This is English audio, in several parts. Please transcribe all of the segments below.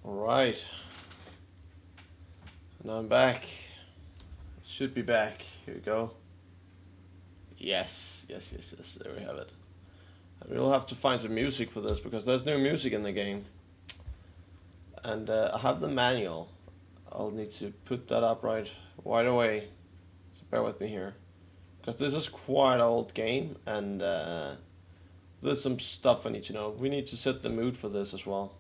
Alright. Now I'm back. Should be back. Here we go. Yes. There we have it. We'll have to find some music for this because there's no music in the game. And I have the manual. I'll need to put that up right away. So bear with me here. Because this is quite an old game and there's some stuff I need to know. We need to set the mood for this as well.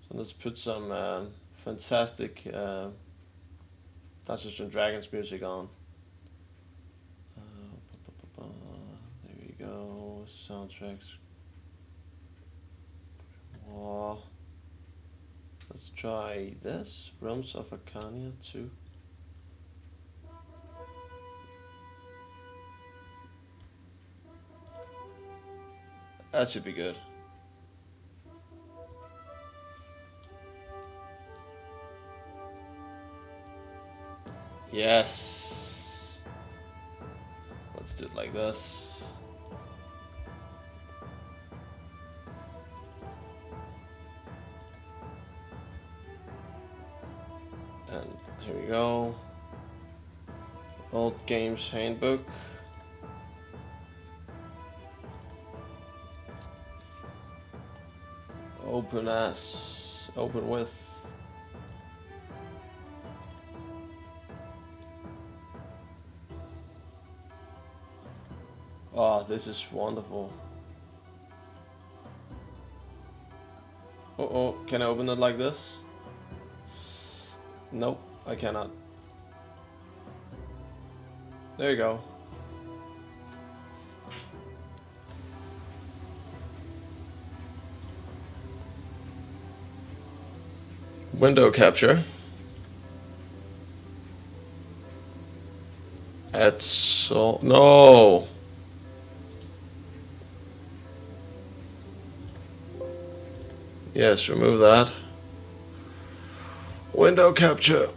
So let's put some fantastic Dungeons and Dragons music on. There we go. Soundtracks. Oh. Let's try this. Realms of Arcania 2. That should be good. Yes. Let's do it like this. And here we go. Old Games Handbook. Open with. Oh, this is wonderful. Uh-oh, can I open it like this? Nope, I cannot. There you go. Window capture. No. Yes, remove that. Window capture.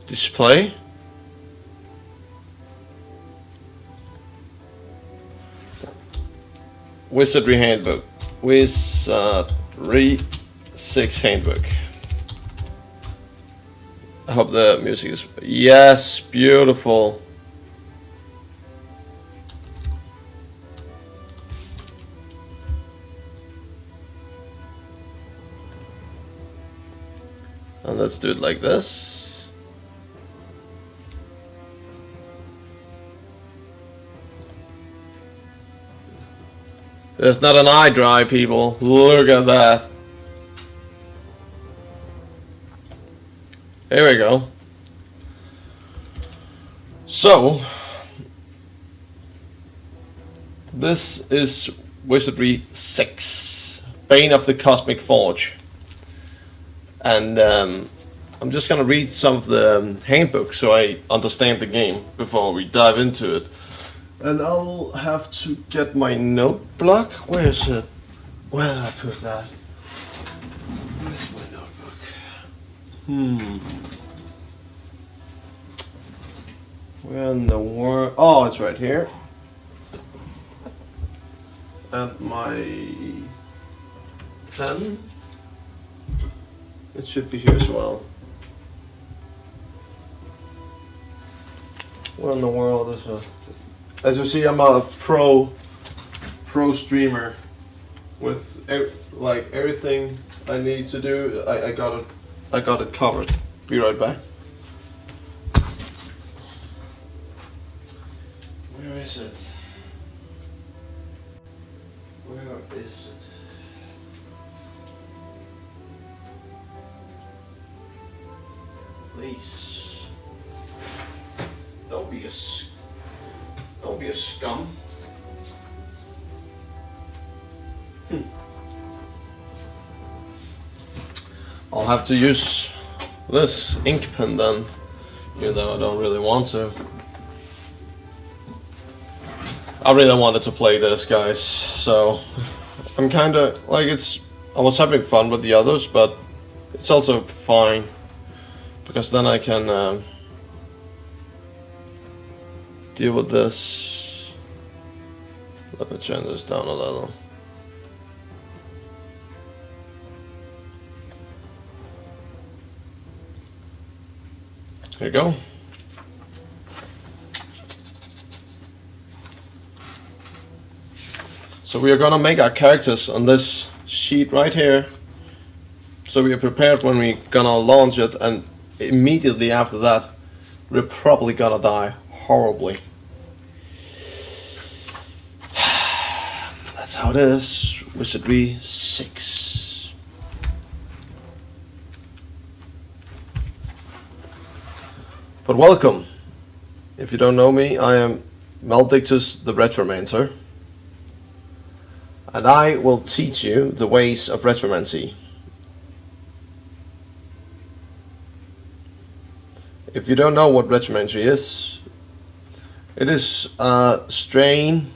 Display. Wizardry Handbook. Wizardry 6 Handbook. I hope the music is... Yes, beautiful. And let's do it like this. There's not an eye dry, people. Look at that. Here we go. So, this is Wizardry 6, Bane of the Cosmic Forge. And I'm just gonna read some of the handbook so I understand the game before we dive into it. And I'll have to get my note block. Where is it? Where did I put that? Where's my notebook? Where in the world? Oh, it's right here. And my pen. It should be here as well. Where in the world is it? As you see, I'm a pro streamer with like everything I need to do. I got it covered. Be right back. Where is it? Where is it? Please, don't be a scum. I'll have to use this ink pen then, even though I don't really want to. I really wanted to play this, guys, so I'm kinda like I was having fun with the others, but it's also fine because then I can deal with this. Let me turn this down a little. Here you go. So we are gonna make our characters on this sheet right here. So we are prepared when we're gonna launch it, and immediately after that, we're probably gonna die horribly. That's how it is. Wizardry 6. But welcome. If you don't know me, I am Malldictus the Retromancer. And I will teach you the ways of Retromancy. If you don't know what Retromancy is, it is a strain,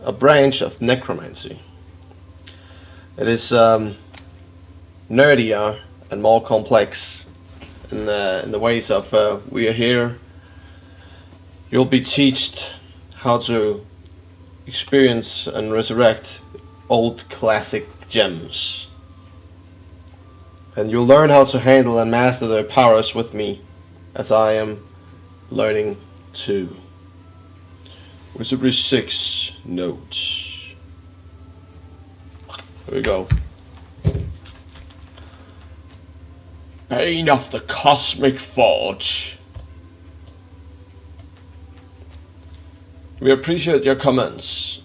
a branch of necromancy. It is nerdier and more complex in the ways of we are here. You'll be taught how to experience and resurrect old classic gems, and you'll learn how to handle and master their powers with me, as I am learning too. Wizardry 6 notes. Here we go. Bane of the Cosmic Forge. We appreciate your comments.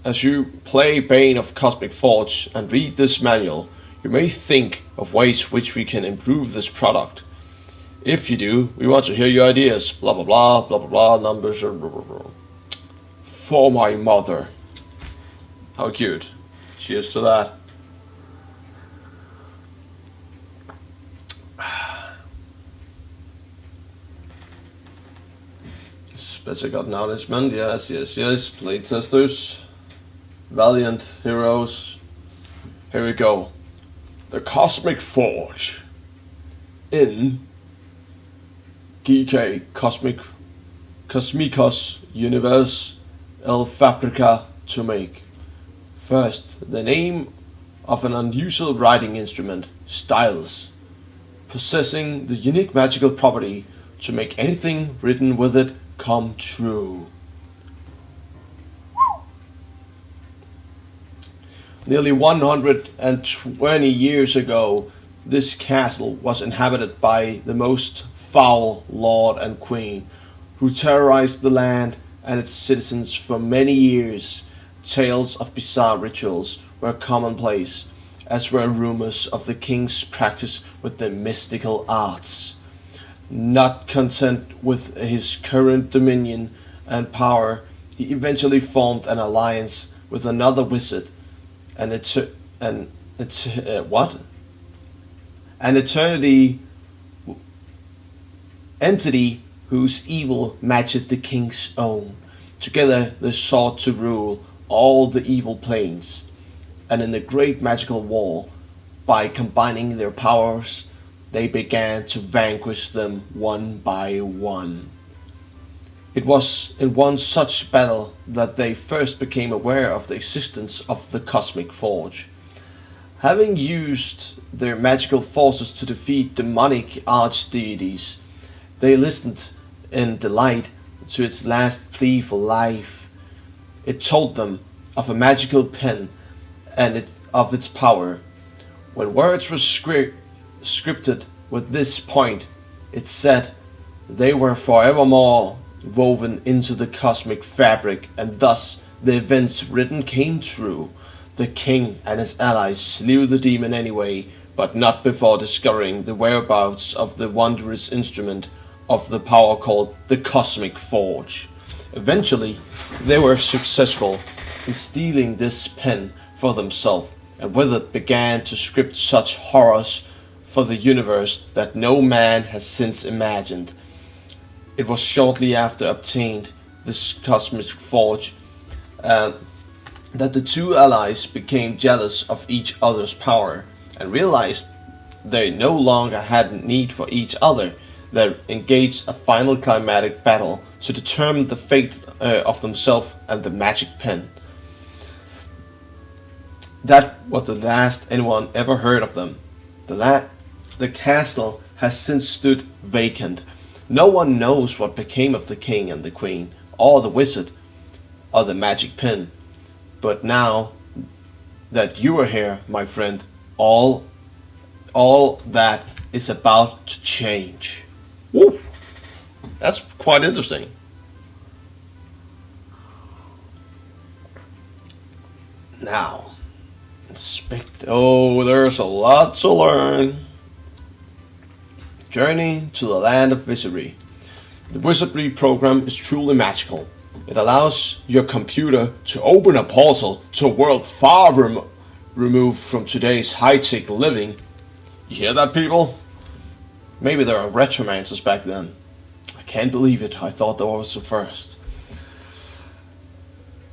As you play Bane of Cosmic Forge and read this manual, you may think of ways which we can improve this product. If you do, we want to hear your ideas. Blah blah blah, blah blah blah, numbers, blah blah blah. For my mother. How cute. Cheers to that. Special acknowledgement, yes, yes, yes. Playtesters. Valiant heroes. Here we go. The Cosmic Forge. In GK Cosmicos Universe El Fabrica to make. First, the name of an unusual writing instrument, stylus, possessing the unique magical property to make anything written with it come true. Nearly 120 years ago, this castle was inhabited by the most foul lord and queen, who terrorized the land and its citizens for many years. Tales of bizarre rituals were commonplace, as were rumors of the king's practice with the mystical arts. Not content with his current dominion and power, he eventually formed an alliance with another wizard, an entity whose evil matched the king's own. Together they sought to rule all the evil planes, and in the great magical war, by combining their powers, they began to vanquish them one by one. It was in one such battle that they first became aware of the existence of the Cosmic Forge. Having used their magical forces to defeat demonic archdeities, they listened in delight to its last plea for life. It told them of a magical pen and of its power. When words were scripted with this point, it said they were forevermore woven into the cosmic fabric, and thus the events written came true. The king and his allies slew the demon anyway, but not before discovering the whereabouts of the wondrous instrument of the power called the Cosmic Forge. Eventually, they were successful in stealing this pen for themselves, and with it began to script such horrors for the universe that no man has since imagined. It was shortly after obtained this Cosmic Forge that the two allies became jealous of each other's power and realized they no longer had need for each other. They engaged a final climatic battle to determine the fate of themselves and the magic pen. That was the last anyone ever heard of them. The castle has since stood vacant, No one knows what became of the king and the queen, or the wizard, or the magic pin. But now that you are here, my friend, all that is about to change. Woo! That's quite interesting. Now, inspect. Oh, there's a lot to learn. Journey to the land of Wizardry. The Wizardry program is truly magical. It allows your computer to open a portal to a world far removed from today's high-tech living. You hear that, people? Maybe there are Retromancers back then. I can't believe it. I thought that was the first.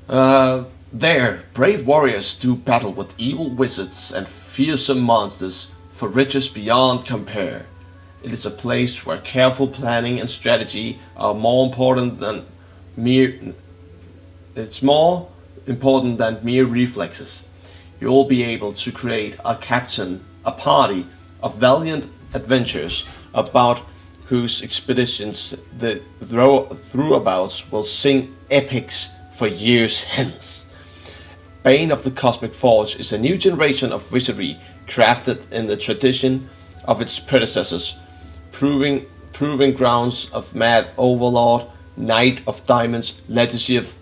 There, brave warriors do battle with evil wizards and fearsome monsters for riches beyond compare. It is a place where careful planning and strategy are more important than mere reflexes. You will be able to create a party of valiant adventurers about whose expeditions the throughbouts will sing epics for years hence. Bane of the Cosmic Forge is a new generation of wizardry crafted in the tradition of its predecessors, proving grounds of Mad Overlord, Knight of Diamonds, Legacy of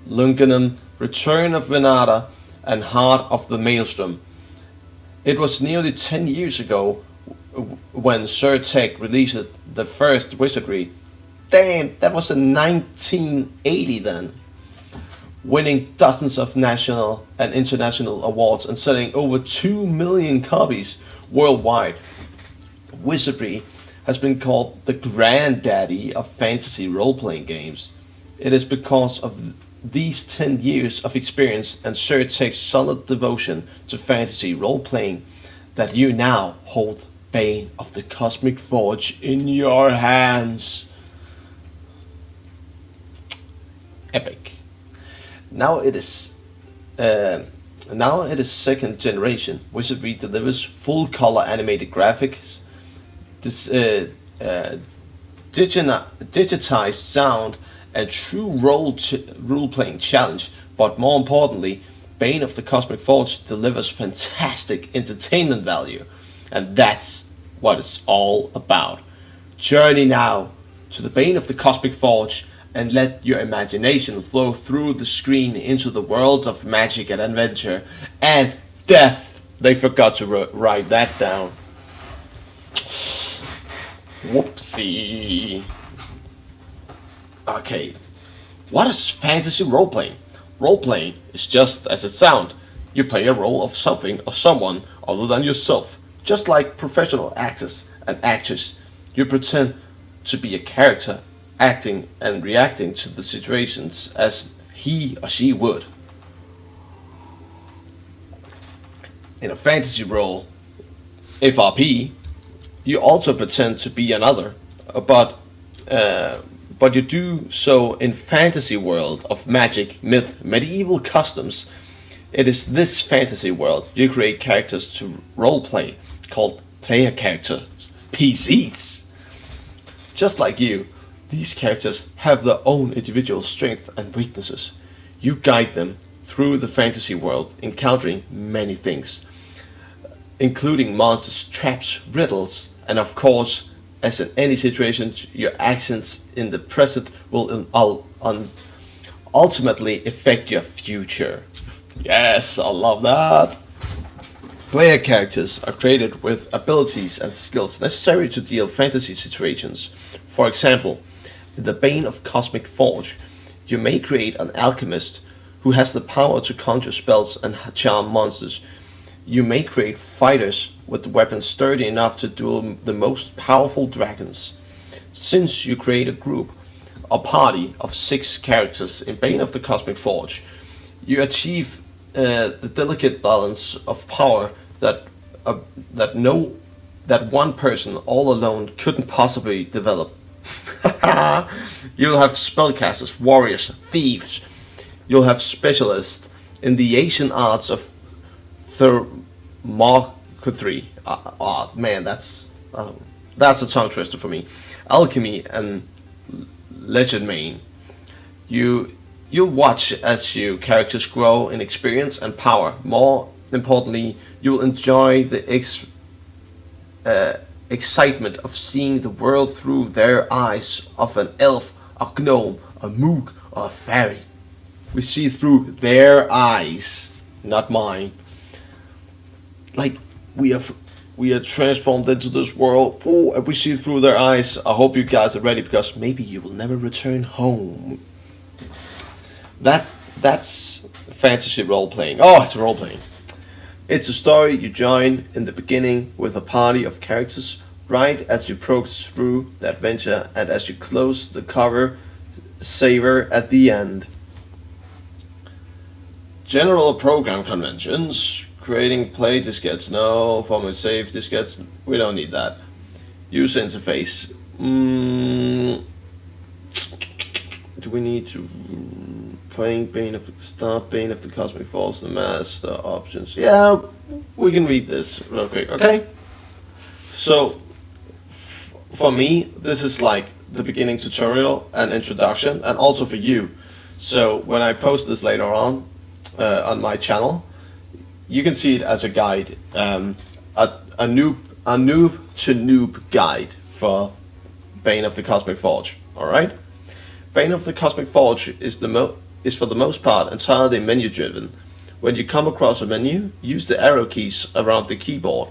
Lunganum, Return of Venata, and Heart of the Maelstrom. It was nearly 10 years ago when Sir Tech released the first Wizardry. Damn, that was in 1980 then. Winning dozens of national and international awards and selling over 2 million copies worldwide. Wizardry has been called the granddaddy of fantasy role-playing games. It is because of these 10 years of experience and Sir Tech's solid devotion to fantasy role-playing that you now hold Bane of the Cosmic Forge in your hands. Epic. Now it is second generation. Wizardry delivers full color animated graphics, digitized sound, and true role-playing challenge. But more importantly, Bane of the Cosmic Forge delivers fantastic entertainment value, and that's what it's all about. Journey now to the Bane of the Cosmic Forge and let your imagination flow through the screen into the world of magic and adventure and death. They forgot to write that down. Whoopsie. Okay, what is fantasy role-playing? Role-playing is just as it sounds. You play a role of something or someone other than yourself. Just like professional actors and actors, you pretend to be a character, acting and reacting to the situations as he or she would. In a fantasy role, FRP, you also pretend to be another, but you do so in fantasy world of magic, myth, medieval customs. It is this fantasy world you create characters to roleplay, called player characters, PCs. Just like you, these characters have their own individual strengths and weaknesses. You guide them through the fantasy world, encountering many things, including monsters, traps, riddles, and of course, as in any situation, your actions in the present will ultimately affect your future. Yes, I love that. Player characters are created with abilities and skills necessary to deal fantasy situations. For example, in the Bane of Cosmic Forge, you may create an alchemist who has the power to conjure spells and charm monsters. You may create fighters with weapons sturdy enough to duel the most powerful dragons. Since you create a group, a party of 6 characters in Bane of the Cosmic Forge, you achieve the delicate balance of power that one person all alone couldn't possibly develop. You'll have spellcasters, warriors, thieves. You'll have specialists in the ancient arts of thermocratry. Man, that's That's a tongue twister for me. Alchemy and Legend. You'll watch as your characters grow in experience and power. More importantly, you'll enjoy the excitement of seeing the world through their eyes of an elf, a gnome, a moog, or a fairy. We see through their eyes, not mine. Like we are transformed into this world. Oh, and we see through their eyes. I hope you guys are ready, because maybe you will never return home. That's fantasy role playing. Oh, it's role playing. It's a story you join in the beginning with a party of characters, right as you progress through the adventure, and as you close the cover, savor at the end. General program conventions. Creating play diskettes. No. Format save diskettes. We don't need that. User interface. Do we need to... Playing Bane of the Cosmic Falls, the master options. Yeah, we can read this real quick, okay? So, for me, this is like the beginning tutorial and introduction, and also for you. So, when I post this later on my channel, you can see it as a guide, a noob to noob guide for Bane of the Cosmic Forge. All right, Bane of the Cosmic Forge is for the most part entirely menu driven. When you come across a menu, use the arrow keys around the keyboard,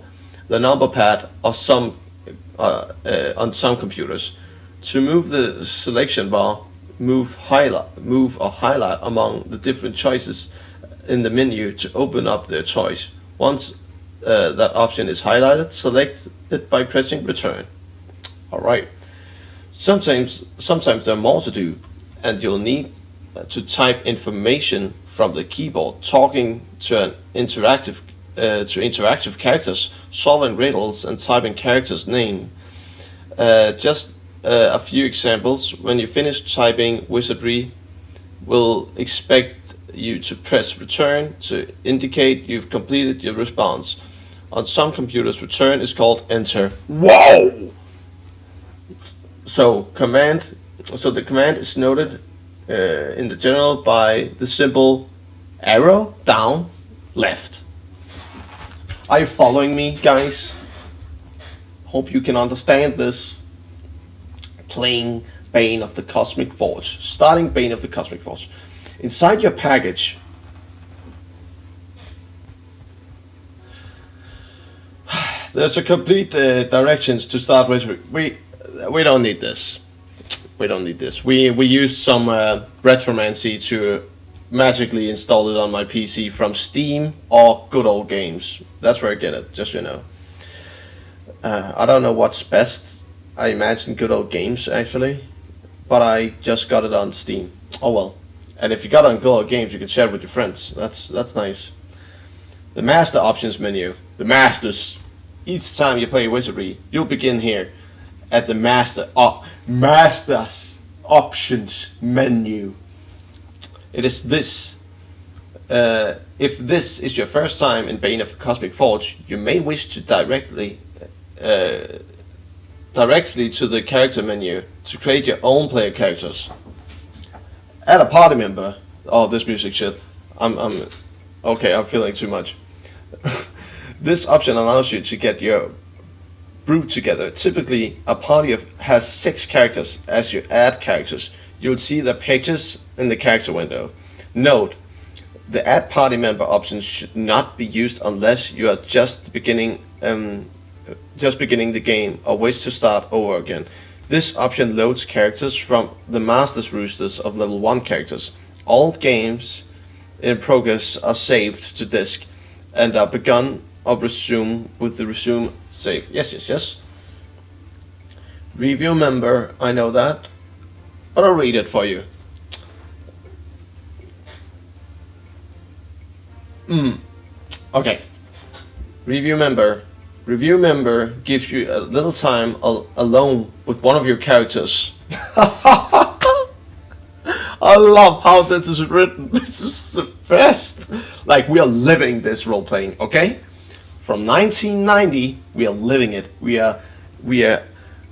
the number pad, or on some computers. To move the selection bar, move or highlight among the different choices in the menu to open up their choice. Once that option is highlighted, select it by pressing return. Alright. Sometimes there are more to do, and you'll need to type information from the keyboard, talking to interactive characters, solving riddles, and typing characters' name. Just a few examples. When you finish typing, Wizardry will expect you to press return to indicate you've completed your response. On some computers, return is called enter. Whoa! So the command is noted in the general by the symbol arrow down left. Are you following me, guys? Hope you can understand this. Playing Bane of the Cosmic Forge. Starting Bane of the Cosmic Forge. Inside your package, there's a complete directions to start with. We don't need this. We don't need this. We use some Retromancer to magically install it on my PC from Steam or Good Old Games. That's where I get it, just so you know. I don't know what's best. I imagine Good Old Games, actually. But I just got it on Steam. Oh well. And if you got it on Good Old Games, you can share it with your friends. That's nice. The Master Options menu. The Masters. Each time you play Wizardry, you'll begin here at the Masters Options menu. It is this. If this is your first time in Bane of Cosmic Forge, you may wish to directly to the character menu to create your own player characters. Add a party member. Oh, this music shit. I'm feeling too much. This option allows you to get your group together. Typically, a party has 6 characters. As you add characters, you'll see the pictures in the character window. Note: the add party member option should not be used unless you are just beginning the game or wish to start over again. This option loads characters from the master's roosters of level 1 characters. All games in progress are saved to disk and are begun or resume with the resume save. Yes. Review member, I know that, but I'll read it for you. Okay. Review member. Review member gives you a little time alone with one of your characters. I love how this is written. This is the best. Like, we are living this role playing, okay? From 1990, we are living it. We are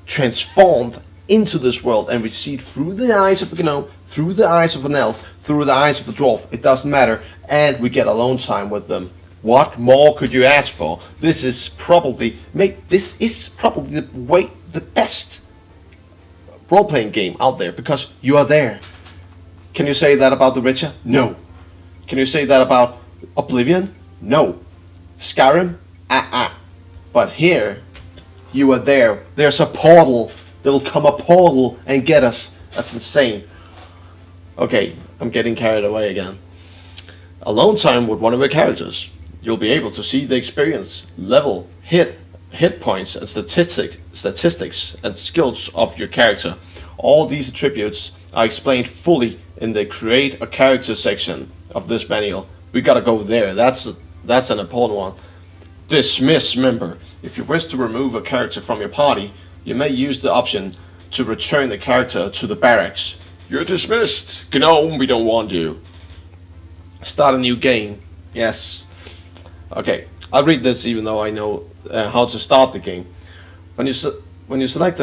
transformed into this world, and we see it through the eyes of a gnome, through the eyes of an elf, through the eyes of a dwarf. It doesn't matter, and we get alone time with them. What more could you ask for? This is probably the best role-playing game out there, because you are there. Can you say that about The Witcher? No. Can you say that about Oblivion? No. Skyrim? But here, you are there. There's a portal. There will come a portal and get us. That's insane. Okay, I'm getting carried away again. Alone time with one of your characters. You'll be able to see the experience, level, hit points, and statistics and skills of your character. All these attributes are explained fully in the Create a Character section of this manual. We gotta go there. That's an important one. Dismiss member. If you wish to remove a character from your party, you may use the option to return the character to the barracks. You're dismissed. Gnome, we don't want you. Start a new game. Yes. Okay, I'll read this even though I know how to start the game. When you select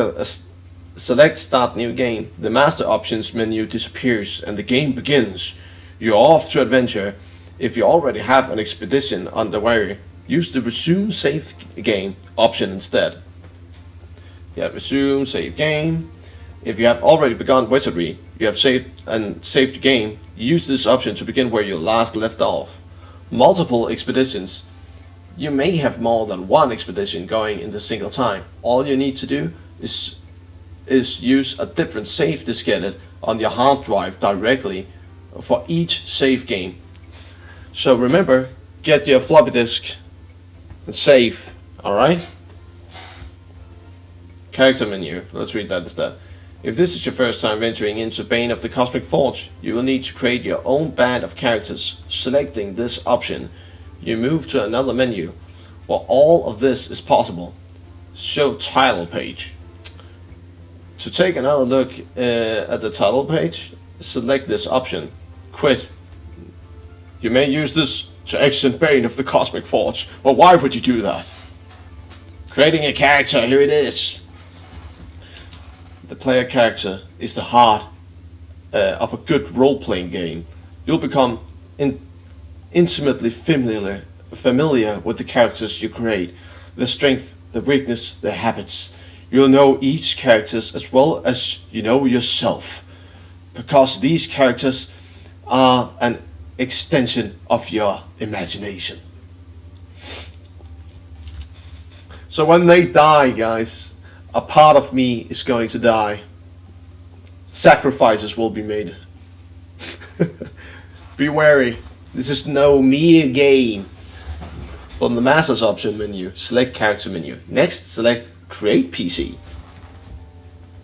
select Start New Game, the Master Options menu disappears and the game begins. You're off to adventure. If you already have an expedition underway, use the Resume Save Game option instead. Yeah, Resume Save Game. If you have already begun Wizardry, you have saved the game, use this option to begin where you last left off. Multiple expeditions. You may have more than one expedition going in the single time. All you need to do is use a different save diskette on your hard drive directly for each save game. So remember, get your floppy disk and save, alright? Character menu, let's read that instead. If this is your first time venturing into Bane of the Cosmic Forge, you will need to create your own band of characters. Selecting this option, you move to another menu where all of this is possible. Show title page. To take another look at the title page, select this option. Quit. You may use this to exit Bane of the Cosmic Forge. Well, why would you do that? Creating a character, here it is. The player character is the heart of a good role-playing game. You'll become intimately familiar with the characters you create, their strength, their weakness, their habits. You'll know each character as well as you know yourself, because these characters are an extension of your imagination. So when they die, guys, a part of me is going to die. Sacrifices will be made. Be wary. This is no mere game. From the Masters option menu, select Character menu. Next, select Create PC.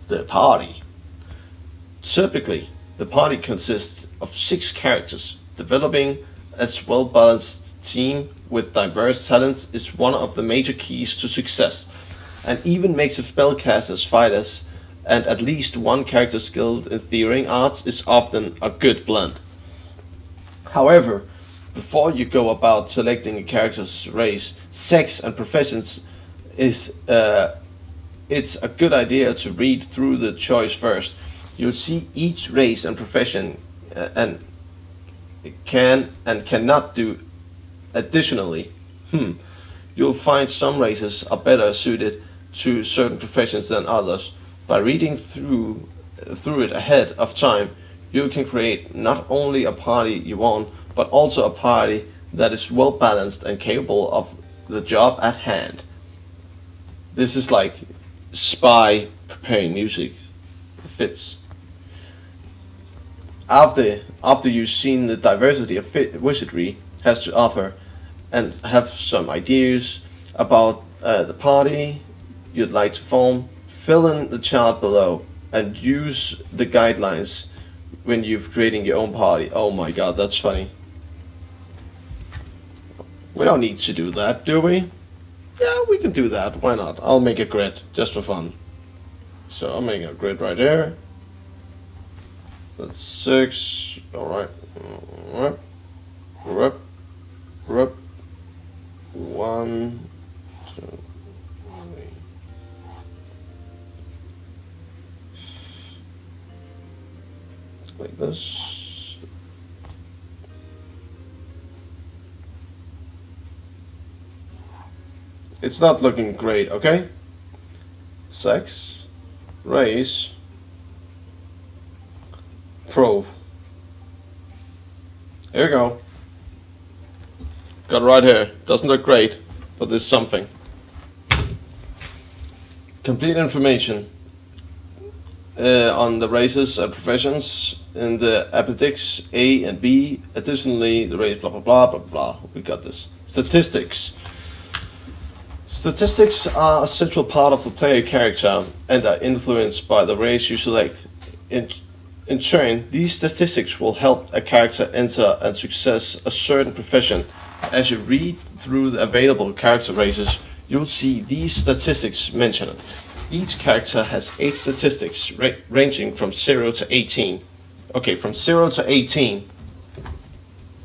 The party. Typically, the party consists of 6 characters. Developing a well-balanced team with diverse talents is one of the major keys to success. An even mix of spellcasters, fighters, and at least one character skilled in throwing arts is often a good blend. However, before you go about selecting a character's race, sex, and professions, it's a good idea to read through the choice first. You'll see each race and profession and cannot do additionally. You'll find some races are better suited to certain professions than others. By reading through it ahead of time, you can create not only a party you want, but also a party that is well balanced and capable of the job at hand. This is like Spy preparing music. It fits. After you've seen the diversity of Wizardry has to offer and have some ideas about the party you'd like to form, fill in the chart below and use the guidelines when you're creating your own party. Oh my god, that's funny. We don't need to do that, do we? Yeah, we can do that. Why not? I'll make a grid just for fun. So I'm making a grid right here. That's 6. Alright. Rep. 1, 2, 3, like this. It's not looking great, okay? Sex, race, probe. Here we go. Got it right here. Doesn't look great, but there's something. Complete information on the races and professions in the appendix A and B. Additionally, the race, blah blah blah blah blah. We got this. Statistics. Statistics are a central part of the player character and are influenced by the race you select. In turn, these statistics will help a character enter and success a certain profession. As you read through the available character races, you'll see these statistics mentioned. Each character has 8 statistics ranging from 0 to 18. Okay, from 0 to 18.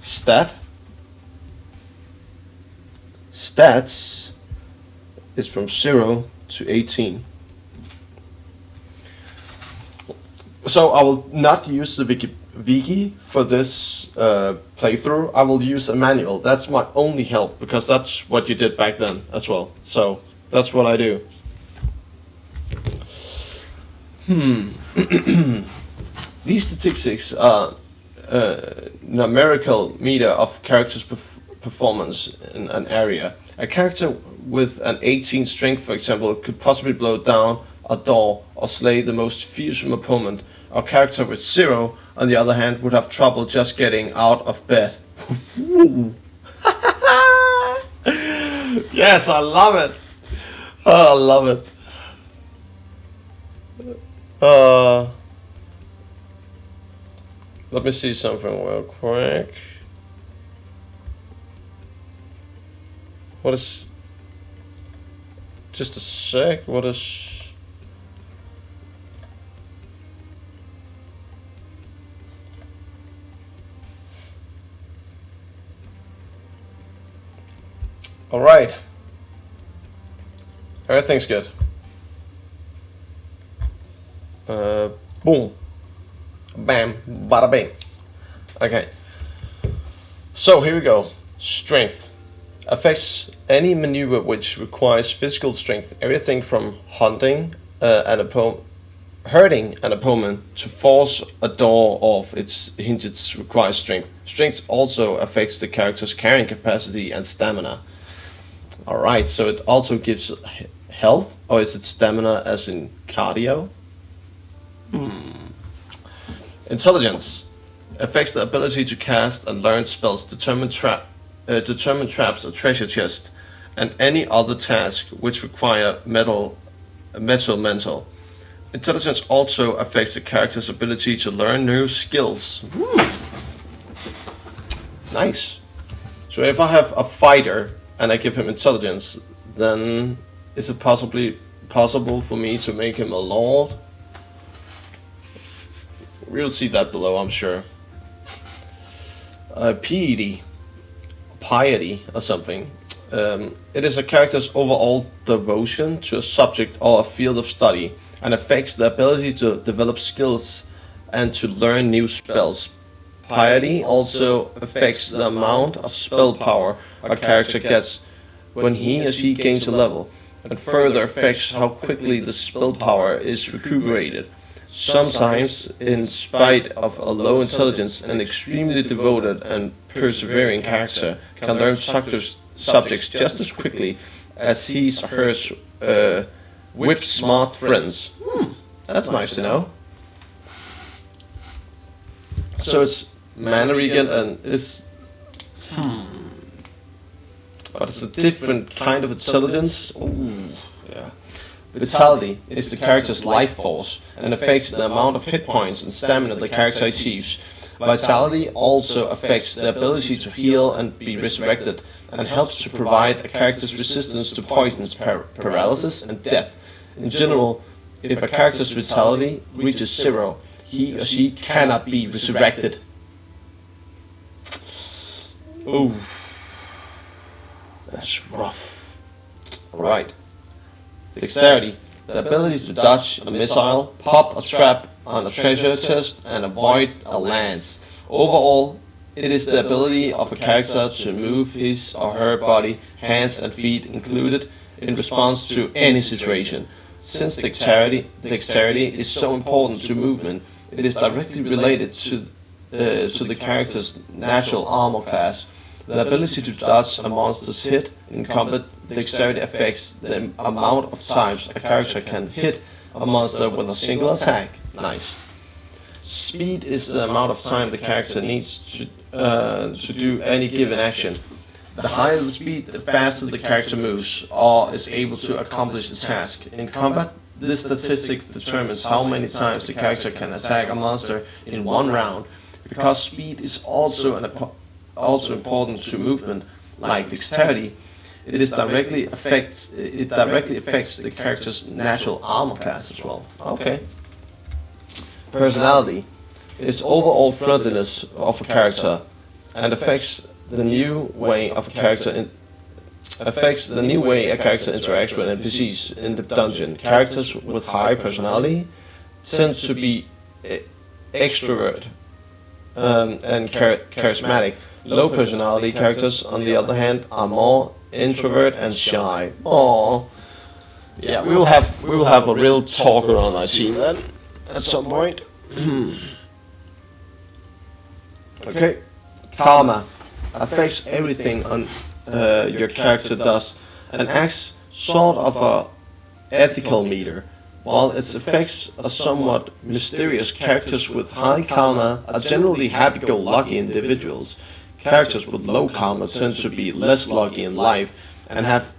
Stats is from 0 to 18. So I will not use the wiki for this playthrough. I will use a manual. That's my only help, because that's what you did back then as well. So that's what I do. These statistics are numerical meter of characters' performance in an area. A character with an 18 strength, for example, could possibly blow down a door or slay the most fearsome opponent. A character with 0, on the other hand, would have trouble just getting out of bed. Yes, I love it. Oh, I love it. Let me see something real quick. What is... Just a sec, what is... Alright. Everything's good. Boom. Bam. Bada bing. Okay. So here we go. Strength. Affects any maneuver which requires physical strength. Everything from hurting an opponent to force a door off its hinges requires strength. Strength also affects the character's carrying capacity and stamina. Alright, so it also gives health, or is it stamina as in cardio? Intelligence. Affects the ability to cast and learn spells, determine traps or treasure chest, and any other task which require mental. Intelligence also affects the character's ability to learn new skills. Nice. So if I have a fighter and I give him intelligence, then is it possible for me to make him a lord? We'll see that below, I'm sure. Piety or something. It is a character's overall devotion to a subject or a field of study, and affects the ability to develop skills and to learn new spells. Piety also affects the amount of spell power a character gets when he or she gains a level, and further affects how quickly the spell power is recuperated. Sometimes, in spite of a low intelligence, an extremely devoted and persevering character can learn subjects just as quickly as his or her whip-smart friends. That's nice to know. So it's mannerism and it's... But it's a different kind of intelligence. Ooh, yeah. Vitality is the character's life force and affects the amount of hit points and stamina the character achieves. Vitality also affects the ability to heal and be resurrected, and helps to provide a character's resistance to poisons, paralysis, and death. In general, if a character's vitality reaches 0, he or she cannot be resurrected. Ooh, that's rough. Alright. Dexterity. the ability to dodge a missile, pop a trap on a treasure chest, and avoid a lance. Overall, it is the ability of a character to move his or her body, hands and feet included, in response to any situation. Since dexterity is so important to movement, it is directly related to the character's natural armor class. The ability to dodge a monster's hit in combat, dexterity affects the amount of times a character can hit a monster with a single attack. Nice. Speed is the amount of time the character needs to do any given action. The higher the speed, the faster the character moves or is able to accomplish the task. In combat, this statistic determines how many times the character can attack a monster in one round. Because speed is also important to movement, like dexterity, it directly affects the character's natural armor class as well. Okay. Personality is overall friendliness of a character and affects the new way a character interacts with NPCs in the dungeon. Characters with high personality tend to be extrovert and charismatic. Low personality characters, on the other hand, are more introvert and shy. Aww. Yeah, we will have a real talker on our team then at some point. Okay. Karma affects everything on your character does and acts sort of a ethical meter. While its effects are somewhat mysterious, characters with high karma are generally happy-go-lucky individuals. Characters with low karma tend to be less lucky in life and have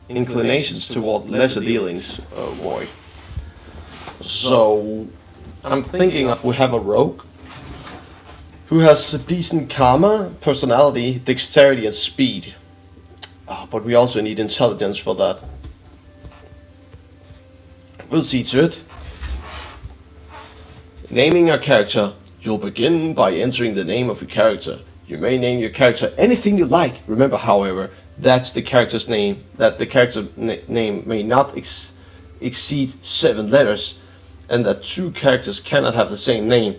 inclinations toward lesser dealings. Oh boy. So, I'm thinking we have a rogue who has a decent karma, personality, dexterity, and speed. But we also need intelligence for that. We'll see to it. Naming a character. You'll begin by entering the name of your character. You may name your character anything you like. Remember, however, that's the character's name. That the character name may not exceed 7 letters, and that 2 characters cannot have the same name.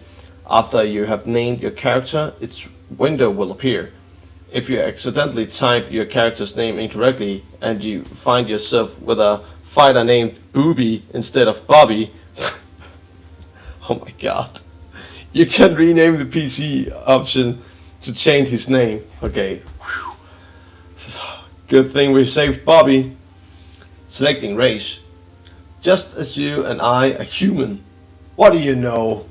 After you have named your character, its window will appear. If you accidentally type your character's name incorrectly and you find yourself with a fighter named Booby instead of Bobby, oh my god, you can rename the PC option to change his name. Okay, whew. Good thing we saved Bobby. Selecting race. Just as you and I are human, what do you know?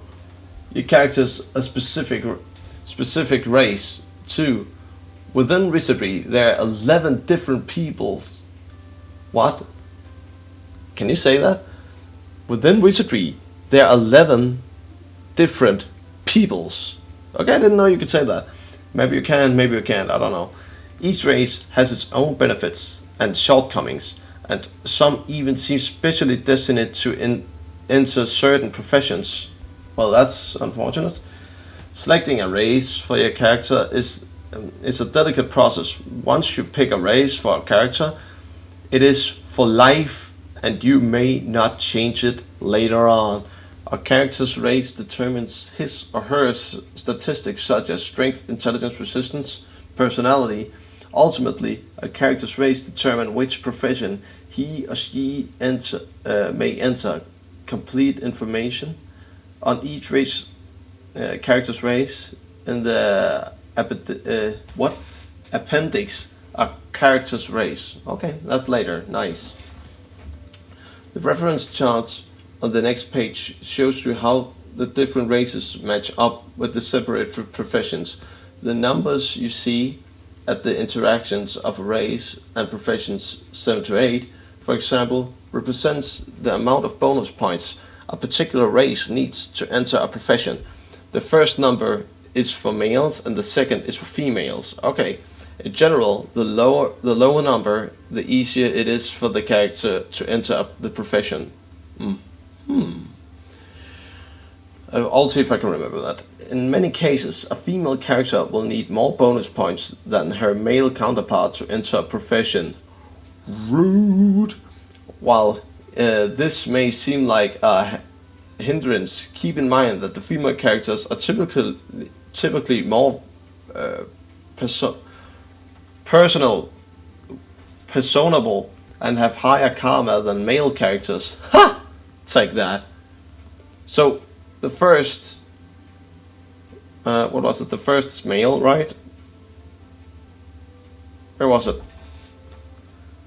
Your character's a specific race too. Within Wizardry, there are 11 different peoples. What? Can you say that? Within Wizardry, there are 11 different peoples. Okay, I didn't know you could say that. Maybe you can, maybe you can't, I don't know. Each race has its own benefits and shortcomings, and some even seem specially destined to enter certain professions. Well, that's unfortunate. Selecting a race for your character is a delicate process. Once you pick a race for a character, it is for life, and you may not change it later on. A character's race determines his or her statistics such as strength, intelligence, resistance, personality. Ultimately, a character's race determines which profession he or she may enter. Complete information on each character's race in the appendix, a character's race. Okay, that's later. Nice. The reference chart on the next page shows you how the different races match up with the separate professions. The numbers you see at the interactions of a race and professions 7 to 8, for example, represents the amount of bonus points a particular race needs to enter a profession. The first number is for males and the second is for females. Okay, in general, the lower number, the easier it is for the character to enter the profession. I'll see if I can remember that. In many cases, a female character will need more bonus points than her male counterpart to enter a profession. Rude. While this may seem like a hindrance, keep in mind that the female characters are typically more personable and have higher karma than male characters. Ha! Take that. So the first, what was it? The first is male, right? Where was it?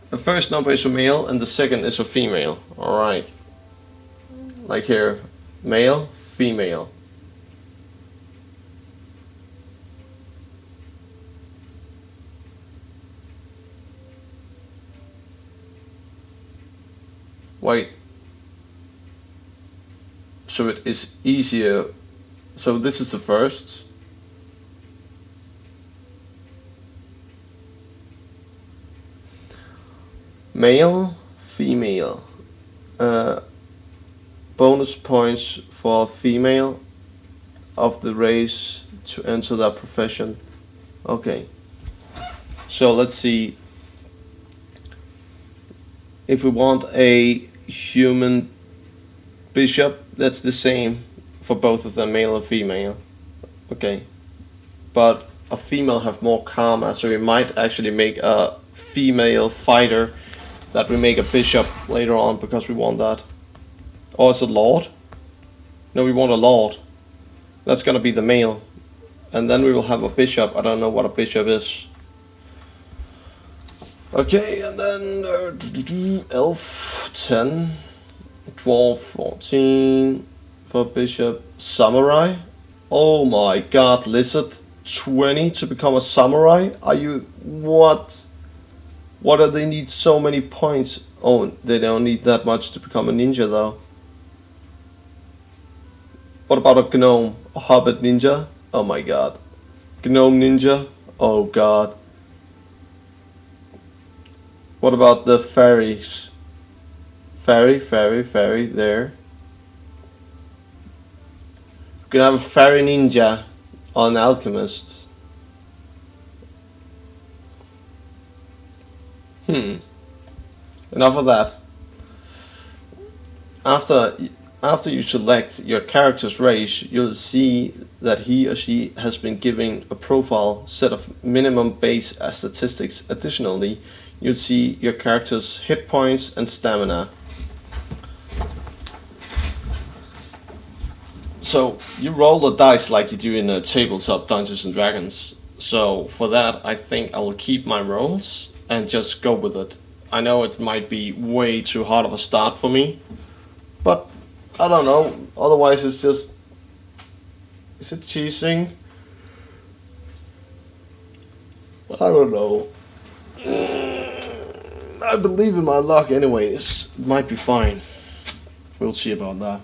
The first number is a male and the second is a female. Alright. Like here, male, female. Wait. So it is easier. So this is the first. Male, female. Bonus points for female of the race to enter that profession. Okay. So let's see. If we want a human bishop, that's the same for both of them, male and female. Okay. But a female have more karma, so we might actually make a female fighter that we make a bishop later on because we want that. Or is it lord? No, we want a lord. That's gonna be the male. And then we will have a bishop. I don't know what a bishop is. Okay, and then elf 10, dwarf 14 for bishop, samurai. Oh my god, lizard 20 to become a samurai? Are you what? What do they need so many points? Oh, they don't need that much to become a ninja though. What about a gnome? A hobbit ninja? Oh my god. Gnome ninja? Oh god. What about the fairies? Fairy there. We can have a fairy ninja or an alchemist. Enough of that. After you select your character's race, you'll see that he or she has been given a profile set of minimum base statistics. Additionally, you'll see your character's hit points and stamina. So you roll the dice like you do in a tabletop Dungeons and Dragons. So for that, I think I will keep my rolls and just go with it. I know it might be way too hard of a start for me, but I don't know. Otherwise, it's just... Is it cheesing? I don't know. I believe in my luck anyways. It might be fine. We'll see about that.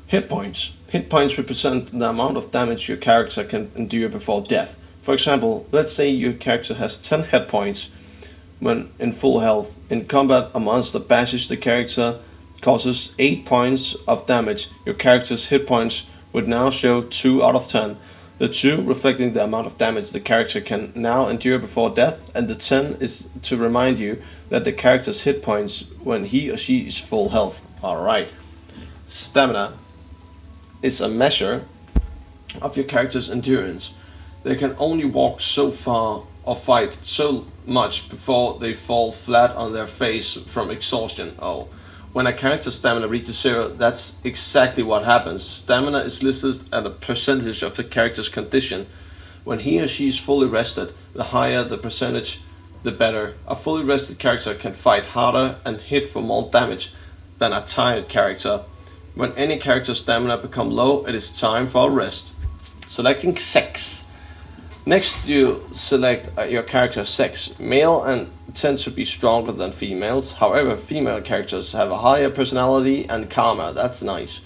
Hit points. Hit points represent the amount of damage your character can endure before death. For example, let's say your character has 10 hit points when in full health. In combat, a monster bashes the character, causes 8 points of damage. Your character's hit points would now show 2 out of 10. The 2 reflecting the amount of damage the character can now endure before death, and the 10 is to remind you that the character's hit points when he or she is full health. Alright. Stamina is a measure of your character's endurance. They can only walk so far or fight so much before they fall flat on their face from exhaustion. Oh, when a character's stamina reaches 0, that's exactly what happens. Stamina is listed as a percentage of the character's condition. When he or she is fully rested, the higher the percentage, the better. A fully rested character can fight harder and hit for more damage than a tired character. When any character's stamina becomes low, it is time for a rest. Selecting sex. Next, you select your character's sex. Male and tend to be stronger than females. However, female characters have a higher personality and karma. That's nice.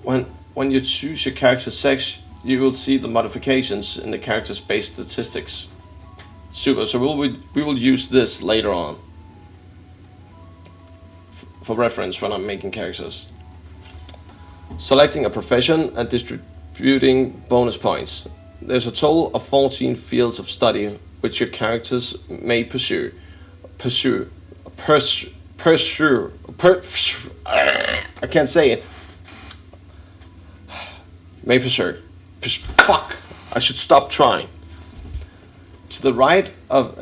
When you choose your character's sex, you will see the modifications in the character's base statistics. Super. So we will use this later on for reference when I'm making characters. Selecting a profession and distributing bonus points. There's a total of 14 fields of study which your characters may pursue. pursue, I can't say it. May pursue. Fuck! I should stop trying. To the right of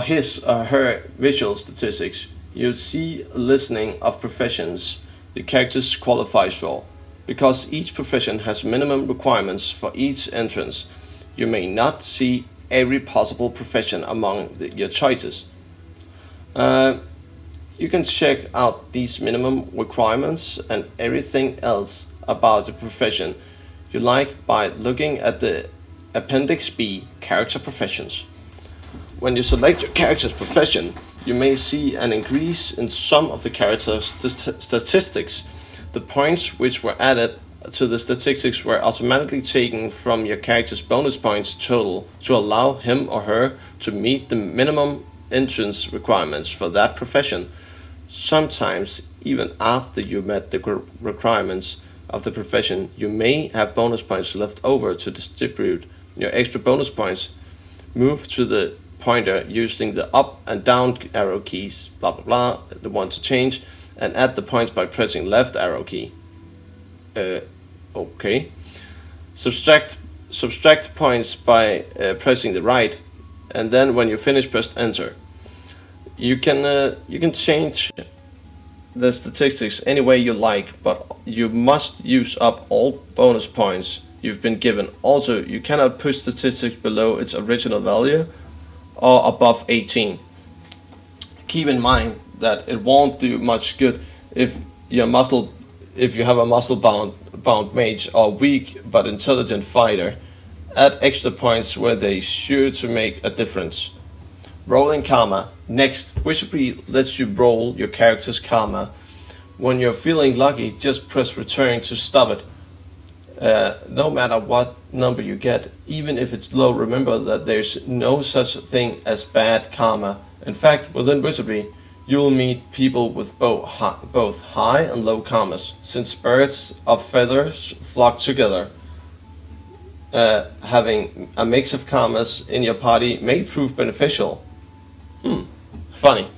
his or her visual statistics, you see a listing of professions the characters qualifies for. Because each profession has minimum requirements for each entrance, you may not see every possible profession among your choices. You can check out these minimum requirements and everything else about the profession you like by looking at the Appendix B, Character Professions. When you select your character's profession, you may see an increase in some of the character's statistics. The points which were added to the statistics were automatically taken from your character's bonus points total to allow him or her to meet the minimum entrance requirements for that profession. Sometimes, even after you met the requirements of the profession, you may have bonus points left over to distribute your extra bonus points. Move to the pointer using the up and down arrow keys, blah blah blah, the one to change, and add the points by pressing left arrow key. Okay. Subtract points by pressing the right, and then when you finish, press enter. You can change the statistics any way you like, but you must use up all bonus points you've been given. Also, you cannot push statistics below its original value or above 18. Keep in mind that it won't do much good if you have a muscle bound mage or weak but intelligent fighter. Add extra points where they sure to make a difference. Rolling karma. Next, Wizardry lets you roll your character's karma. When you're feeling lucky, just press return to stop it. No matter what number you get, even if it's low, remember that there's no such thing as bad karma. In fact, within Wizardry, you'll meet people with both high and low karmas, since birds of feathers flock together. Having a mix of karmas in your party may prove beneficial. Funny.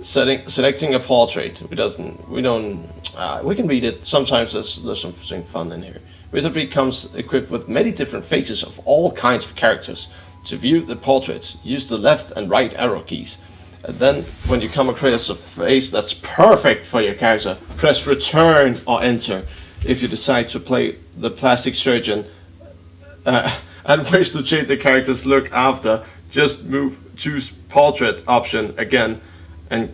Selecting a portrait. We can read it. Sometimes there's something fun in here. Wizardry comes equipped with many different faces of all kinds of characters. To view the portraits, use the left and right arrow keys. And then, when you come across a face that's perfect for your character, press return or enter. If you decide to play the plastic surgeon and wish to change the character's look after, just choose portrait option again, and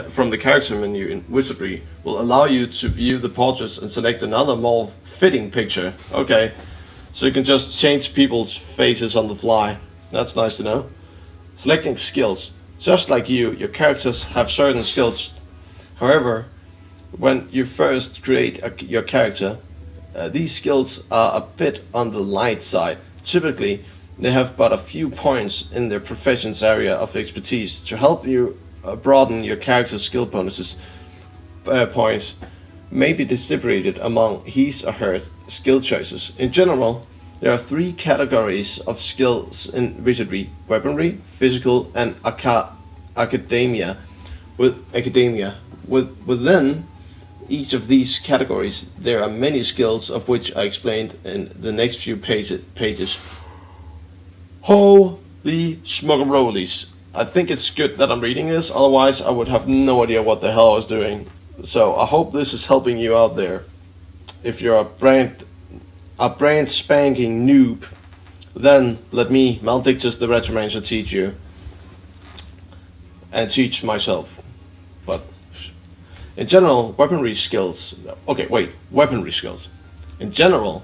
from the character menu in Wizardry will allow you to view the portraits and select another more fitting picture. Okay, so you can just change people's faces on the fly. That's nice to know. Selecting skills. Just like your characters have certain skills. However, when you first create your character, these skills are a bit on the light side. Typically, they have but a few points in their profession's area of expertise. To help you broaden your character's skill bonuses, points may be distributed among his or her skill choices. In general, there are 3 categories of skills in Wizardry: weaponry, physical, and academia. Within each of these categories, there are many skills, of which I explained in the next few pages. Holy smuggerolies. I think it's good that I'm reading this, otherwise I would have no idea what the hell I was doing. So I hope this is helping you out there. If you're a brand spanking noob, then let me, Malldictus the Retromancer, teach you. And teach myself. But in general, weaponry skills. Weaponry skills. In general,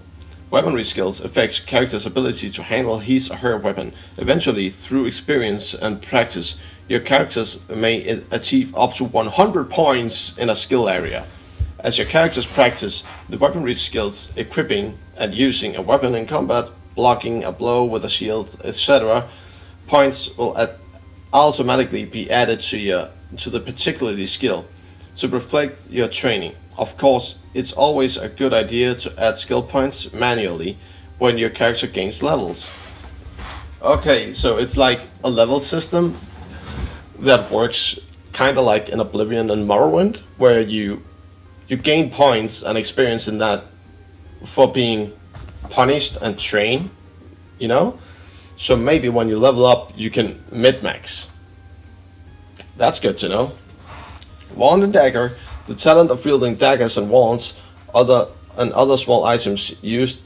weaponry skills affects character's ability to handle his or her weapon. Eventually, through experience and practice, your characters may achieve up to 100 points in a skill area. As your characters practice the weaponry skills, equipping and using a weapon in combat, blocking a blow with a shield, etc., points will automatically be added to the particular skill to reflect your training. Of course, it's always a good idea to add skill points manually when your character gains levels. Okay, so it's like a level system that works kind of like in Oblivion and Morrowind, where you gain points and experience in that for being punished and trained, you know? So maybe when you level up, you can mid-max. That's good to know. Wand and dagger, the talent of wielding daggers and wands, other small items used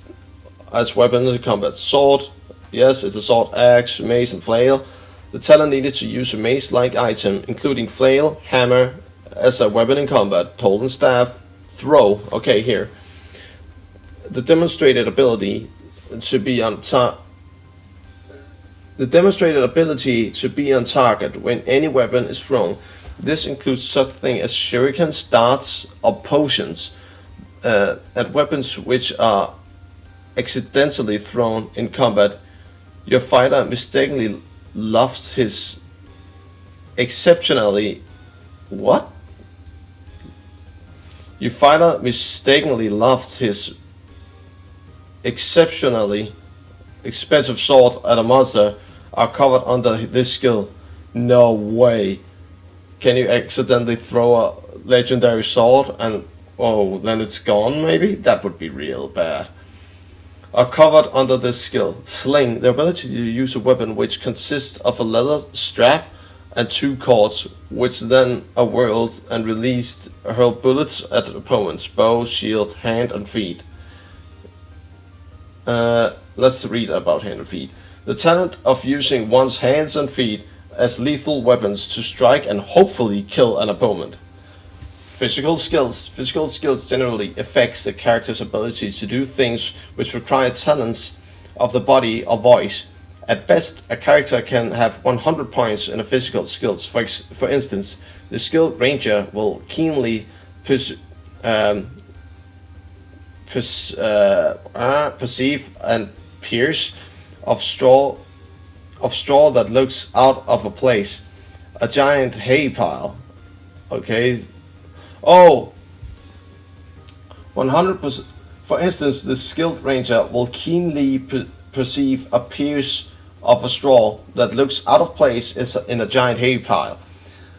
as weapons in combat. Sword, yes, it's a sword, axe, mace, and flail. The talent needed to use a mace-like item, including flail, hammer, as a weapon in combat, pole and staff, throw. Okay, here. The demonstrated ability to be on target when any weapon is thrown. This includes such things as shurikens, darts, or potions, at weapons which are accidentally thrown in combat. Your fighter mistakenly lofts his exceptionally what? Your fighter mistakenly lofts his exceptionally expensive sword at a monster are covered under this skill. No way. Can you accidentally throw a legendary sword and then it's gone maybe? That would be real bad. Are covered under this skill. Sling, the ability to use a weapon which consists of a leather strap and two cords, which then are whirled and released hurl bullets at opponents, bow, shield, hand and feet. Let's read about hand and feet. The talent of using one's hands and feet as lethal weapons to strike and hopefully kill an opponent. Physical skills. Physical skills generally affects the character's ability to do things which require talents of the body or voice. At best, a character can have 100 points in a physical skills. For instance, the skilled ranger will keenly perceive and pierce of straw that looks out of a place. A giant hay pile. Okay. 100%. For instance, the skilled ranger will keenly perceive a pierce of a straw that looks out of place in a giant hay pile.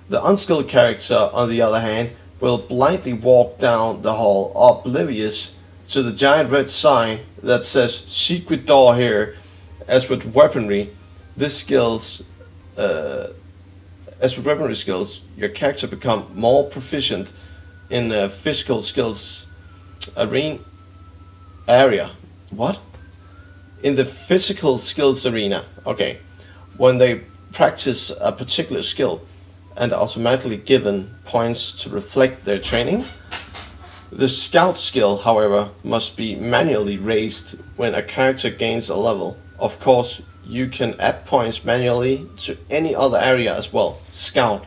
The unskilled character, on the other hand, will blindly walk down the hall, oblivious to the giant red sign that says "Secret door here." As with weaponry skills, your character become more proficient in the physical skills area. What? In the physical skills arena. Okay. When they practice a particular skill and are automatically given points to reflect their training. The scout skill, however, must be manually raised when a character gains a level. Of course, you can add points manually to any other area as well. Scout.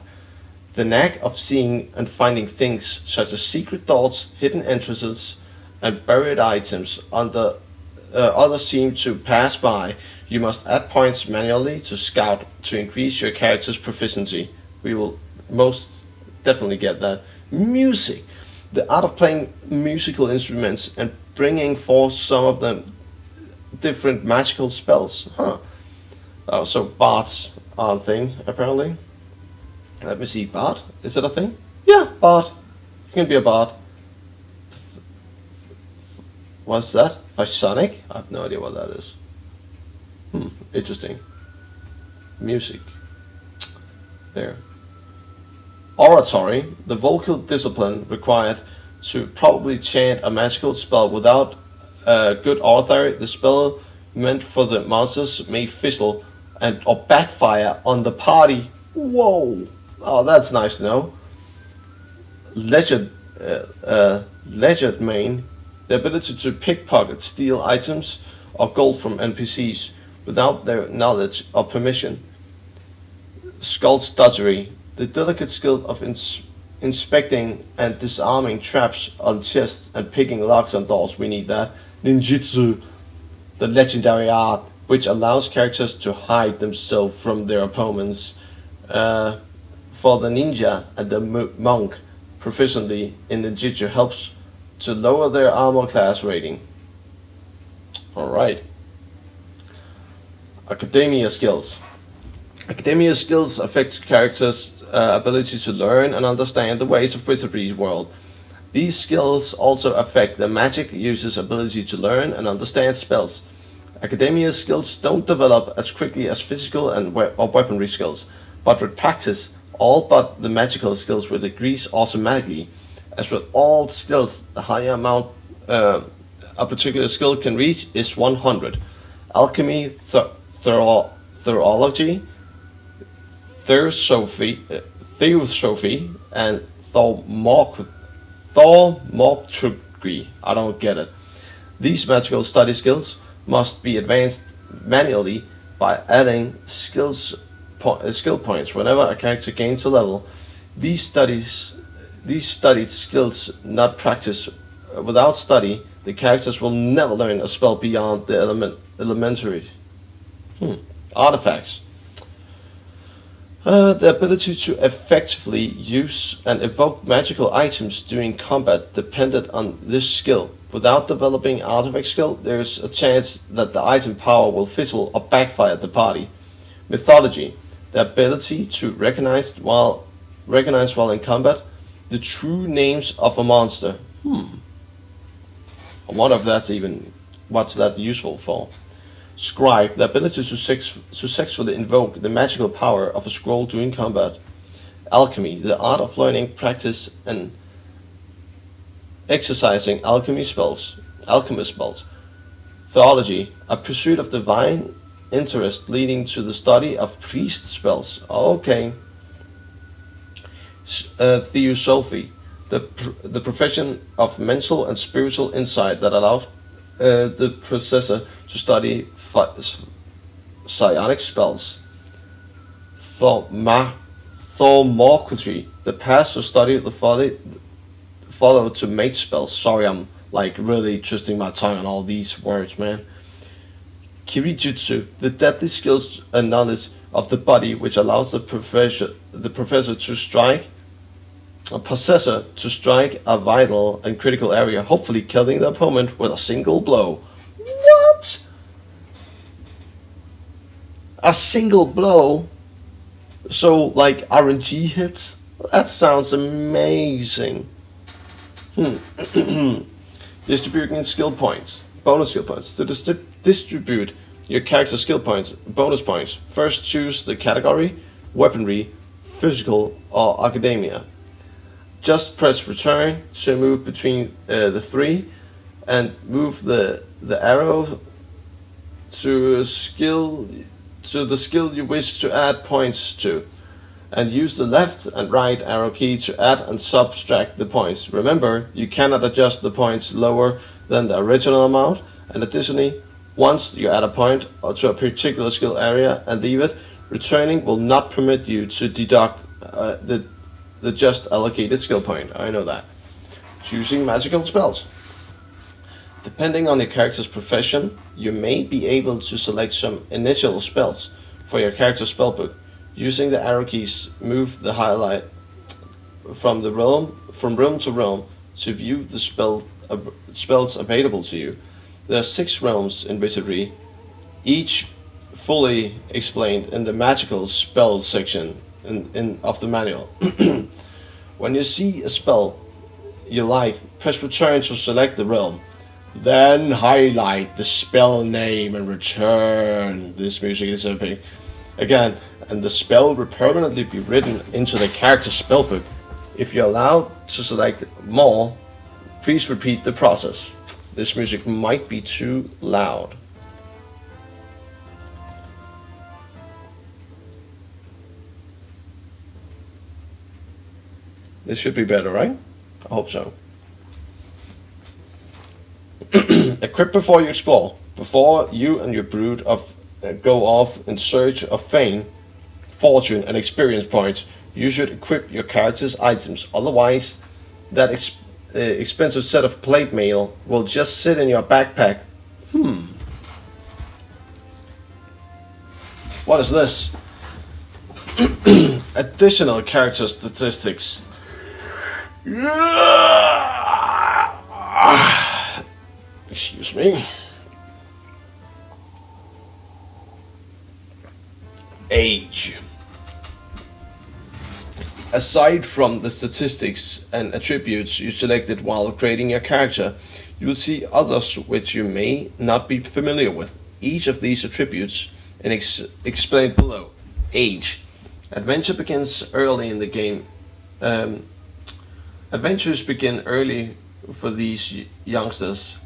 The knack of seeing and finding things such as secret doors, hidden entrances, and buried items others seem to pass by. You must add points manually to Scout to increase your character's proficiency. We will most definitely get that. Music. The art of playing musical instruments and bringing forth some of them different magical spells. So bards are a thing, apparently. Let me see, bard? Is it a thing? Yeah, bard. You can be a bard. What's that? Phasonic? I have no idea what that is. Interesting. Music. There. Oratory, the vocal discipline required to probably chant a magical spell. Without good oratory, the spell meant for the monsters may fizzle or backfire on the party. Whoa! Oh, that's nice to know. Legend main, the ability to pickpocket, steal items or gold from NPCs without their knowledge or permission. Skullduggery, the delicate skill of inspecting and disarming traps on chests and picking locks on doors. We need that. Ninjutsu, the legendary art which allows characters to hide themselves from their opponents. For the ninja and the monk, proficiently in ninjutsu helps to lower their armor class rating. Alright. Academia skills. Academia skills affect characters' ability to learn and understand the ways of Wizardry's world. These skills also affect the magic user's ability to learn and understand spells. Academia skills don't develop as quickly as physical and or weaponry skills, but with practice, all but the magical skills will decrease automatically. As with all skills, the higher amount a particular skill can reach is 100. Alchemy, Theology, Theosophy, and Thaumaturgy. I don't get it. These magical study skills must be advanced manually by adding skill points whenever a character gains a level. These studied skills not practiced without study, the characters will never learn a spell beyond the elementary. Artifacts. The ability to effectively use and evoke magical items during combat depended on this skill. Without developing artifact skill, there is a chance that the item power will fizzle or backfire at the party. Mythology. The ability to recognize while in combat the true names of a monster. I wonder if that's even what's that useful for. Scribe, the ability to successfully invoke the magical power of a scroll during combat. Alchemy, the art of learning, practice, and exercising alchemist spells. Theology, a pursuit of divine interest leading to the study of priest spells. Okay. Theosophy, the profession of mental and spiritual insight that allows the possessor to study psionic spells. Thaumaturgy, the path to study the follow to make spells. Sorry, I'm like really twisting my tongue on all these words, man. Kirijutsu, the deadly skills and knowledge of the body which allows the possessor to strike a vital and critical area, hopefully killing the opponent with a single blow. What? A single blow? So, like RNG hits? That sounds amazing. Distributing skill points. Bonus skill points. To distribute your character skill points, bonus points, first choose the category, weaponry, physical, or academia. Just press return to move between the three, and move the arrow to the skill you wish to add points to, and use the left and right arrow key to add and subtract the points. Remember, you cannot adjust the points lower than the original amount, and additionally, once you add a point to a particular skill area and leave it, returning will not permit you to deduct the just allocated skill point. I know that. Choosing magical spells. Depending on your character's profession, you may be able to select some initial spells for your character's spellbook. Using the arrow keys, move the highlight from room to realm to view the spells available to you. There are 6 realms in Wizardry, each fully explained in the magical spells section of the manual. When you see a spell you like, press return to select the realm. Then highlight the spell name and return. This music is epic. Again, and the spell will permanently be written into the character's spellbook. If you're allowed to select more, please repeat the process. This music might be too loud. This should be better, right? I hope so. Equip before you explore. Before you and your brood go off in search of fame, fortune, and experience points, you should equip your character's items. Otherwise, that expensive set of plate mail will just sit in your backpack. What is this? Additional character statistics. Excuse me. age. Aside from the statistics and attributes you selected while creating your character, you will see others which you may not be familiar with. Each of these attributes is explained below. Age. Adventure begins early in the game. Adventures begin early for these youngsters.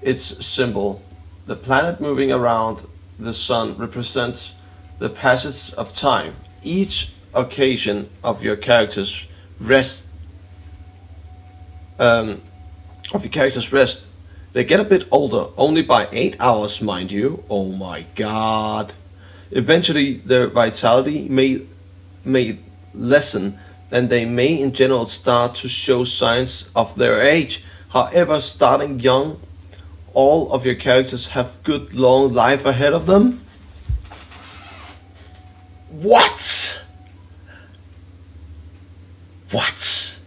Its symbol, the planet moving around the sun, represents the passage of time. Each occasion of your character's rest, they get a bit older, only by 8 hours, mind you. Oh my god. Eventually, their vitality may lessen, and they may in general start to show signs of their age. However, starting young, all of your characters have good long life ahead of them. What? What?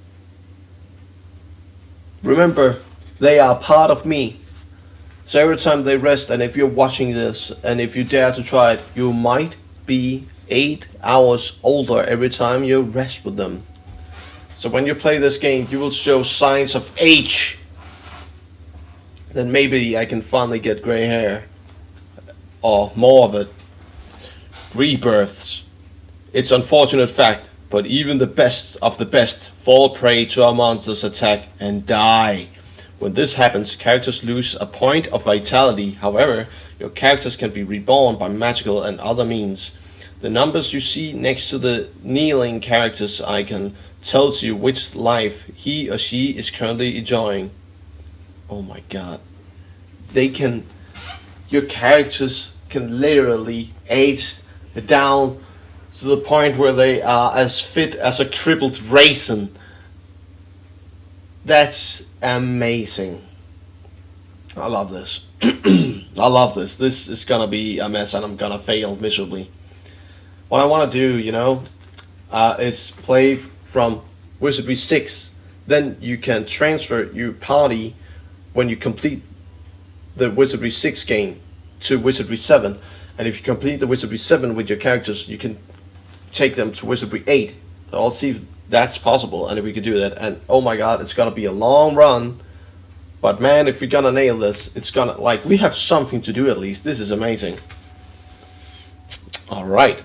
Remember, they are part of me. So every time they rest, and if you're watching this, and if you dare to try it, you might be 8 hours older every time you rest with them. So when you play this game, you will show signs of age. Then maybe I can finally get grey hair. Or more of it. Rebirths. It's unfortunate fact, but even the best of the best fall prey to a monster's attack and die. When this happens, characters lose a point of vitality. However, your characters can be reborn by magical and other means. The numbers you see next to the kneeling characters icon tells you which life he or she is currently enjoying. Oh my god. Your characters can literally age down to the point where they are as fit as a crippled raisin. That's amazing. I love this. I love this. This is gonna be a mess and I'm gonna fail miserably. What I wanna do, is play from Wizardry 6. Then you can transfer your party when you complete the Wizardry 6 game to Wizardry 7. And if you complete the Wizardry 7 with your characters, you can take them to Wizardry 8. So I'll see if that's possible and if we can do that. And oh my god, it's gonna be a long run. But man, if we're gonna nail this, it's gonna, we have something to do at least. This is amazing. Alright.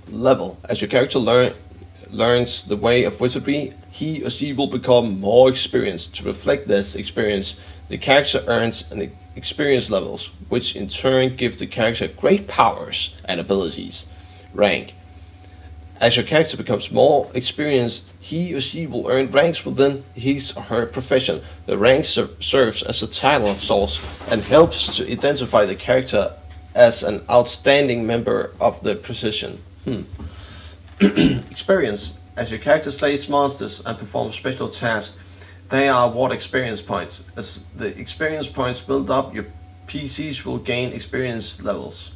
Level. As your character learns the way of wizardry, he or she will become more experienced. To reflect this experience, the character earns an experience levels, which in turn gives the character great powers and abilities. Rank. As your character becomes more experienced, he or she will earn ranks within his or her profession. The rank serves as a title of sorts and helps to identify the character as an outstanding member of the profession. Experience. As your character slays monsters and performs special tasks, they are awarded experience points. As the experience points build up, your PCs will gain experience levels.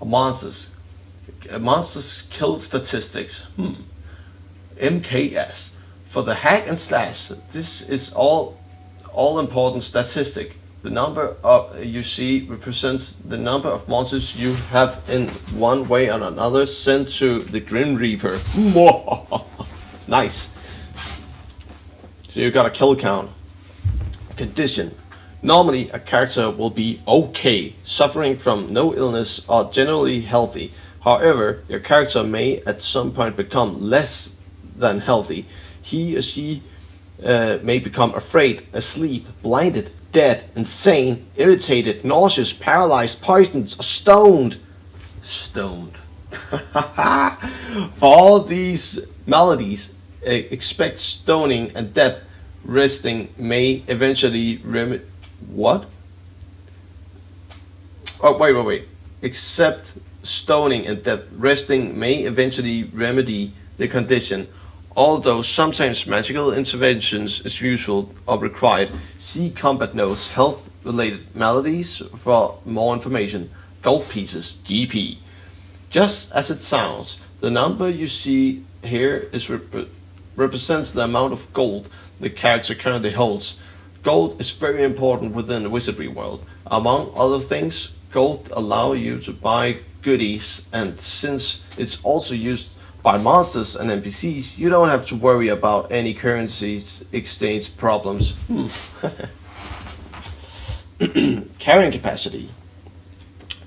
Monsters. Monsters kill statistics. MKS. For the hack and slash, this is all important statistic. The number of you see represents the number of monsters you have in one way or another sent to the Grim Reaper. Nice. So you got a kill count. Condition. Normally a character will be okay, suffering from no illness or generally healthy. However, your character may at some point become less than healthy. He or she may become afraid, asleep, blinded, dead, insane, irritated, nauseous, paralyzed, poisoned, or stoned. Stoned. For all these maladies, expect stoning and death. Resting may eventually What? Oh, wait. Except stoning and death, resting may eventually remedy the condition, although sometimes magical interventions is useful or required. See combat notes, health-related maladies for more information. Gold pieces, GP. Just as it sounds, the number you see here is represents the amount of gold the character currently holds. Gold is very important within the wizardry world. Among other things, gold allows you to buy goodies, and since it's also used by monsters and NPCs, you don't have to worry about any currencies exchange problems. Carrying capacity.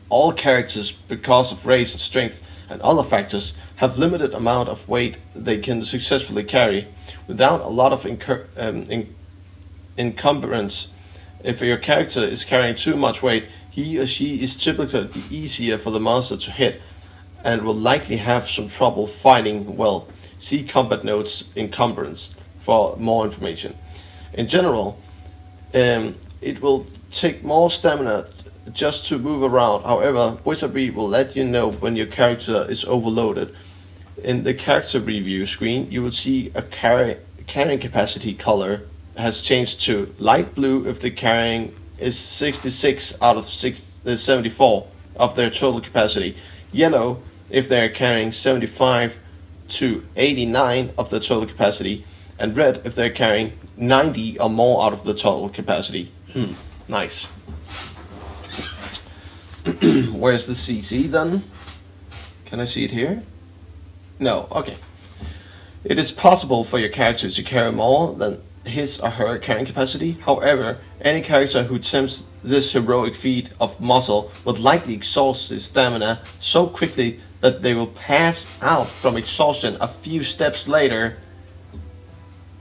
All characters, because of race, strength, and other factors, have limited amount of weight they can successfully carry without a lot of encumbrance. If your character is carrying too much weight, he or she is typically easier for the monster to hit and will likely have some trouble fighting well. See combat notes encumbrance for more information. In general, it will take more stamina just to move around. However, Wizardry will let you know when your character is overloaded. In the character review screen, you will see a carrying capacity color has changed to light blue if the carrying is 66 out of 74 of their total capacity, yellow if they are carrying 75 to 89 of the total capacity, and red if they're carrying 90 or more out of the total capacity. Nice. Where's the CC then? Can I see it here? No, okay. It is possible for your character to carry more than his or her carrying capacity. However, any character who attempts this heroic feat of muscle would likely exhaust his stamina so quickly that they will pass out from exhaustion a few steps later.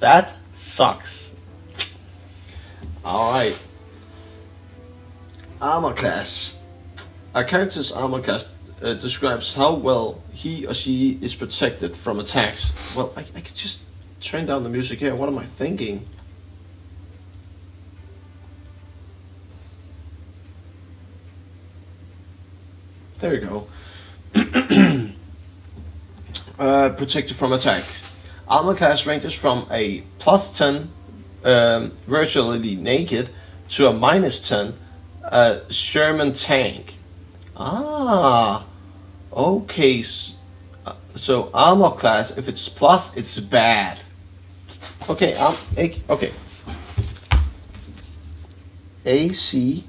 That sucks. Alright. Armor class. A character's armor class describes how well he or she is protected from attacks. Well, I could just turn down the music here. What am I thinking? There we go. Protected from attacks. Armor class ranges from a +10 virtually naked to a -10 Sherman tank. Okay. So armor class, if it's plus, it's bad. Okay, okay. AC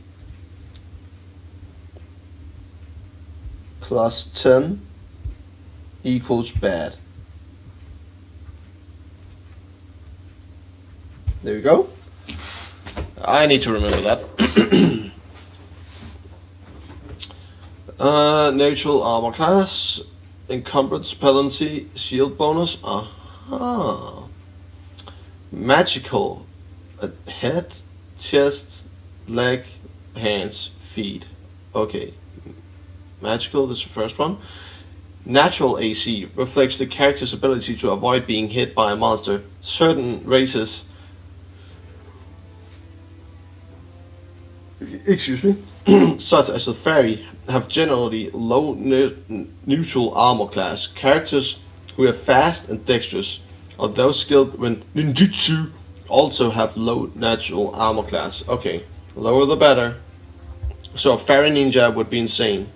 +10 equals bad. There we go. I need to remember that. Neutral armor class, encumbrance penalty, shield bonus. Magical, head, chest, leg, hands, feet. Okay. Magical, this is the first one. Natural AC reflects the character's ability to avoid being hit by a monster. Certain races, such as the fairy, have generally low neutral armor class. Characters who are fast and dexterous, or those skilled with ninjutsu, also have low natural armor class. Okay, lower the better. So a fairy ninja would be insane.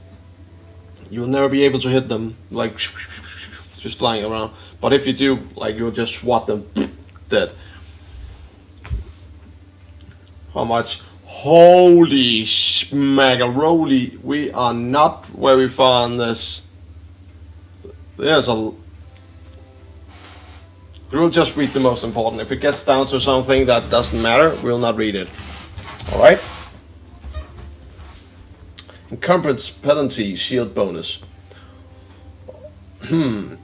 You will never be able to hit them, like, just flying around. But if you do, like, you'll just swat them dead. How much? Holy schmagaroli, we are not very far on this. There's a... We'll just read the most important. If it gets down to something that doesn't matter, we'll not read it. Alright? Encumbrance penalty, shield bonus.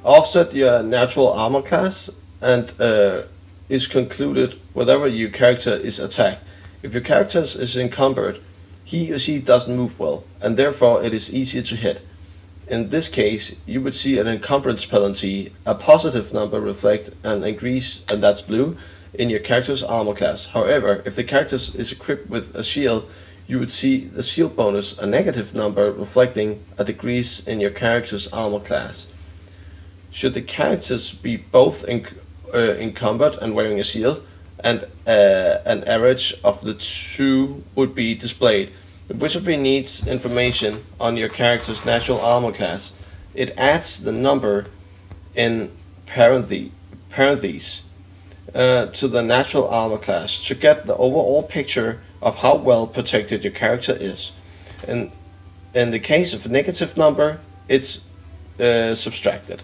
Offset your natural armor class and is concluded whenever your character is attacked. If your character is encumbered, he or she doesn't move well, and therefore it is easier to hit. In this case, you would see an encumbrance penalty, a positive number reflect an increase, and that's blue, in your character's armor class. However, if the character is equipped with a shield, you would see the shield bonus, a negative number reflecting a decrease in your character's armor class. Should the characters be both encumbered and wearing a shield, and an average of the two would be displayed. The Wizardry needs information on your character's natural armor class. It adds the number in parentheses to the natural armor class to get the overall picture of how well protected your character is. In the case of a negative number, it's subtracted.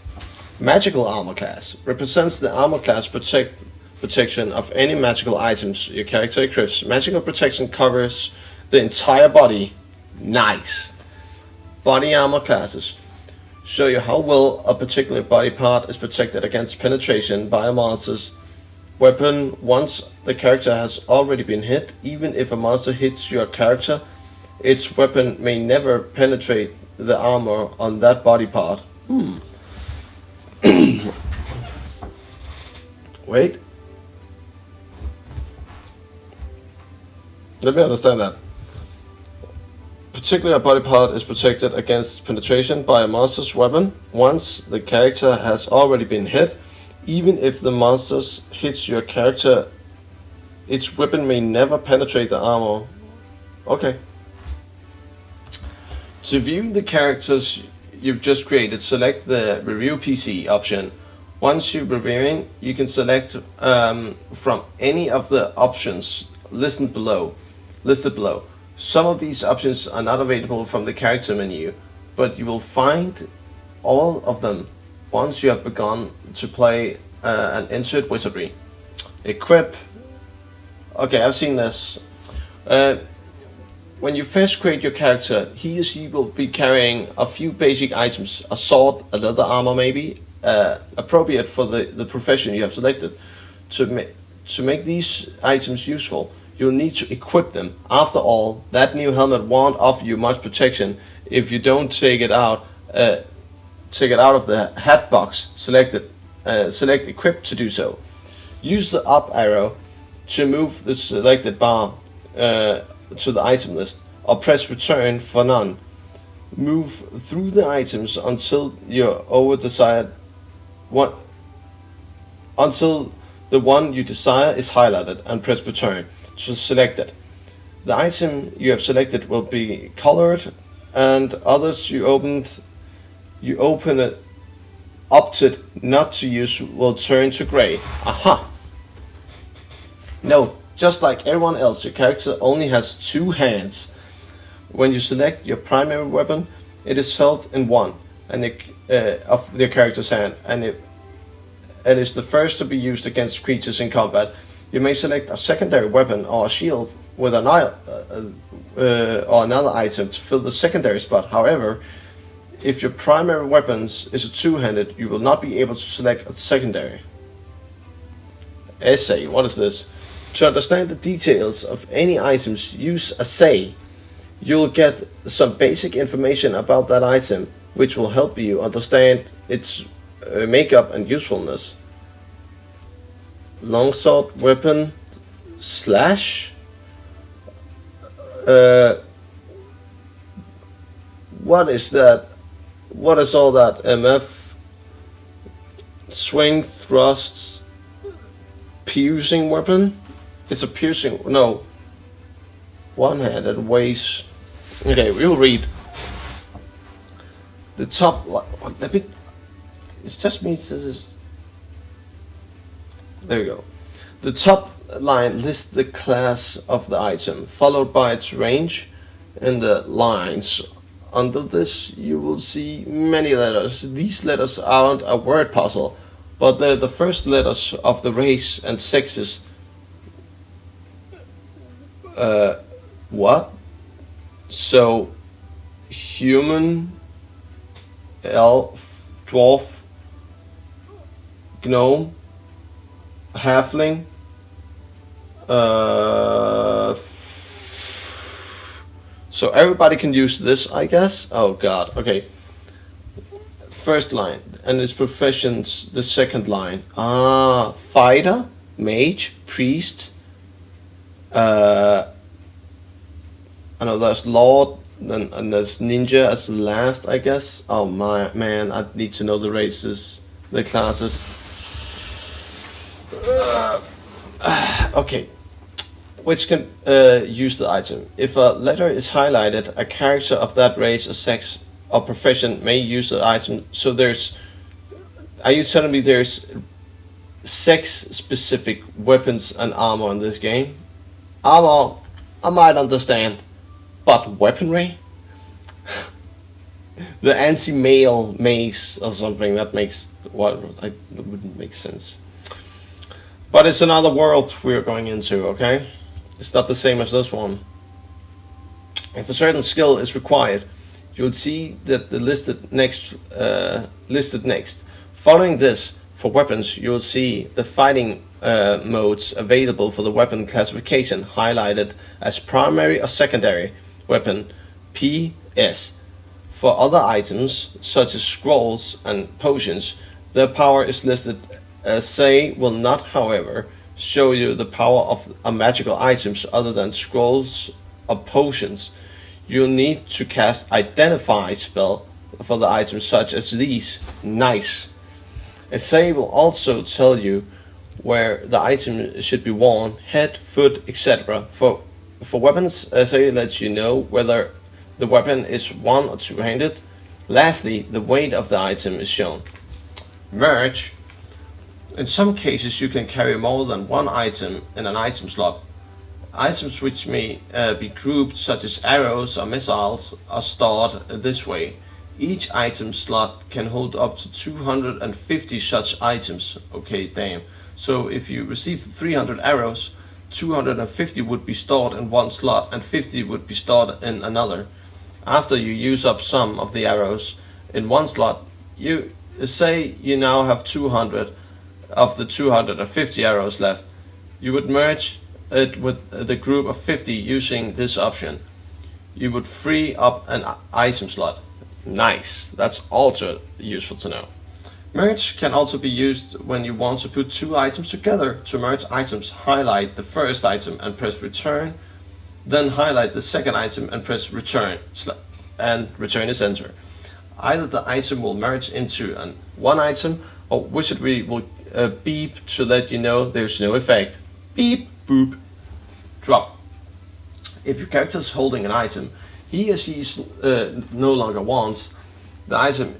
Magical armor class represents the armor class protection of any magical items your character equips. Magical protection covers the entire body. Nice. Body armor classes show you how well a particular body part is protected against penetration by a monster's weapon once the character has already been hit. Even if a monster hits your character, its weapon may never penetrate the armor on that body part. Wait. Let me understand that. Particularly a body part is protected against penetration by a monster's weapon once the character has already been hit. Even if the monster hits your character, its weapon may never penetrate the armor. Okay. To view the characters you've just created, select the Review PC option. Once you're reviewing, you can select from any of the options listed below. Some of these options are not available from the character menu, but you will find all of them once you have begun to play and entered Wizardry. Equip. Okay, I've seen this. When you first create your character, he or she will be carrying a few basic items, a sword, a leather armor maybe, appropriate for the profession you have selected. To make these items useful, you'll need to equip them. After all, that new helmet won't offer you much protection if you don't take it out of the hat box. Select equip to do so. Use the up arrow to move the selected bar to the item list, or press return for none. Move through the items until until the one you desire is highlighted, and press return to select it. The item you have selected will be colored, and others you opted not to use will turn to gray. Aha! No, just like everyone else, your character only has 2 hands. When you select your primary weapon, it is held in one of your character's hand, and it is the first to be used against creatures in combat. You may select a secondary weapon or a shield with another item to fill the secondary spot. However, if your primary weapon is a 2-handed, you will not be able to select a secondary. Essay, what is this? To understand the details of any items, use Essay. You'll get some basic information about that item, which will help you understand its makeup and usefulness. Longsword weapon slash. What is that? What is all that? MF. Swing thrusts. Piercing weapon. It's a piercing. No. One-handed weighs. Okay, we'll read. The top. Let me. It's just me. This is. There we go. The top line lists the class of the item, followed by its range. In the lines under this, you will see many letters. These letters aren't a word puzzle, but they're the first letters of the race and sexes. What? So, human, elf, dwarf, gnome, halfling, so everybody can use this, I guess. Oh god, okay. First line, and its professions, the second line. Fighter, mage, priest. I know there's lord, and there's ninja as the last, I guess. Oh my man, I need to know the races, the classes. Okay, which can use the item. If a letter is highlighted, a character of that race or sex or profession may use the item. So there's. Are you telling me there's sex-specific weapons and armor in this game? Armor, I might understand, but weaponry? The anti-male mace or something. That makes what I wouldn't make sense. But it's another world we're going into. Okay, it's not the same as this one. If a certain skill is required, you'll see that the listed next. Following this, for weapons, you'll see the fighting modes available for the weapon classification highlighted as primary or secondary weapon PS. For other items, such as scrolls and potions, their power is listed as say will not, however, show you the power of magical items other than scrolls or potions. You'll need to cast Identify spell for the items such as these. Nice. A say will also tell you where the item should be worn, head, foot, etc. For weapons, a say lets you know whether the weapon is one or two-handed. Lastly, the weight of the item is shown. Merge. In some cases, you can carry more than one item in an item slot. Items which may be grouped, such as arrows or missiles, are stored this way. Each item slot can hold up to 250 such items. Okay, damn. So if you receive 300 arrows, 250 would be stored in one slot and 50 would be stored in another. After you use up some of the arrows in one slot, you say you now have 200 of the 250 arrows left. You would merge it with the group of 50 using this option. You would free up an item slot. Nice, that's also useful to know. Merge can also be used when you want to put two items together. To merge items, highlight the first item and press return, then highlight the second item and press return, and return is enter. Either the item will merge into one item, or Wizardry will beep to let you know there's no effect. Beep, boop, drop. If your character is holding an item he or she no longer wants, the item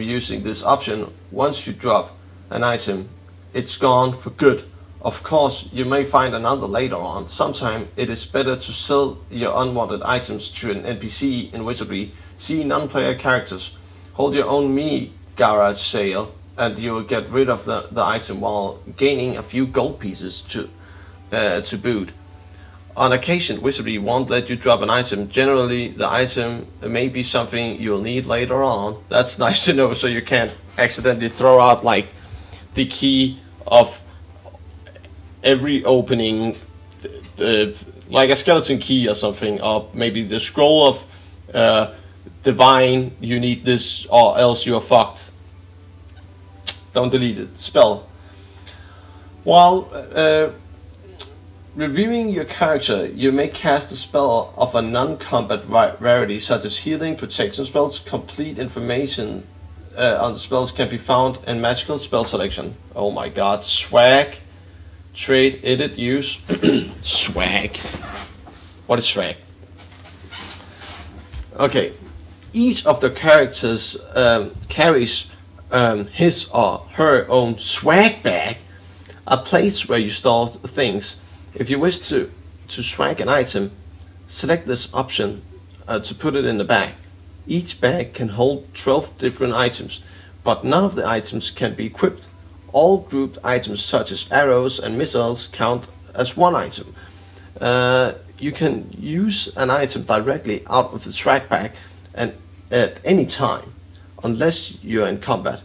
using this option, once you drop an item, it's gone for good. Of course, you may find another later on. Sometimes it is better to sell your unwanted items to an NPC in Wizardry. See non-player characters. Hold your own mini garage sale and you will get rid of the item while gaining a few gold pieces to boot. On occasion, Wizardry won't let you drop an item. Generally, the item may be something you'll need later on. That's nice to know, so you can't accidentally throw out like the key of every opening, like a skeleton key or something, or maybe the scroll of divine, you need this or else you're fucked. Don't delete it. Spell. While reviewing your character, you may cast a spell of a non-combat rarity, such as healing, protection spells. Complete information on the spells can be found in magical spell selection. Oh my god, swag. Trade, edit, use. Swag. What is swag? Okay. Each of the characters carries his or her own swag bag, a place where you store things. If you wish to swag an item, select this option to put it in the bag. Each bag can hold 12 different items, but none of the items can be equipped. All grouped items such as arrows and missiles count as one item. You can use an item directly out of the swag bag and at any time, unless you're in combat.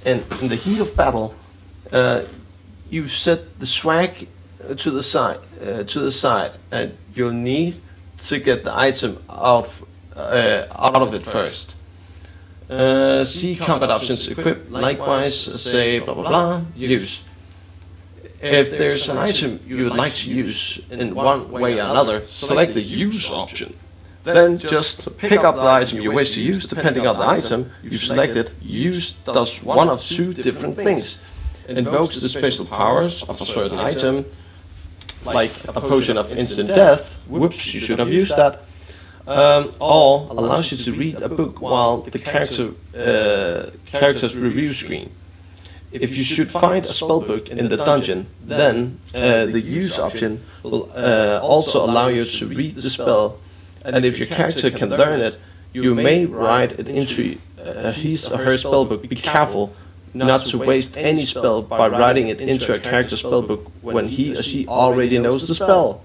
And in the heat of battle, you set the swag to the side, and you'll need to get the item out of it first. See combat options, equip, likewise, say blah blah blah, use. If there's an item you would like to use in one way or another, select the use option. Then just pick up the item you wish to use. Depending on the item you've selected, use does one of two different things. Invokes the special powers of a certain item, like a potion of instant death. Whoops, you should have used that. Or allows you to read a book while the character's review screen. If you should find a spellbook in the dungeon, then the use option will also allow you to read the spell and if your character can learn it, you may write it into his or her spellbook. Be careful not to waste any spell by writing it into a character's spellbook when he or she already knows the spell.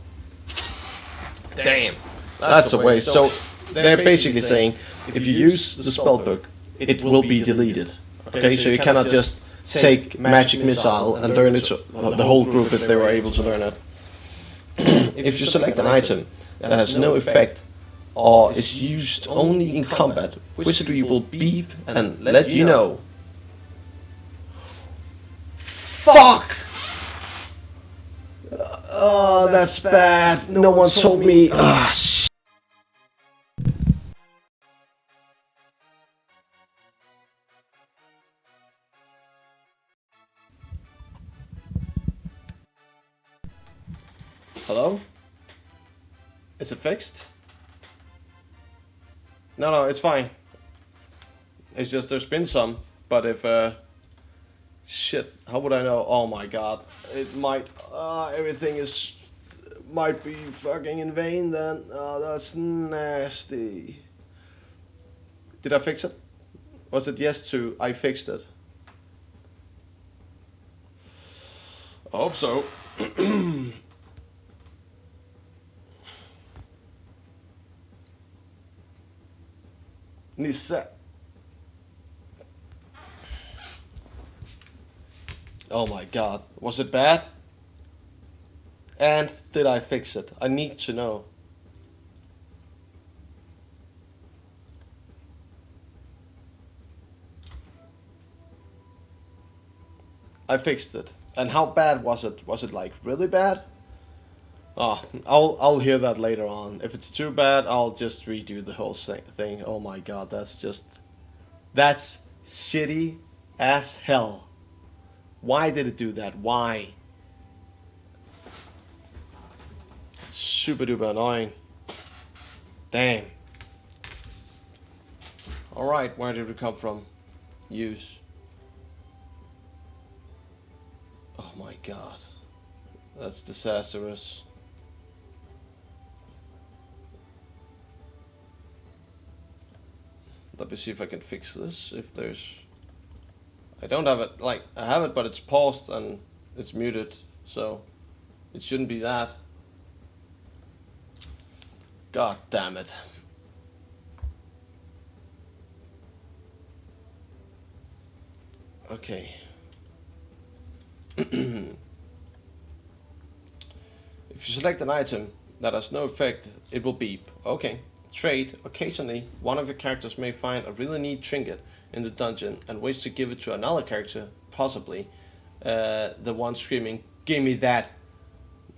Damn, that's a waste. So they're basically saying if you use the spellbook, it will be deleted. Okay, so you cannot just take Magic Missile and learn it to the whole group if they were able to learn it. If you select an item that has no effect or is used only in combat, Wizardry will beep and let you know. Fuck! Oh, that's bad. No one told me. Hello? Is it fixed? No, it's fine. It's just there's been some, but if shit, how would I know? Oh my god, it might. Everything might be fucking in vain then. Oh, that's nasty. Did I fix it? Was it yes to I fixed it? I hope so. Nisse. Oh my god, was it bad? And did I fix it? I need to know. I fixed it. And how bad was it? Was it like really bad? Oh, I'll hear that later on. If it's too bad, I'll just redo the whole thing. Oh my god, that's shitty as hell. Why did it do that? Why? Super duper annoying. Damn. Alright, where did it come from? Use. Oh my god. That's disastrous. Let me see if I can fix this. If there's... I don't have it, like, I have it, but it's paused and it's muted, so it shouldn't be that. God damn it. Okay. If you select an item that has no effect, it will beep. Okay. Trade. Occasionally, one of your characters may find a really neat trinket in the dungeon and wish to give it to another character, possibly the one screaming, "Give me that!"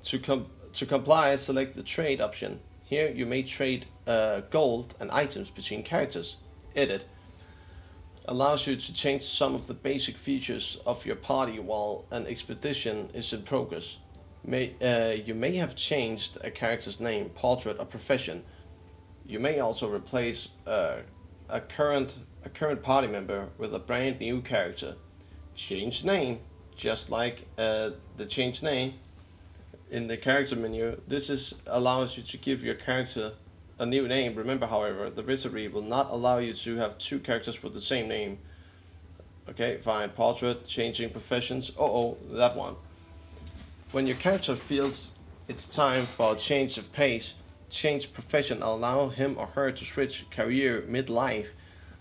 To comply, select the trade option. Here you may trade gold and items between characters. Edit. Allows you to change some of the basic features of your party while an expedition is in progress. You may have changed a character's name, portrait, or profession. You may also replace a current party member with a brand new character. Change name, just like the change name in the character menu. This allows you to give your character a new name. Remember, however, the Wizardry will not allow you to have two characters with the same name. Okay, fine. Portrait, changing professions. Oh, that one. When your character feels it's time for a change of pace, change profession, allow him or her to switch career mid-life.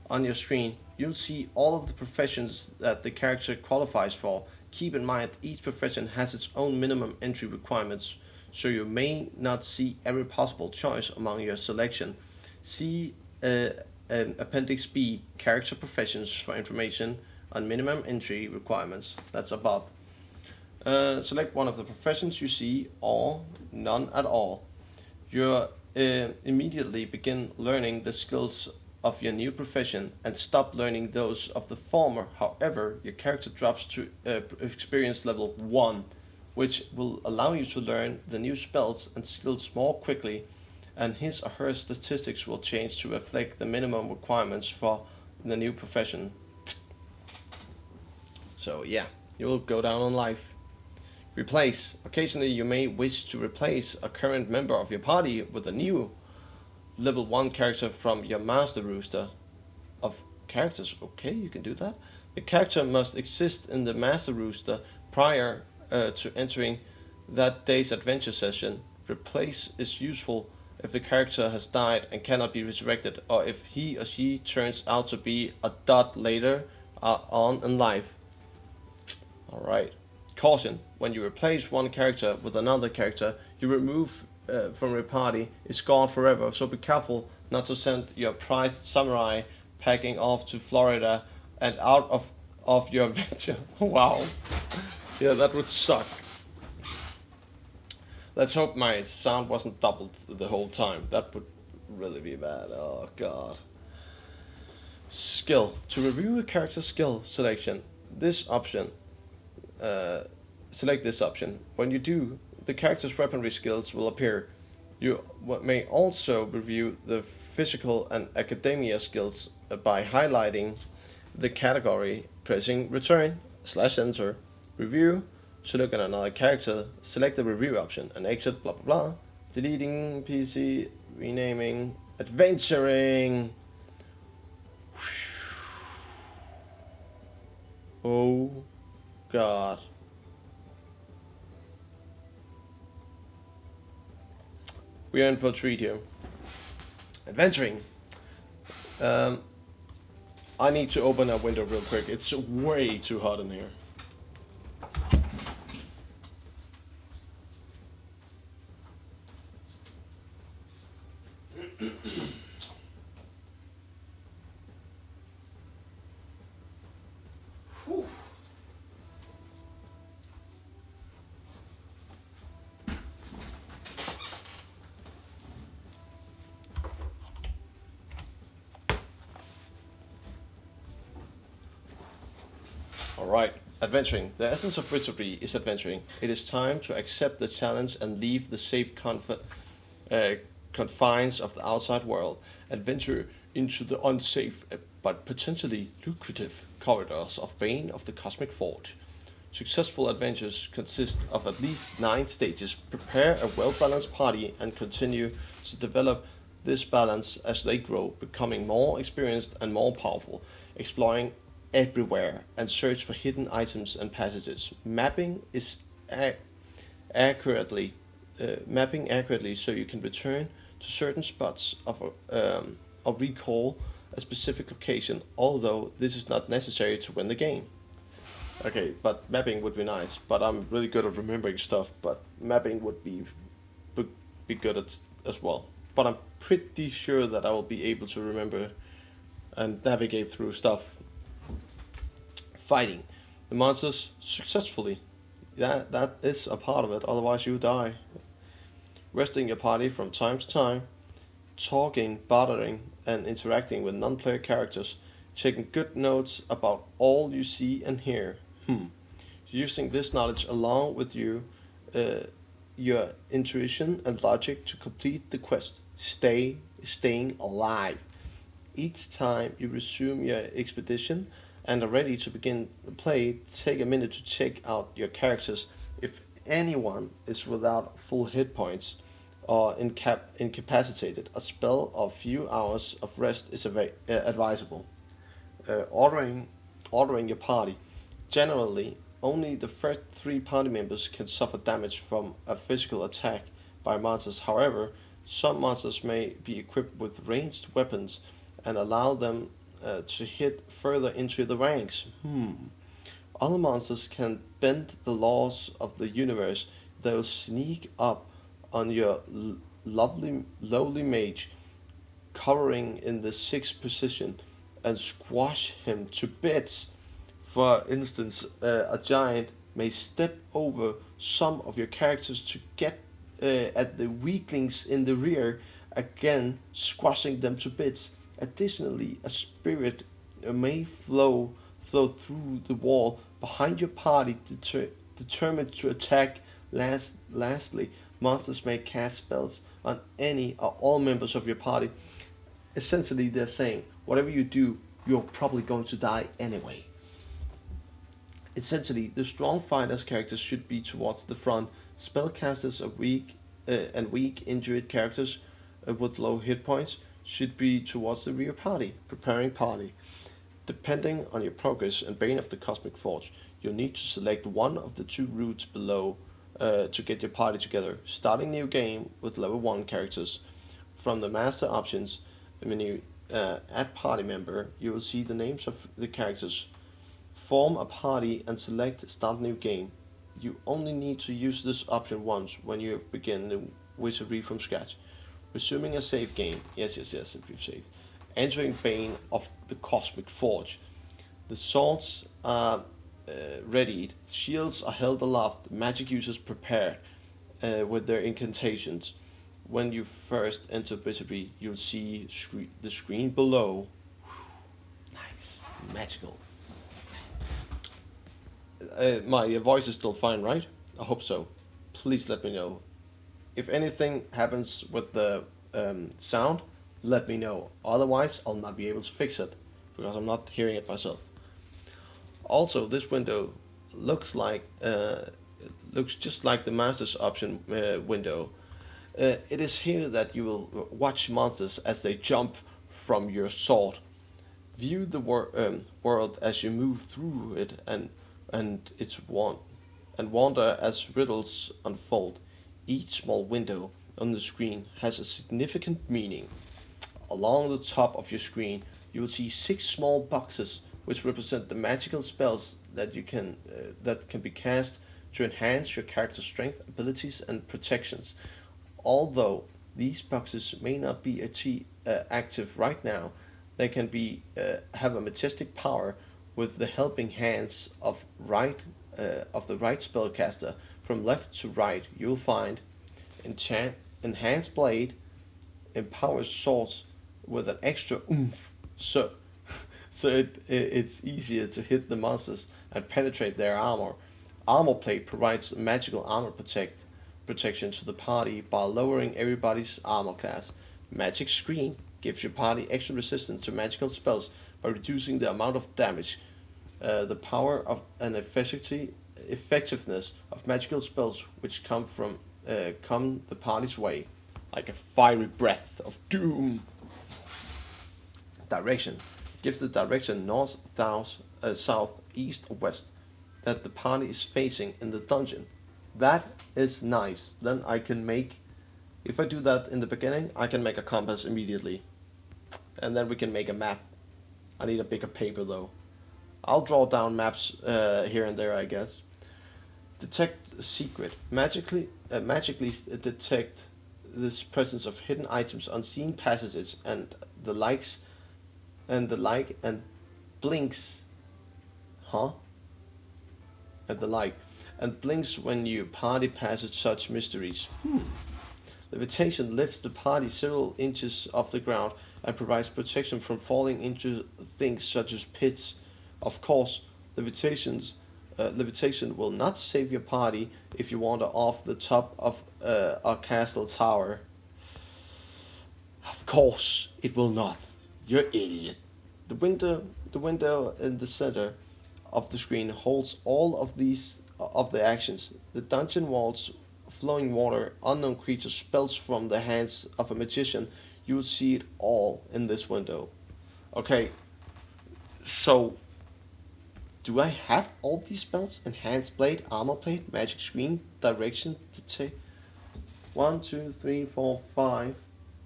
On your screen, you'll see all of the professions that the character qualifies for. Keep in mind, each profession has its own minimum entry requirements, so you may not see every possible choice among your selection. See Appendix B, Character Professions, for information on minimum entry requirements. That's above. Select one of the professions you see, or none at all. You immediately begin learning the skills of your new profession and stop learning those of the former. However, your character drops to experience level 1, which will allow you to learn the new spells and skills more quickly, and his or her statistics will change to reflect the minimum requirements for the new profession. So yeah, you will go down in life. Replace. Occasionally you may wish to replace a current member of your party with a new level 1 character from your master roster of characters. Okay, you can do that. The character must exist in the master roster prior to entering that day's adventure session. Replace is useful if the character has died and cannot be resurrected, or if he or she turns out to be a dot later on in life. Alright. Caution: when you replace one character with another character you remove from your party is gone forever, so be careful not to send your prized samurai packing off to Florida and out of your adventure. Wow. Yeah, that would suck. Let's hope my sound wasn't doubled the whole time. That would really be bad. Oh god. Skill. To review a character's skill selection, this option. Select this option. When you do, the character's weaponry skills will appear. You may also review the physical and academia skills by highlighting the category, pressing return/enter, review. To look at another character, select the review option and exit blah blah blah. Deleting PC, renaming, adventuring. Oh god. We are in for a treat here. Adventuring. I need to open a window real quick. It's way too hot in here. Alright, adventuring. The essence of Wizardry is adventuring. It is time to accept the challenge and leave the safe confines of the outside world. Adventure into the unsafe but potentially lucrative corridors of Bane of the Cosmic Forge. Successful adventures consist of at least 9 stages. Prepare a well-balanced party and continue to develop this balance as they grow, becoming more experienced and more powerful, exploring everywhere and search for hidden items and passages. Mapping is accurately so you can return to certain spots of recall a specific location, although this is not necessary to win the game. Okay, but mapping would be nice, but I'm really good at remembering stuff, but mapping would be good at as well. But I'm pretty sure that I will be able to remember and navigate through stuff. Fighting the monsters successfully. That is a part of it, otherwise you die. Resting your party from time to time, talking, bartering, and interacting with non-player characters, taking good notes about all you see and hear. Using this knowledge along with your intuition and logic to complete the quest. Staying alive. Each time you resume your expedition and are ready to begin the play, take a minute to check out your characters. If anyone is without full hit points or incapacitated, a spell of a few hours of rest is advisable. Ordering your party. Generally, only the first 3 party members can suffer damage from a physical attack by monsters. However, some monsters may be equipped with ranged weapons and allow them to hit further into the ranks. Other monsters can bend the laws of the universe. They'll sneak up on your lowly mage, covering in the 6th position, and squash him to bits. For instance, a giant may step over some of your characters to get at the weaklings in the rear, again squashing them to bits. Additionally, a spirit may flow through the wall behind your party, determined to attack. Lastly, monsters may cast spells on any or all members of your party. Essentially, they're saying, whatever you do, you're probably going to die anyway. Essentially, the strong fighters characters should be towards the front. Spellcasters are weak, and weak injured characters with low hit points should be towards the rear party, preparing party. Depending on your progress and Bane of the Cosmic Forge, you'll need to select one of the two routes below to get your party together. Starting new game with level 1 characters. From the master options menu, add party member, you will see the names of the characters. Form a party and select start new game. You only need to use this option once when you begin the Wizardry from scratch. Resuming a save game. Yes, if you've saved. Entering Bane of the Cosmic Forge. The swords are readied, shields are held aloft, magic users prepare with their incantations. When you first enter Wizardry, you'll see the screen below. Nice, magical. My voice is still fine, right? I hope so. Please let me know. If anything happens with the sound, let me know. Otherwise, I'll not be able to fix it because I'm not hearing it myself. Also, this window looks just like the Master's option window. It is here that you will watch monsters as they jump from your sword. View the world as you move through it and wander as riddles unfold. Each small window on the screen has a significant meaning. Along the top of your screen, you will see 6 small boxes which represent the magical spells that can be cast to enhance your character's strength, abilities, and protections. Although these boxes may not be active right now, they can have a majestic power with the helping hands of the right spellcaster. From left to right, you'll find Enhanced Blade, empowers swords with an extra oomph, so it's easier to hit the monsters and penetrate their armor. Armor Plate provides magical armor protection to the party by lowering everybody's armor class. Magic Screen gives your party extra resistance to magical spells by reducing the amount of damage. The power of and effectiveness of magical spells which come the party's way, like a fiery breath of doom. Direction gives the direction north, south, east, or west that the party is facing in the dungeon. That is nice. Then I can if I do that in the beginning, I can make a compass immediately. And then we can make a map. I need a bigger paper though. I'll draw down maps here and there, I guess. Detect secret. Magically detect this presence of hidden items, unseen passages, and the like, and blinks. And blinks when you party passes such mysteries. Levitation lifts the party several inches off the ground and provides protection from falling into things such as pits. Of course, levitation will not save your party if you wander off the top of a castle tower. Of course, it will not. You're idiot. The window in the center of the screen holds all of the actions. The dungeon walls, flowing water, unknown creatures, spells from the hands of a magician. You will see it all in this window. Okay, so do I have all these spells? Enhanced Blade, Armor Plate, Magic Screen, Direction, Detect. 1, 2, 3, 4, 5.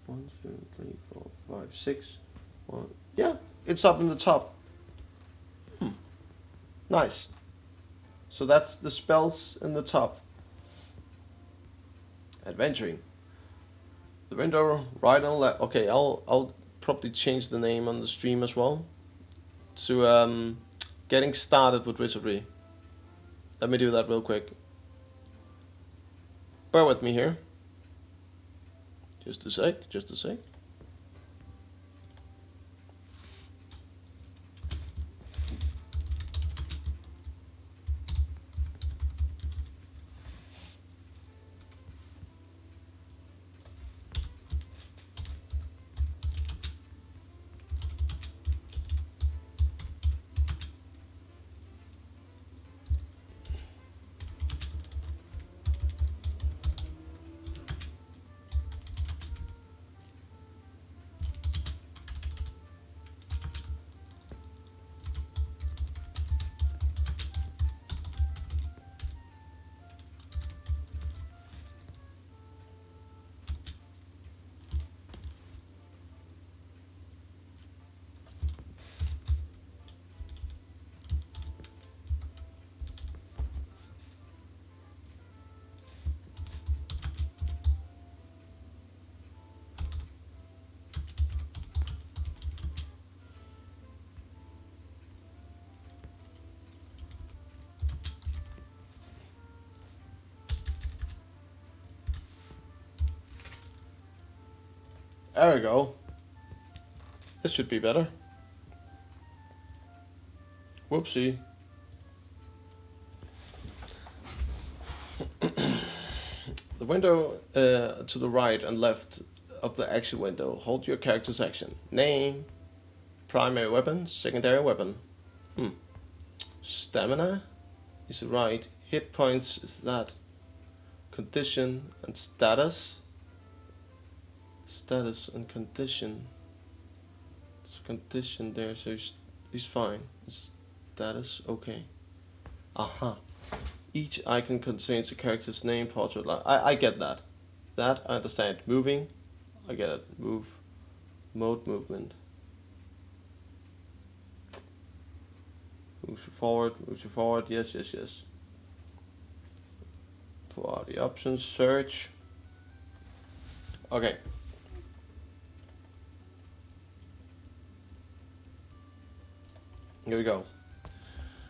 1, 2, 3, 4, 5, 6. 1. Yeah, it's up in the top. Nice. So that's the spells in the top. Adventuring. The window right and left. Okay, I'll probably change the name on the stream as well to Getting Started with Wizardry. Let me do that real quick. Bear with me here. Just a sec. There we go. This should be better. Whoopsie. The window to the right and left of the action window, hold your character's action. Name, primary weapon, secondary weapon. Stamina is right. Hit points is that. Condition and status. Status and condition. There's a condition there, so he's fine. Status, okay. Aha. Each icon contains a character's name, portrait. I get that. That I understand. Moving, I get it. Move. Mode movement. Move you forward. Yes. For the options, search. Okay. Here we go.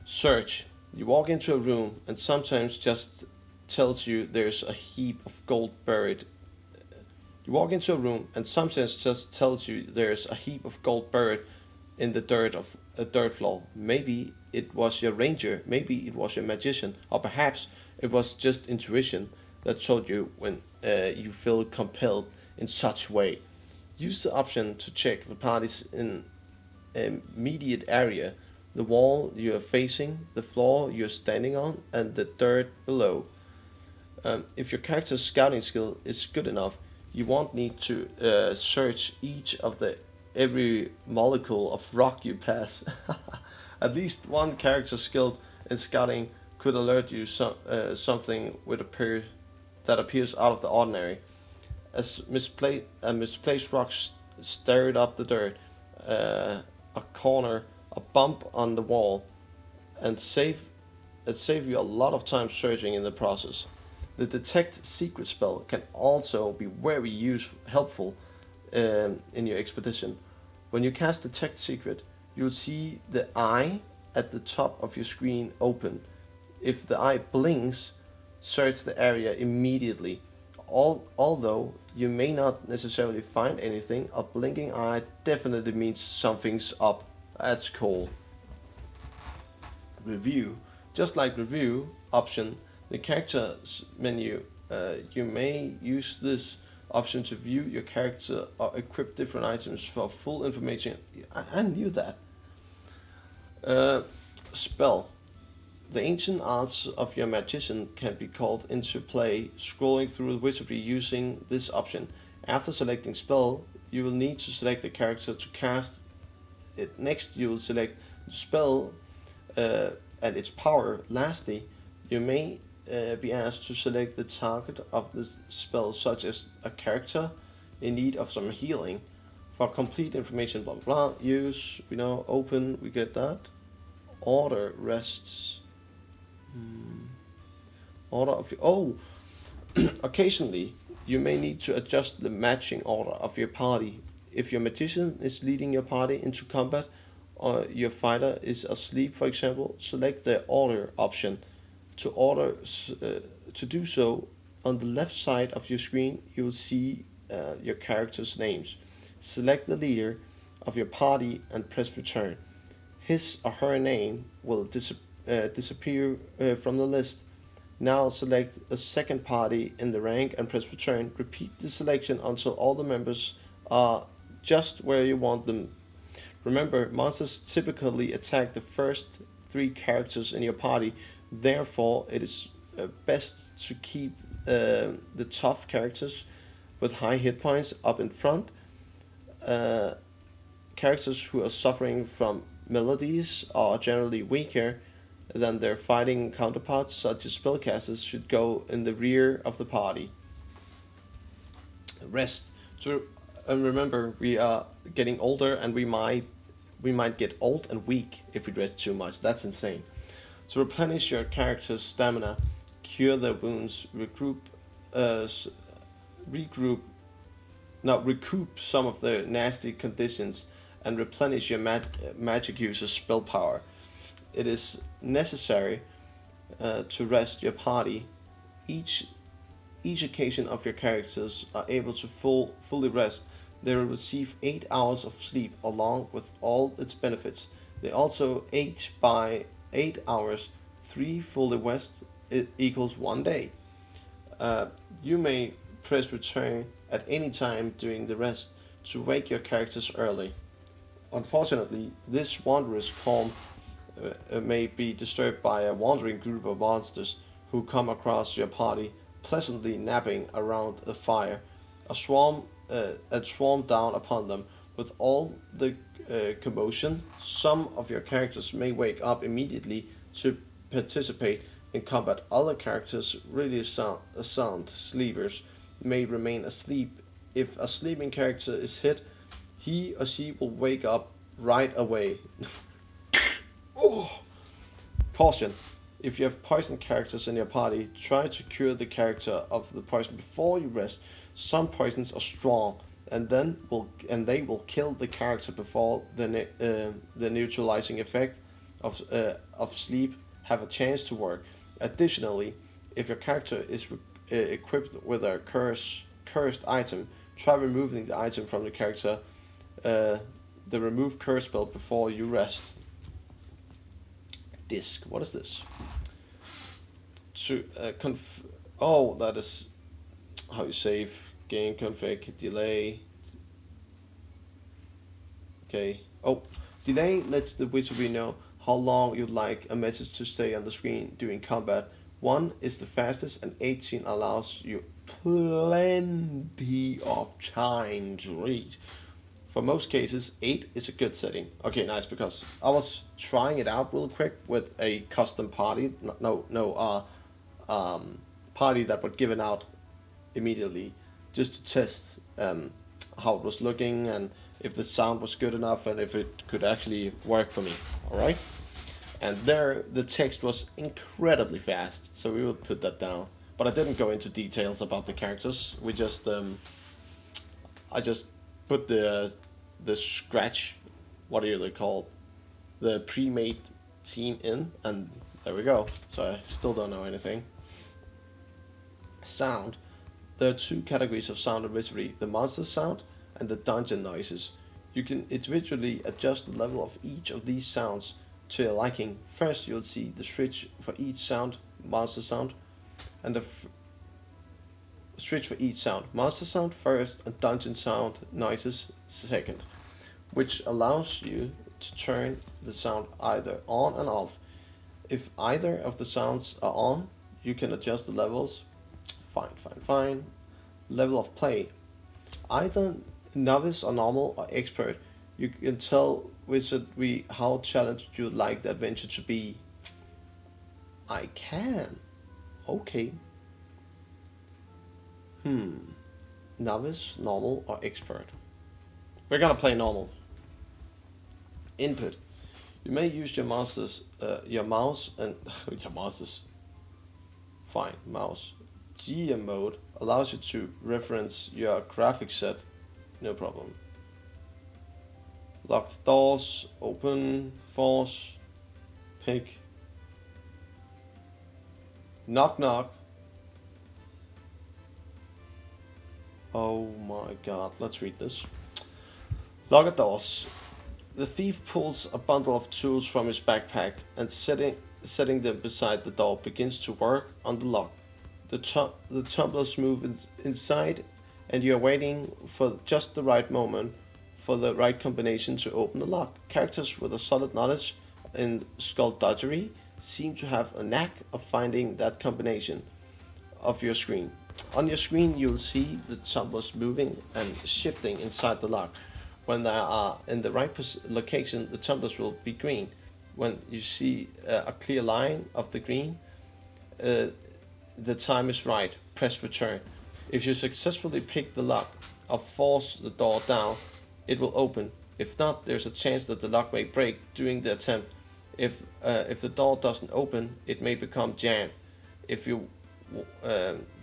Search. You walk into a room and sometimes just tells you there's a heap of gold buried. You walk into a room and sometimes just tells you there's a heap of gold buried in the dirt of a dirt floor. Maybe it was your ranger, maybe it was your magician, or perhaps it was just intuition that told you when you feel compelled in such way. Use the option to check the party's immediate area, the wall you are facing, the floor you're standing on, and the dirt below. If your character's scouting skill is good enough, you won't need to search every molecule of rock you pass. At least one character skilled in scouting could alert you something that appears out of the ordinary. As misplaced rocks stirred up the dirt, a corner, a bump on the wall, and save you a lot of time searching in the process. The detect secret spell can also be very helpful in your expedition. When you cast detect secret, you'll see the eye at the top of your screen open. If the eye blinks, search the area immediately. Although you may not necessarily find anything, a blinking eye definitely means something's up. That's cool. Review. Just like review option, the characters menu, you may use this option to view your character or equip different items for full information. I knew that. Spell. The ancient arts of your magician can be called into play scrolling through the wizardry using this option. After selecting spell, you will need to select the character to cast it. Next, you will select the spell and its power. Lastly, you may be asked to select the target of the spell, such as a character in need of some healing. For complete information, blah blah blah. Use, open, we get that. Order rests. Order of your occasionally you may need to adjust the matching order of your party. If your magician is leading your party into combat or your fighter is asleep, for example, select the order option. To do so, on the left side of your screen you will see your character's names. Select the leader of your party and press return. His or her name will disappear from the list. Now select a second party in the rank and press return. Repeat the selection until all the members are just where you want them. Remember, monsters typically attack the first 3 characters in your party. Therefore, it is best to keep the tough characters with high hit points up in front. Characters who are suffering from maladies are generally weaker than their fighting counterparts, such as spellcasters, should go in the rear of the party. Rest. And remember, we are getting older, and we might get old and weak if we rest too much. That's insane. To replenish your character's stamina, cure their wounds, recoup some of the nasty conditions, and replenish your magic user's spell power. It is necessary to rest your party. Each occasion of your characters are able to fully rest, They will receive 8 hours of sleep along with all its benefits. They also age by 8 hours. 3 fully rests equals 1 day. You may press return at any time during the rest to wake your characters early. Unfortunately, this wanderer's calm may be disturbed by a wandering group of monsters who come across your party, pleasantly napping around a fire. A swarm, down upon them with all the commotion. Some of your characters may wake up immediately to participate in combat. Other characters, really sound sleepers, may remain asleep. If a sleeping character is hit, he or she will wake up right away. Oh. Caution. If you have poison characters in your party, try to cure the character of the poison before you rest. Some poisons are strong, and they will kill the character before the neutralizing effect of sleep have a chance to work. Additionally, if your character is equipped with a cursed item, try removing the item from the character, the remove curse spell before you rest. Disk. What is this? That is how you save. Game config delay. Okay. Oh, delay lets the Wizardry know how long you'd like a message to stay on the screen during combat. 1 is the fastest, and 18 allows you plenty of time to read. For most cases, 8 is a good setting. Okay, nice, because I was trying it out real quick with a custom party. Party that was given out immediately just to test how it was looking and if the sound was good enough and if it could actually work for me. Alright? And there, the text was incredibly fast, so we will put that down. But I didn't go into details about the characters. We just, I just put the scratch, what are they called? The pre-made team in, and there we go. So I still don't know anything. Sound. There are 2 categories of sound in Wizardry: the monster sound and the dungeon noises. You can individually adjust the level of each of these sounds to your liking. First, you'll see the switch for each sound, monster sound, and the switch for each sound, monster sound first and dungeon sound noises second, which allows you to turn the sound either on and off. If either of the sounds are on, you can adjust the levels. Fine. Level of play. Either novice or normal or expert. You can tell Wizardry how challenged you'd like the adventure to be. I can. Okay. Novice, normal, or expert. We're gonna play normal. Input. You may use your mouse and your mouses. Fine, mouse. GM mode allows you to reference your graphic set. No problem. Lock the doors. Open. Force. Pick. Knock knock. Oh my god, let's read this. Lock the doors. The thief pulls a bundle of tools from his backpack and setting them beside the door begins to work on the lock. The tumblers move inside and you're waiting for just the right moment for the right combination to open the lock. Characters with a solid knowledge in skullduggery seem to have a knack of finding that combination of your screen. On your screen you'll see the tumblers moving and shifting inside the lock. When they are in the right location, the tumblers will be green. When you see a clear line of the green, the time is right. Press return. If you successfully pick the lock or force the door down, it will open. If not, there's a chance that the lock may break during the attempt. If the door doesn't open, it may become jammed. If you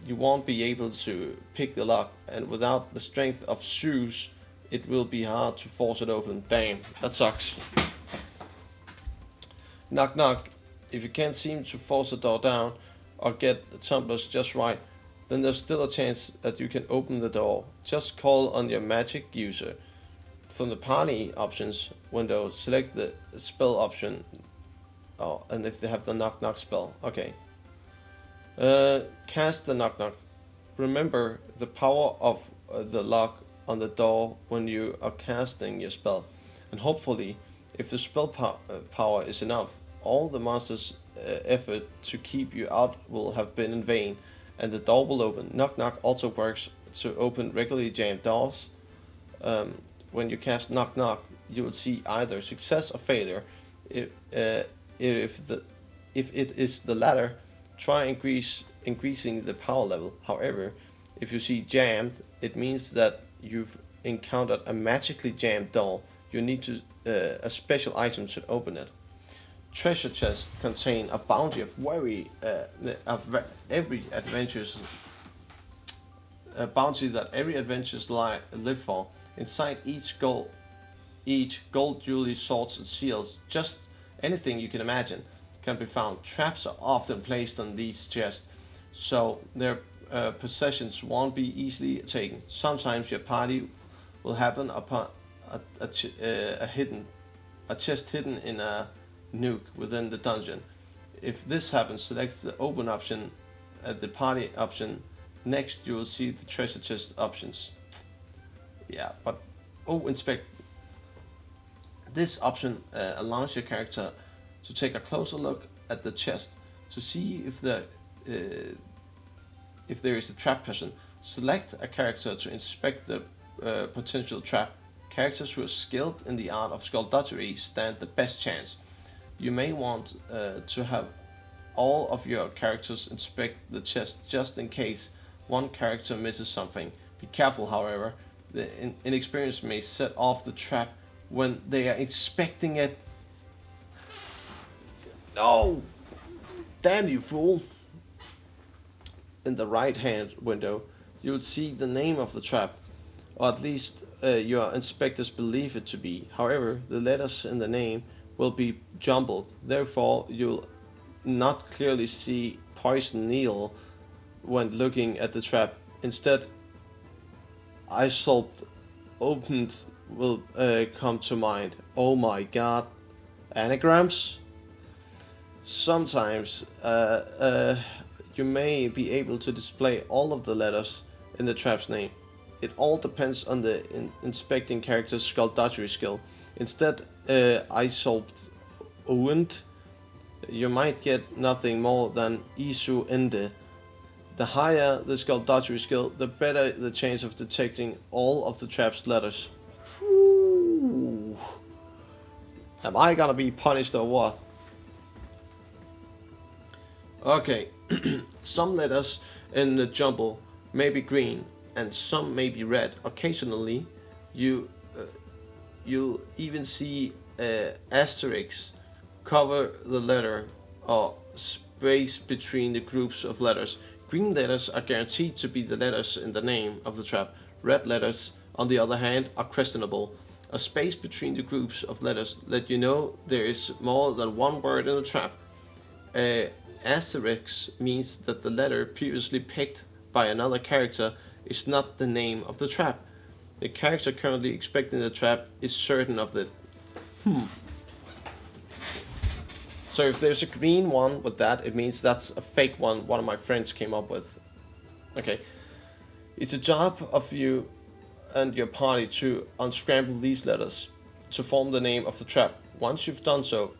won't be able to pick the lock, and without the strength of shoes, it will be hard to force it open. Damn, that sucks. Knock knock. If you can't seem to force the door down or get the tumblers just right, then there's still a chance that you can open the door. Just call on your magic user. From the party options window, select the spell option. Oh, and if they have the knock knock spell, okay. Cast the knock knock. Remember the power of the lock on the door when you are casting your spell, and hopefully, if the spell power is enough, all the monster's effort to keep you out will have been in vain, and the door will open. Knock knock also works to open regularly jammed doors. When you cast knock knock, you will see either success or failure. If it is the latter, try increasing the power level. However, if you see jammed, it means that you've encountered a magically jammed door. You need to a special item to open it. Treasure chests contain a bounty of every adventure's a bounty that every adventure's live for. Inside each gold jewelry, swords and shields, just anything you can imagine, can be found. Traps are often placed on these chests, so their possessions won't be easily taken. Sometimes your party will happen upon a chest hidden in a nook within the dungeon. If this happens, select the open option at the party option. Next, you will see the treasure chest options. Yeah, but inspect. This option allows your character to take a closer look at the chest to see if there is a trap present. Select a character to inspect the potential trap. Characters who are skilled in the art of skullduggery stand the best chance. You may want to have all of your characters inspect the chest just in case one character misses something. Be careful, however. The inexperience may set off the trap when they are inspecting it. Oh, damn you fool! In the right hand window, you will see the name of the trap, or at least your inspectors believe it to be. However, the letters in the name will be jumbled, therefore you'll not clearly see poison needle when looking at the trap. Instead, isoled opened will come to mind. Oh my god. Anagrams? Sometimes you may be able to display all of the letters in the trap's name. It all depends on the inspecting character's skullduggery skill. Instead, isoled opened, you might get nothing more than isu ende. The higher the skullduggery skill, the better the chance of detecting all of the trap's letters. Ooh. Am I gonna be punished or what? Okay, some letters in the jumble may be green and some may be red. Occasionally, you'll even see asterisks cover the letter or space between the groups of letters. Green letters are guaranteed to be the letters in the name of the trap. Red letters, on the other hand, are questionable. A space between the groups of letters let you know there is more than one word in the trap. Asterisk means that the letter previously picked by another character is not the name of the trap. The character currently expecting the trap is certain of it. So if there's a green one with that, it means that's a fake one of my friends came up with. Okay. It's a job of you and your party to unscramble these letters to form the name of the trap. Once you've done so,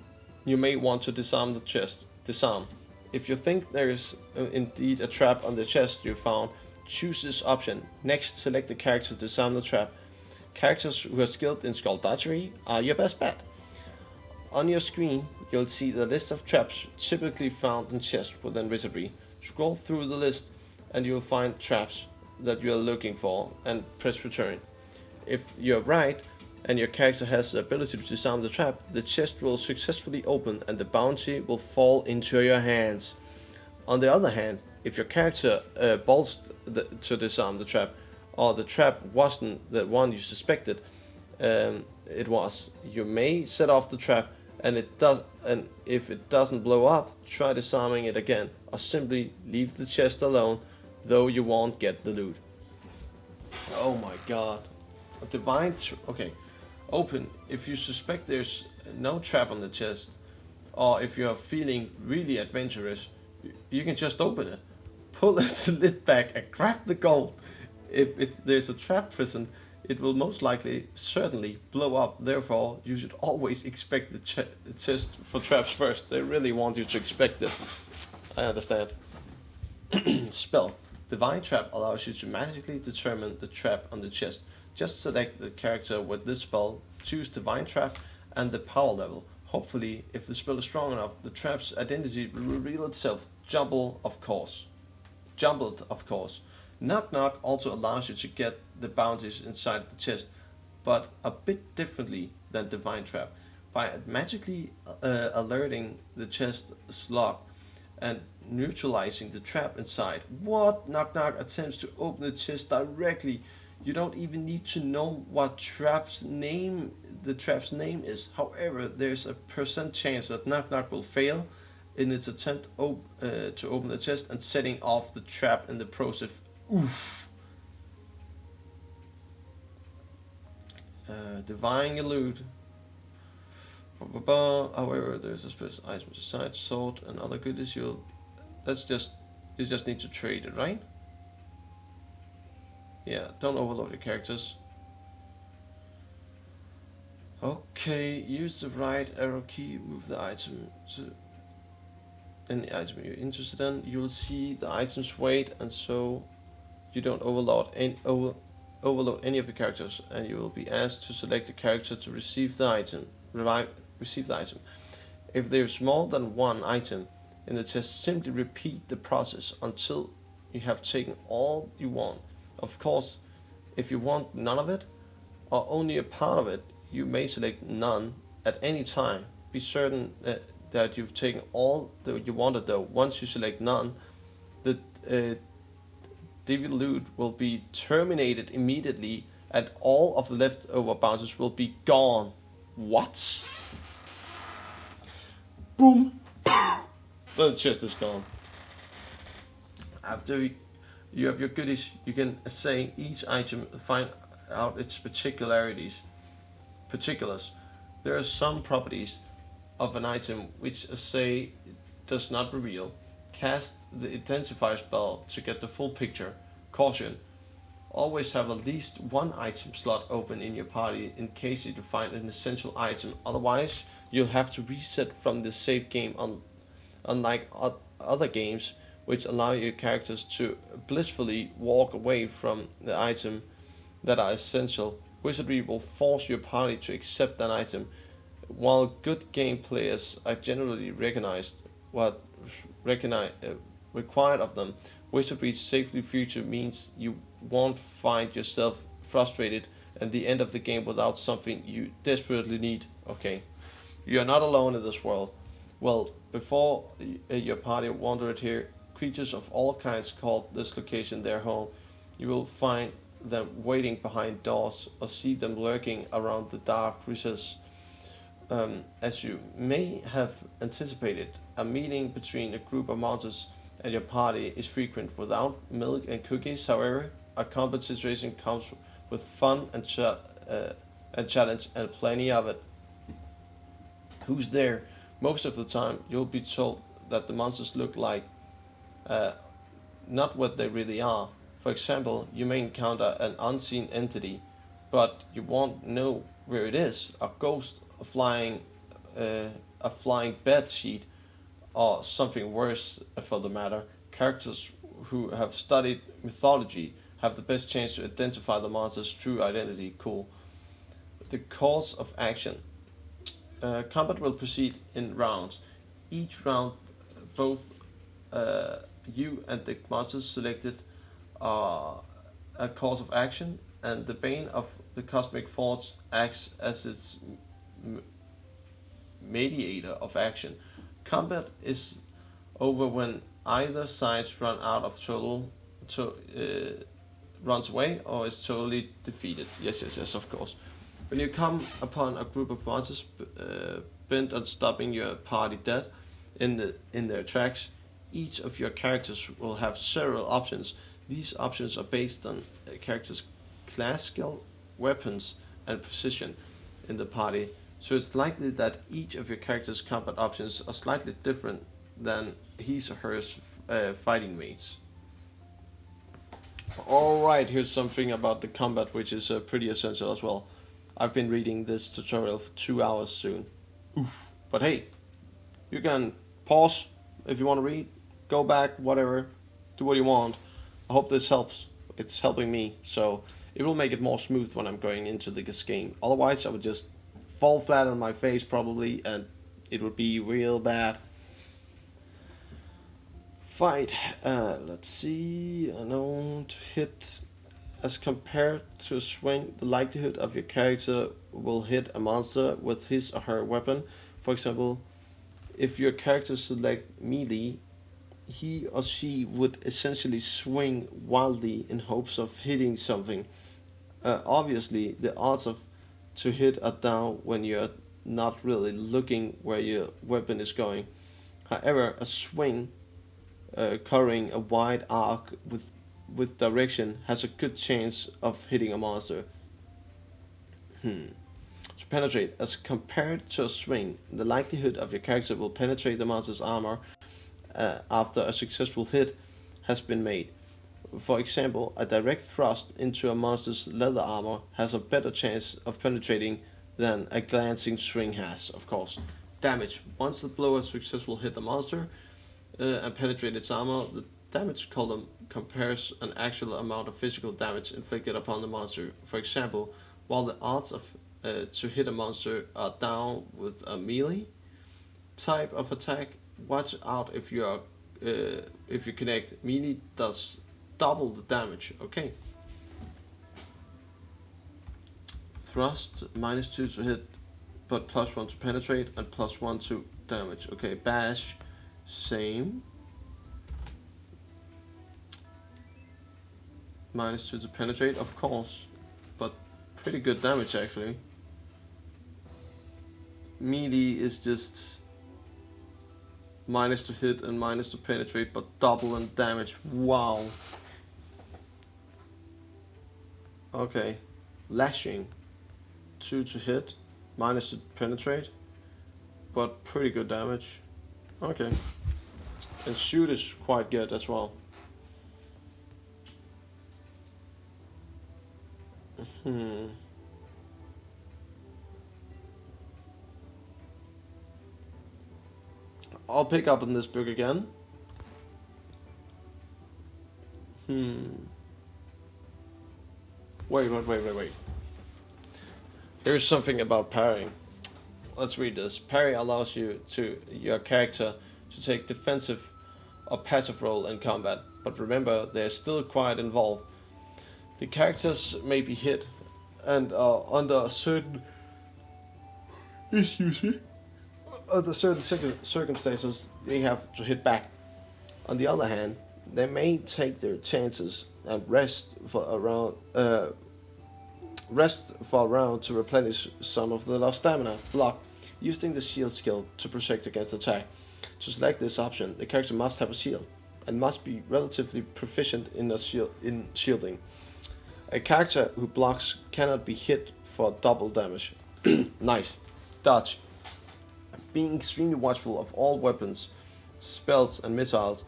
you may want to disarm the chest. Disarm. If you think there is indeed a trap on the chest you found, choose this option. Next, select the character to disarm the trap. Characters who are skilled in skullduggery are your best bet. On your screen, you'll see the list of traps typically found in chests within Wizardry. Scroll through the list and you'll find traps that you are looking for and press return. If you're right and your character has the ability to disarm the trap, the chest will successfully open and the bounty will fall into your hands. On the other hand, if your character bolts to disarm the trap, or the trap wasn't the one you suspected it was, you may set off the trap, and if it doesn't blow up, try disarming it again, or simply leave the chest alone though you won't get the loot. Oh my god. A divine... okay. Open. If you suspect there's no trap on the chest, or if you're feeling really adventurous, you can just open it. Pull its lid back and grab the gold. If there's a trap present, it will most likely, certainly, blow up. Therefore, you should always expect the chest for traps first. They really want you to expect it. I understand. Spell. Divine Trap allows you to magically determine the trap on the chest. Just select the character with this spell, choose Divine Trap and the power level. Hopefully, if the spell is strong enough, the trap's identity will reveal itself. Jumbled, of course. Knock Knock also allows you to get the bounties inside the chest, but a bit differently than Divine Trap. By magically alerting the chest slot and neutralizing the trap inside. What? Knock Knock attempts to open the chest directly. You don't even need to know what the trap's name is. However, there's a % chance that Knock Knock will fail in its attempt to open the chest and setting off the trap in the process. Oof. Divine your loot. However, there's a special item besides sword and other goodies. You just need to trade it, right? Yeah, don't overload your characters. Okay, use the right arrow key, move the item to any item you're interested in. You'll see the item's weight, and so you don't overload any of the characters, and you will be asked to select a character to receive the item. If there's more than one item in the chest, simply repeat the process until you have taken all you want. Of course, if you want none of it, or only a part of it, you may select none at any time. Be certain that you've taken all that you wanted though. Once you select none, the devil loot will be terminated immediately and all of the leftover bounces will be gone. What? Boom! The chest is gone. After you have your goodies, you can assign each item and find out its particulars. There are some properties of an item which assay does not reveal. Cast the identifier spell to get the full picture. Caution: always have at least one item slot open in your party in case you find an essential item. Otherwise, you'll have to reset from the save game, unlike other games which allow your characters to blissfully walk away from the item that are essential. Wizardry will force your party to accept an item. While good game players are generally recognized what required of them, Wizardry's safely future means you won't find yourself frustrated at the end of the game without something you desperately need. Okay, you're not alone in this world. Well, before your party wandered here, creatures of all kinds called this location their home. You will find them waiting behind doors or see them lurking around the dark recesses. As you may have anticipated, a meeting between a group of monsters and your party is frequent. Without milk and cookies, however, a combat situation comes with fun and challenge and plenty of it. Who's there? Most of the time, you'll be told that the monsters look like not what they really are. For example, you may encounter an unseen entity, but you won't know where it is. A ghost, a flying bed sheet, or something worse for the matter. Characters who have studied mythology have the best chance to identify the monster's true identity. Cool. The course of action. Combat will proceed in rounds. Each round, both you and the monsters selected a course of action, and the Bane of the Cosmic Force acts as its mediator of action. Combat is over when either side runs away or is totally defeated. Yes, of course. When you come upon a group of monsters bent on stopping your party dead in their tracks, each of your characters will have several options. These options are based on a character's class skill, weapons, and position in the party, so it's likely that each of your character's combat options are slightly different than his or her fighting mates. Alright, here's something about the combat which is pretty essential as well. I've been reading this tutorial for 2 hours soon. Oof. But hey, you can pause if you want to read, go back, whatever, do what you want. I hope this helps. It's helping me, so it will make it more smooth when I'm going into this game. Otherwise, I would just fall flat on my face probably, and it would be real bad. Fight. Let's see. I know to hit. As compared to a swing, the likelihood of your character will hit a monster with his or her weapon. For example, if your character select melee, he or she would essentially swing wildly in hopes of hitting something. Obviously, the odds of to hit are down when you're not really looking where your weapon is going. However, a swing covering a wide arc with direction has a good chance of hitting a monster. To penetrate, as compared to a swing, the likelihood of your character will penetrate the monster's armor after a successful hit has been made. For example, a direct thrust into a monster's leather armor has a better chance of penetrating than a glancing swing has, of course. Damage. Once the blow has successfully hit the monster and penetrated its armor, the damage column compares an actual amount of physical damage inflicted upon the monster. For example, while the odds of to hit a monster are down with a melee type of attack, watch out if you connect. Melee does double the damage. Okay. Thrust -2 to hit, but +1 to penetrate and +1 to damage. Okay. Bash, same. -2 to penetrate, of course, but pretty good damage actually. Melee is just minus to hit and minus to penetrate, but double in damage. Wow. Okay. Lashing. 2 to hit, minus to penetrate, but pretty good damage. Okay. And shoot is quite good as well. I'll pick up in this book again. Wait. Here's something about parrying. Let's read this. Parry allows your character to take defensive or passive role in combat, but remember there's still quiet involved. The characters may be hit and are under certain under certain circumstances they have to hit back. On the other hand, they may take their chances and rest for a round to replenish some of the lost stamina. Block, using the shield skill to protect against attack. To select this option, the character must have a shield and must be relatively proficient in shielding. A character who blocks cannot be hit for double damage. Nice. Dodge. Being extremely watchful of all weapons, spells, and missiles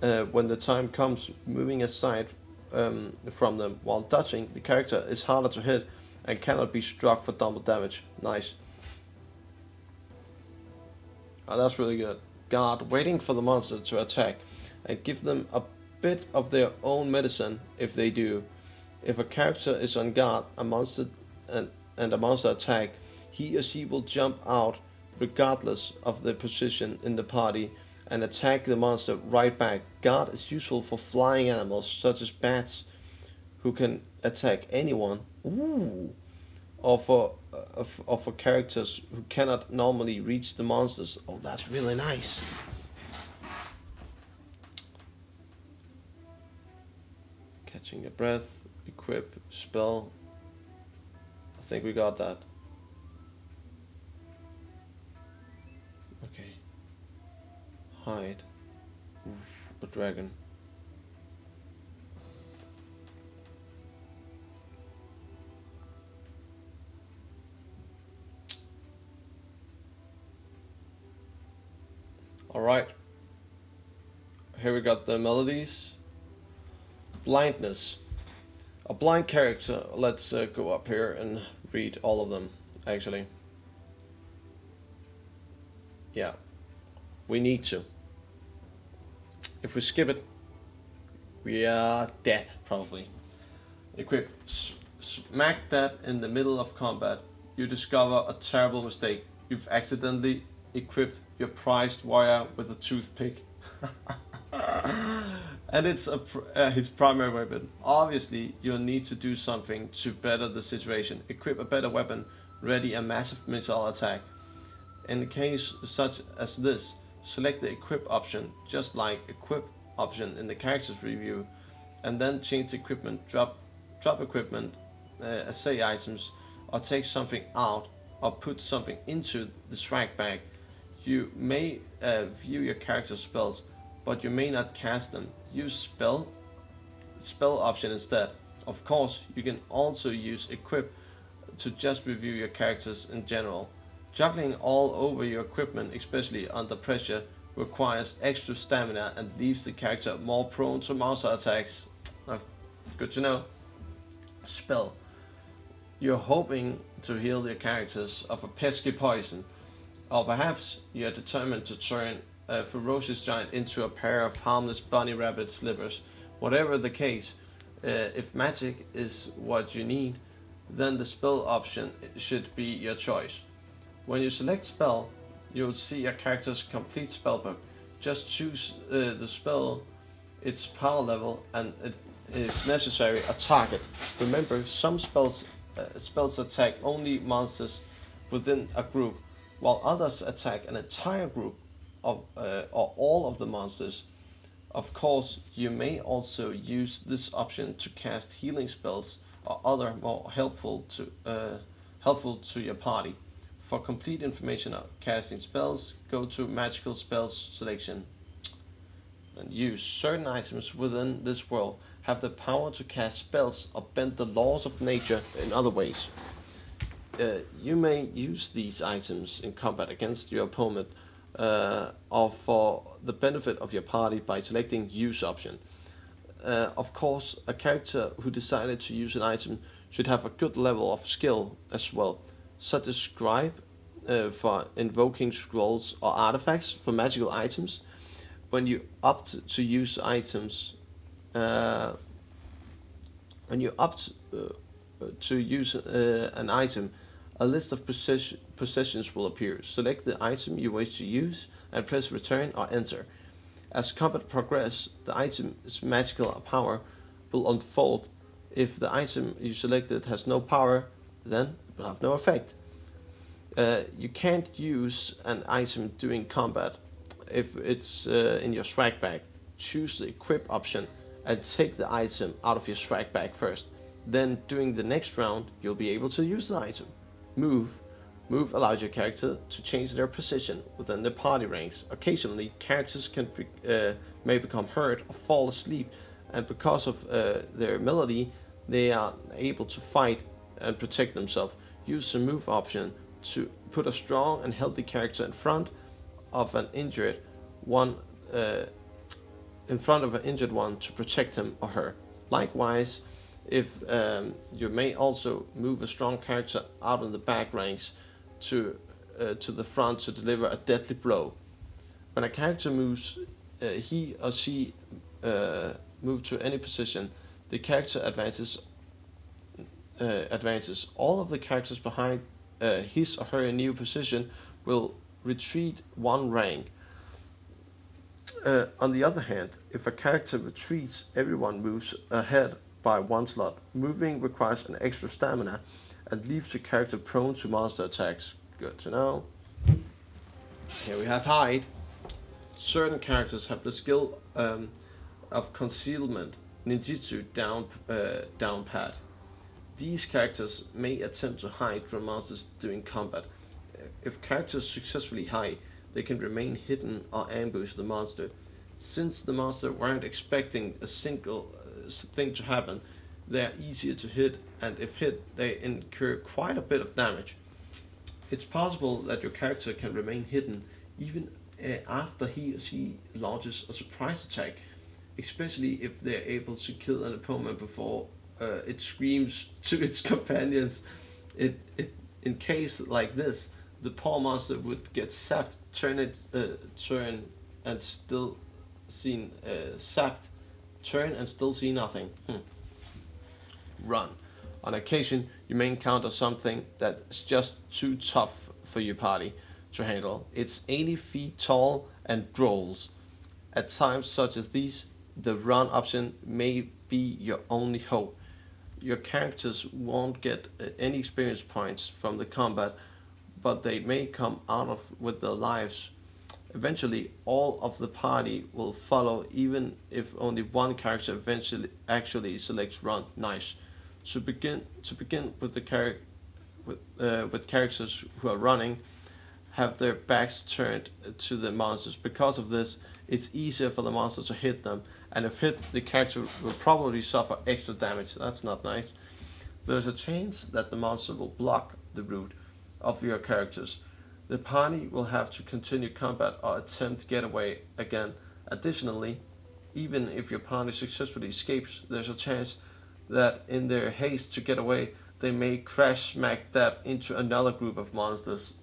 when the time comes, moving aside from them. While dodging, the character is harder to hit and cannot be struck for double damage. Nice. Oh, that's really good. Guard, waiting for the monster to attack and give them a bit of their own medicine if they do. If a character is on guard, a monster and a monster attack, he or she will jump out regardless of their position in the party and attack the monster right back. Guard is useful for flying animals such as bats who can attack anyone. Ooh. Or for characters who cannot normally reach the monsters. Oh, that's really nice. Catching your breath, equip, spell. I think we got that. Okay. Hide. Oof, a dragon. Alright. Here we got the melodies. Blindness. A blind character. Let's go up here and read all of them, actually. Yeah. We need to. If we skip it, we are dead, probably. Equip. Smack that in the middle of combat. You discover a terrible mistake. You've accidentally equipped your prized warrior with a toothpick. And it's his primary weapon. Obviously, you'll need to do something to better the situation. Equip a better weapon. Ready a massive missile attack. In a case such as this, select the equip option, just like equip option in the character's review, and then change the equipment, drop equipment, assay items, or take something out, or put something into the swag bag. You may view your character's spells, but you may not cast them. Use spell option instead. Of course, you can also use equip to just review your characters in general. Juggling all over your equipment, especially under pressure, requires extra stamina and leaves the character more prone to monster attacks. Good to know. Spell. You're hoping to heal your characters of a pesky poison, or perhaps you're determined to turn a ferocious giant into a pair of harmless bunny rabbit slippers. Whatever the case, if magic is what you need, then the spell option should be your choice. When you select spell, you'll see your character's complete spellbook. Just choose the spell, its power level, and if necessary, a target. Remember, some spells attack only monsters within a group, while others attack an entire group of or all of the monsters. Of course, you may also use this option to cast healing spells or other more helpful to your party. For complete information on casting spells, go to Magical Spells selection. And use certain items within this world have the power to cast spells or bend the laws of nature in other ways. You may use these items in combat against your opponent or for the benefit of your party by selecting Use option. Of course, a character who decided to use an item should have a good level of skill as well, such as Scribe for invoking scrolls or artifacts for magical items. When you opt to use items, an item, a list of possessions will appear. Select the item you wish to use and press return or enter. As combat progresses, the item's magical power will unfold. If the item you selected has no power, then it will have no effect. You can't use an item during combat if it's in your swag bag. Choose the equip option and take the item out of your swag bag first. Then during the next round, you'll be able to use the item. Move allows your character to change their position within the party ranks. Occasionally, characters may become hurt or fall asleep, and because of their melody, they are able to fight and protect themselves. Use the move option to put a strong and healthy character in front of an injured one to protect him or her. Likewise, if you may also move a strong character out of the back ranks to the front to deliver a deadly blow. When a character moves, he or she move to any position, the character advances. All of the characters behind his or her new position will retreat one rank. On the other hand, if a character retreats, everyone moves ahead by one slot. Moving requires an extra stamina and leaves the character prone to monster attacks. Good to know. Here we have hide. Certain characters have the skill of concealment, ninjutsu down pat. These characters may attempt to hide from monsters during combat. If characters successfully hide, they can remain hidden or ambush the monster. Since the monster weren't expecting a single thing to happen, they are easier to hit, and if hit, they incur quite a bit of damage. It's possible that your character can remain hidden even after he or she launches a surprise attack, especially if they're able to kill an opponent before it screams to its companions. In case like this, the poor monster would get sapped, turn and still see sapped, turn and still see nothing. Run. On occasion, you may encounter something that's just too tough for your party to handle. It's 80 feet tall and drools. At times such as these, the run option may be your only hope. Your characters won't get any experience points from the combat, but they may come out of with their lives. Eventually, all of the party will follow, even if only one character eventually actually selects run. Nice. To begin with with characters who are running, have their backs turned to the monsters. Because of this, it's easier for the monster to hit them, and if hit, the character will probably suffer extra damage. That's not nice. There's a chance that the monster will block the route of your characters. The party will have to continue combat or attempt getaway again. Additionally, even if your party successfully escapes, there's a chance that in their haste to get away, they may crash smack dab into another group of monsters.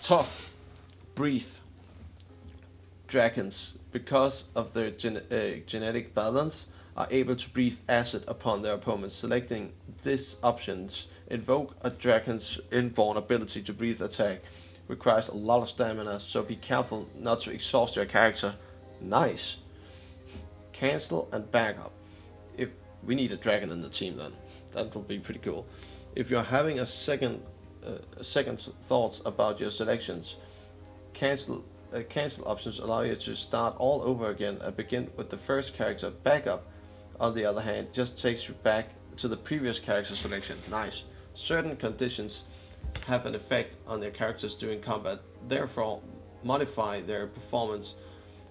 Tough. Breathe. Dragons, because of their genetic balance, are able to breathe acid upon their opponents. Selecting these options invoke a dragon's inborn ability to breathe attack. Requires a lot of stamina, so be careful not to exhaust your character. Nice. Cancel and back up. If we need a dragon in the team, then that would be pretty cool. If you're having a second thoughts about your selections, cancel options allow you to start all over again and begin with the first character. Backup, on the other hand, just takes you back to the previous character selection. Nice. Certain conditions have an effect on their characters during combat, therefore modify their performance.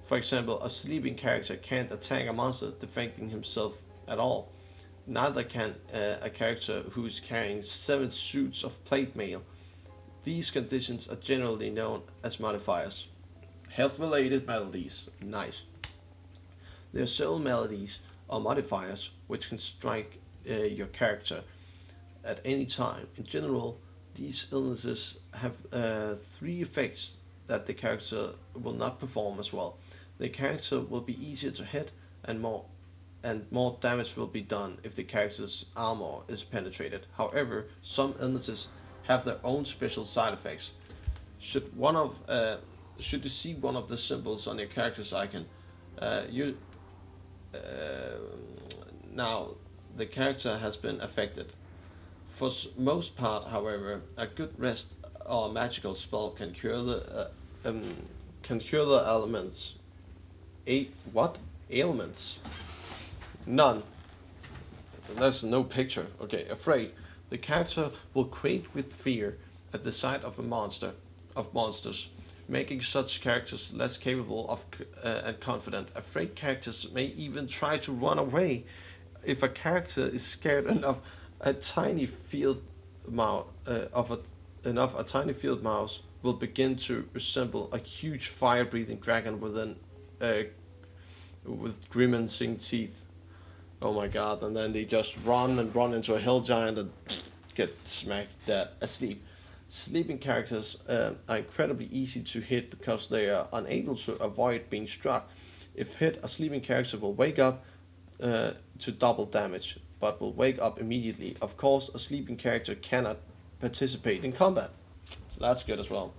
For example, a sleeping character can't attack a monster defending himself at all. Neither can a character who's carrying 7 suits of plate mail. These conditions are generally known as modifiers. Health-related melodies. Nice. There are several melodies or modifiers which can strike your character at any time. In general, these illnesses have 3 effects that the character will not perform as well. The character will be easier to hit, and more damage will be done if the character's armor is penetrated. However, some illnesses have their own special side effects. Should you see one of the symbols on your character's icon, now the character has been affected. For most part, however, a good rest or magical spell can cure the ailments. Ailments? None. There's no picture. Okay, afraid. The character will quake with fear at the sight of monsters, making such characters less capable of and confident. Afraid characters may even try to run away. If a character is scared enough, a tiny field mouse will begin to resemble a huge fire-breathing dragon with grimacing teeth. Oh my god! And then they just run into a hill giant and get smacked dead asleep. Sleeping characters are incredibly easy to hit because they are unable to avoid being struck. If hit, a sleeping character will wake up to double damage, but will wake up immediately. Of course, a sleeping character cannot participate in combat, so that's good as well.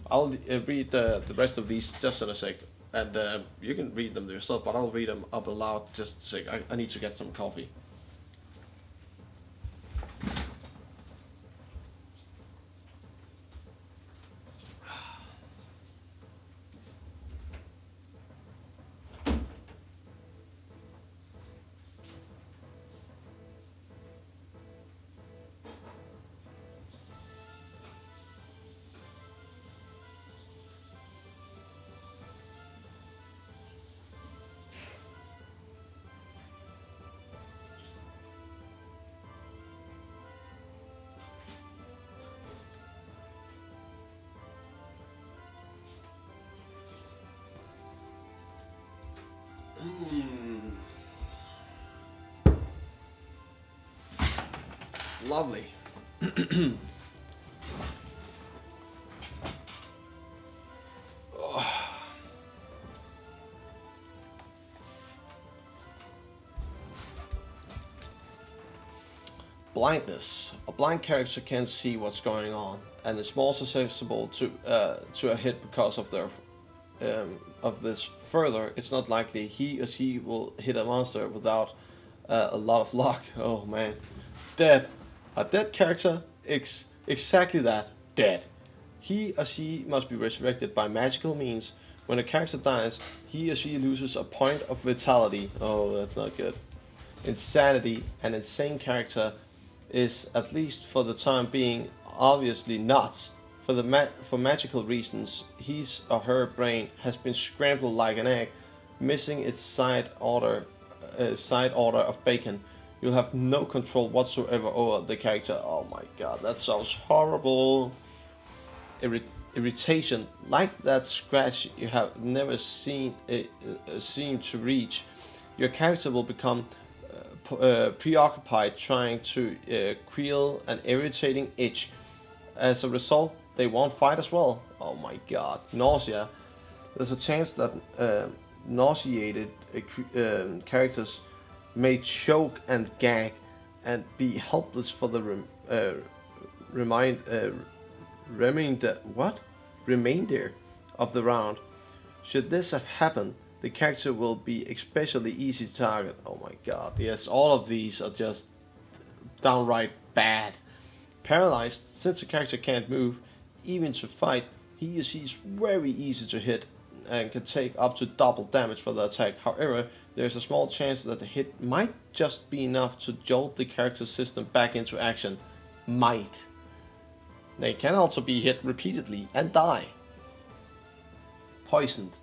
I'll read the rest of these just in a sec, and you can read them yourself, but I'll read them up aloud just a sec. I need to get some coffee. Lovely. Blindness. A blind character can't see what's going on, and is more susceptible to a hit because of their of this. Further, it's not likely he or she will hit a monster without a lot of luck. Oh man, dead. A dead character, exactly that, dead. He or she must be resurrected by magical means. When a character dies, he or she loses a point of vitality. Oh, that's not good. Insanity. An insane character is, at least for the time being, obviously nuts. For magical reasons, his or her brain has been scrambled like an egg, missing its side order of bacon. You'll have no control whatsoever over the character. Oh my god, that sounds horrible. Irritation, like that scratch you have never seem to reach. Your character will become preoccupied trying to quell an irritating itch. As a result, they won't fight as well. Oh my god. Nausea. There's a chance that nauseated characters may choke and gag and be helpless for the remainder of the round. Should this have happened, the character will be especially easy to target. Oh my god, yes, all of these are just downright bad. Paralyzed, since the character can't move, even to fight, he or she is very easy to hit and can take up to double damage for the attack. However, there's a small chance that the hit might just be enough to jolt the character's system back into action. Might. They can also be hit repeatedly and die. Poisoned.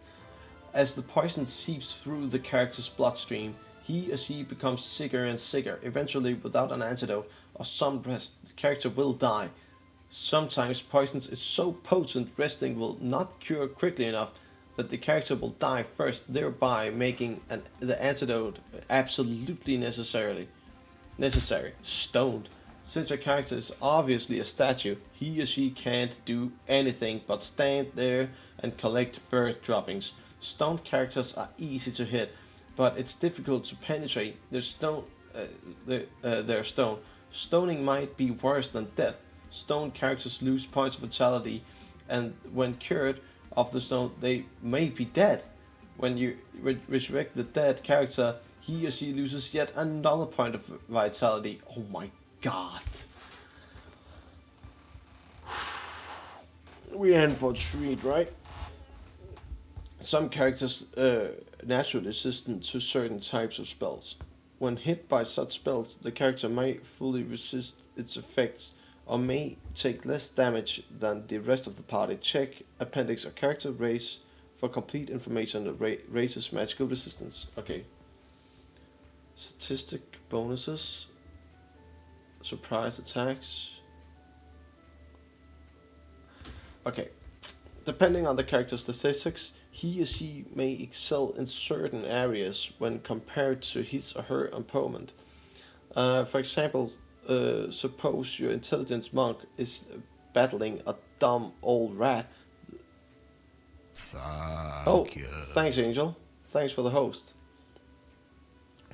As the poison seeps through the character's bloodstream, he or she becomes sicker and sicker. Eventually, without an antidote or some rest, the character will die. Sometimes poison is so potent resting will not cure quickly enough that the character will die first, thereby making the antidote absolutely necessary. Stoned. Since your character is obviously a statue, he or she can't do anything but stand there and collect bird droppings. Stoned characters are easy to hit, but it's difficult to penetrate their stone. Stoning might be worse than death. Stoned characters lose points of vitality, and when cured of the stone, they may be dead. When you resurrect the dead character, he or she loses yet another point of vitality. Oh my god. We're in for a treat, right? Some characters naturally resistant to certain types of spells. When hit by such spells, the character may fully resist its effects or may take less damage than the rest of the party. Check appendix or character race for complete information on the race's magical resistance. Okay. Statistic bonuses. Surprise attacks. Okay. Depending on the character's statistics, he or she may excel in certain areas when compared to his or her opponent. For example, suppose your intelligence monk is battling a dumb old rat. Thank you. Thanks, Angel. Thanks for the host.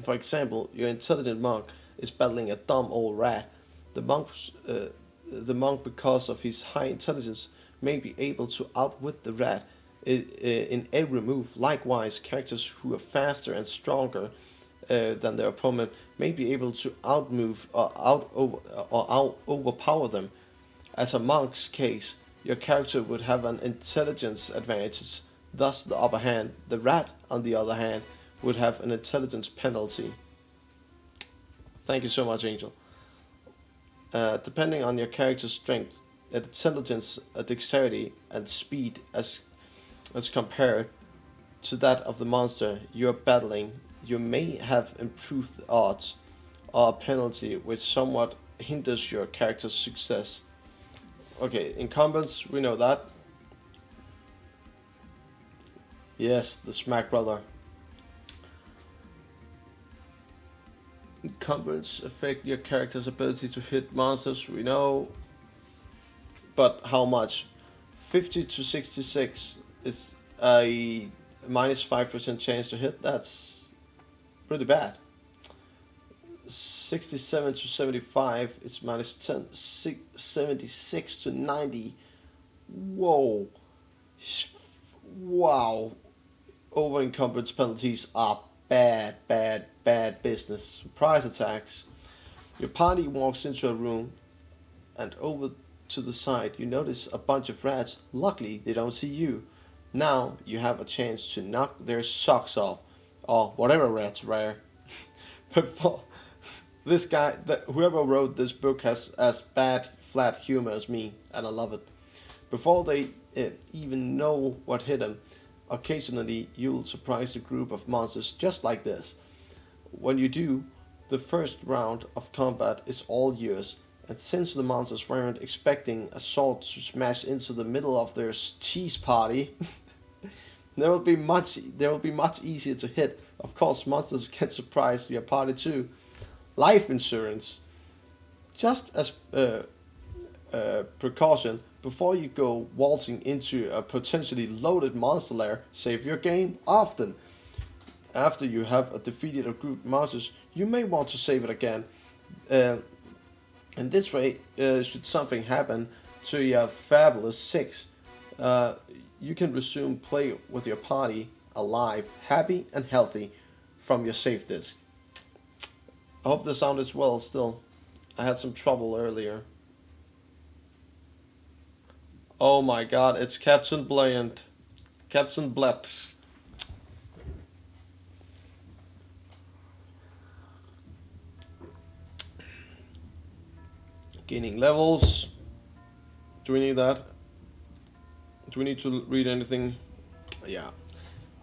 For example, your intelligent monk is battling a dumb old rat. The monk, because of his high intelligence, may be able to outwit the rat in every move. Likewise, characters who are faster and stronger than their opponent may be able to outmove or overpower them. As a monk's case, your character would have an intelligence advantage, thus the upper hand. The rat, on the other hand, would have an intelligence penalty. Thank you so much, Angel. Depending on your character's strength, intelligence, dexterity, and speed as compared to that of the monster you're battling, you may have improved odds or a penalty which somewhat hinders your character's success. Okay, incumbents, we know that. Yes, the Smack Brother. encumbrance affect your character's ability to hit monsters? We know, but how much? 50 to 66 is a minus 5% chance to hit. That's pretty bad. 67 to 75 is minus 10. 76 to 90. Whoa. Wow. Over encumbrance penalties are bad, bad, bad business. Surprise attacks. Your party walks into a room, and over to the side you notice a bunch of rats. Luckily, they don't see you. Now you have a chance to knock their socks off, or whatever rats rare. Before this guy, whoever wrote this book has as bad flat humor as me, and I love it. Before they even know what hit them, occasionally you'll surprise a group of monsters just like this. When you do, the first round of combat is all yours, and since the monsters weren't expecting a sword to smash into the middle of their cheese party, they will be much easier to hit. Of course, monsters can surprise your party too. Life insurance. Just as precaution, before you go waltzing into a potentially loaded monster lair, save your game often. After you have defeated a group of monsters, you may want to save it again. In this way, should something happen to your fabulous six, you can resume play with your party alive, happy and healthy from your save disk. I hope the sound is well still. I had some trouble earlier. Oh my god, it's Captain Bland. Captain Blatt. Gaining levels. Do we need that? Do we need to read anything? Yeah.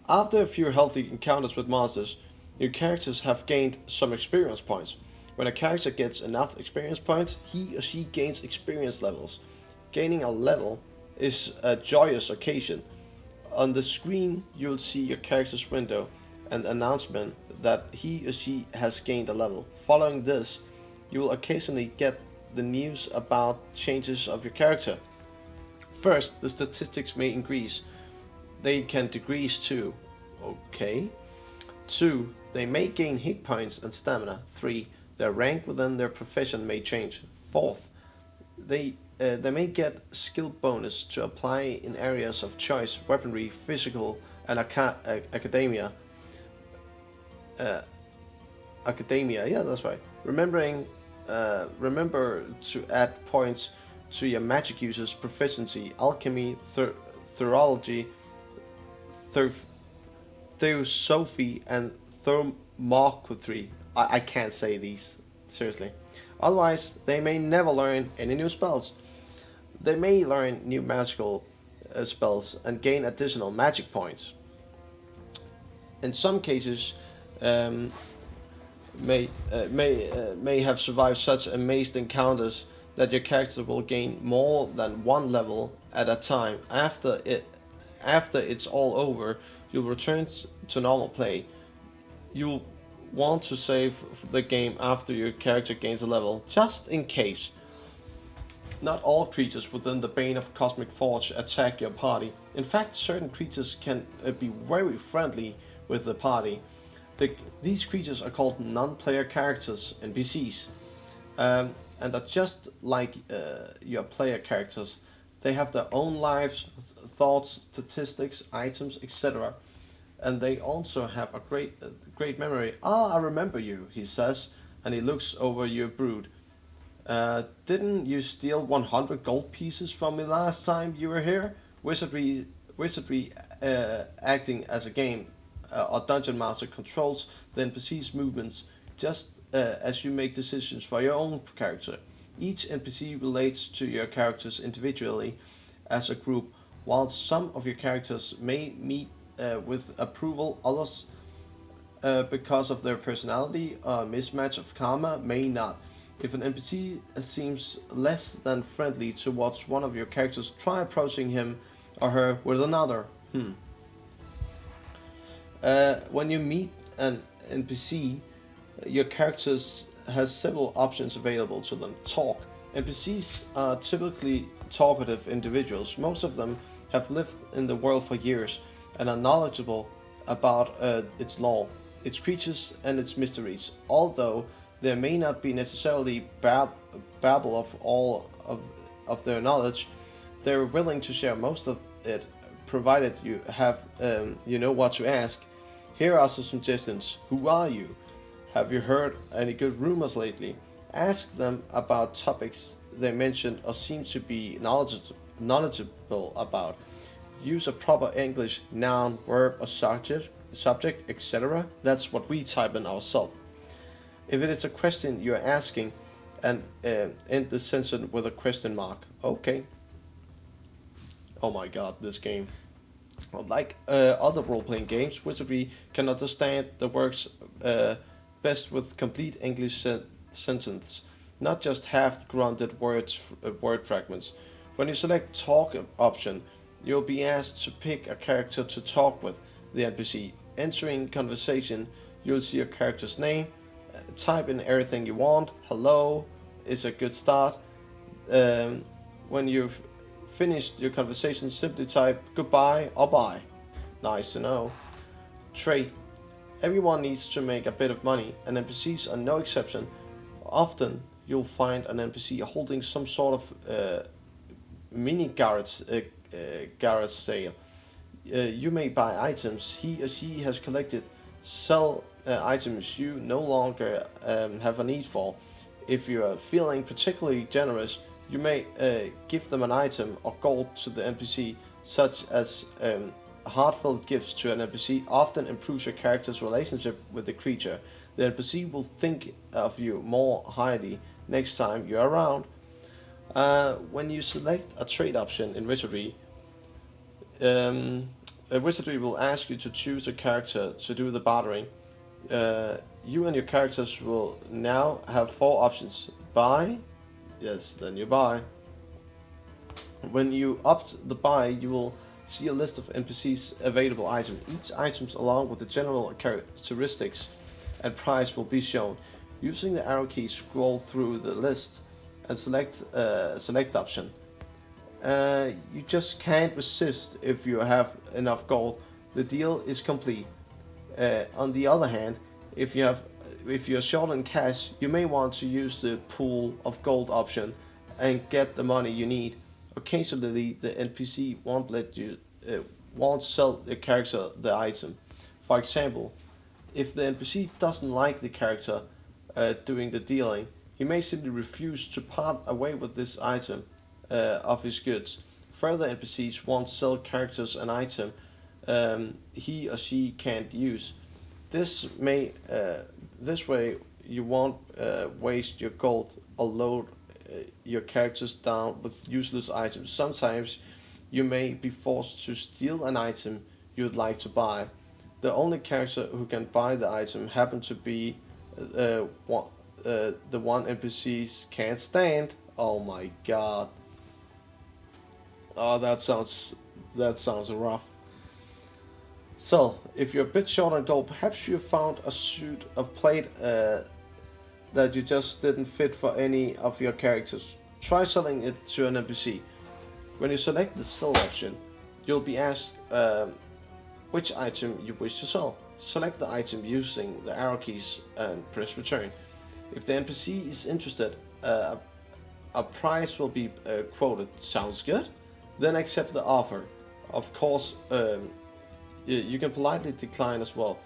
After a few healthy encounters with monsters, your characters have gained some experience points. When a character gets enough experience points, he or she gains experience levels. Gaining a level is a joyous occasion. On the screen, you'll see your character's window and announcement that he or she has gained a level. Following this, you will occasionally get the news about changes of your character. First, the statistics may increase. They can decrease too. Okay. 2. They may gain hit points and stamina. 3. Their rank within their profession may change. 4th, they may get skill bonus to apply in areas of choice, weaponry, physical, and academia. Academia, yeah, that's right. Remember to add points to your magic users' proficiency, alchemy, theology, theosophy, and thermocratry. I can't say these, seriously. Otherwise, they may never learn any new spells. They may learn new magical spells and gain additional magic points. In some cases, may have survived such amazing encounters that your character will gain more than one level at a time. After it's all over, you'll return to normal play. You'll want to save the game after your character gains a level, just in case. Not all creatures within the Bane of Cosmic Forge attack your party. In fact, certain creatures can be very friendly with the party. These creatures are called non-player characters, NPCs, and are just like your player characters. They have their own lives, thoughts, statistics, items, etc. And they also have a great memory. Ah, I remember you, he says, and he looks over your brood. Didn't you steal 100 gold pieces from me last time you were here? Wizardry acting as a game or dungeon master controls the NPC's movements just as you make decisions for your own character. Each NPC relates to your characters individually as a group. While some of your characters may meet with approval, others, because of their personality or mismatch of karma, may not. If an NPC seems less than friendly towards one of your characters, try approaching him or her with another. When you meet an NPC Your characters has several options available to them. Talk. NPCs are typically talkative individuals. Most of them have lived in the world for years and are knowledgeable about its lore, its creatures, and its mysteries. Although there may not be necessarily babble of all of their knowledge, they're willing to share most of it, provided you know what to ask. Here are some suggestions. Who are you? Have you heard any good rumors lately? Ask them about topics they mentioned or seem to be knowledgeable about. Use a proper English noun, verb, or subject, etc. That's what we type in ourselves. If it is a question you're asking, and end the sentence with a question mark. Okay. Oh my god, this game. Like other role playing games, Wizardry can understand the works best with complete English sentence, not just half grounded word fragments. When you select Talk option, you'll be asked to pick a character to talk with the NPC. Entering conversation, you'll see your character's name, type in everything you want. Hello is a good start. When you've finished your conversation, simply type goodbye or bye. Nice to know. Trade. Everyone needs to make a bit of money, and NPCs are no exception. Often, you'll find an NPC holding some sort of mini garage sale. You may buy items he or she has collected, sell items you no longer have a need for. If you are feeling particularly generous, you may give them an item or gold to the NPC, such as heartfelt gifts to an NPC often improves your character's relationship with the creature. The NPC will think of you more highly next time you're around. When you select a trade option in Wizardry, Wizardry will ask you to choose a character to do the bartering. You and your characters will now have four options. Buy, yes, then you buy. When you opt the buy, you will see a list of NPCs available items. Each item along with the general characteristics and price will be shown. Using the arrow key, scroll through the list and select option. You just can't resist if you have enough gold. The deal is complete. On the other hand, if you're short on cash, you may want to use the pool of gold option and get the money you need. Occasionally, the NPC won't sell the character the item. For example, if the NPC doesn't like the character doing the dealing, he may simply refuse to part away with this item of his goods. Further, NPCs won't sell characters an item he or she can't use. This way you won't waste your gold or load your characters down with useless items. Sometimes you may be forced to steal an item you'd like to buy. The only character who can buy the item happens to be the one NPCs can't stand. Oh my god. Oh, that sounds rough. So, if you're a bit short on gold, perhaps you found a suit of plate that you just didn't fit for any of your characters. Try selling it to an NPC. When you select the sell option, you'll be asked which item you wish to sell. Select the item using the arrow keys and press return. If the NPC is interested, a price will be quoted. Sounds good? Then accept the offer. Of course, you can politely decline as well.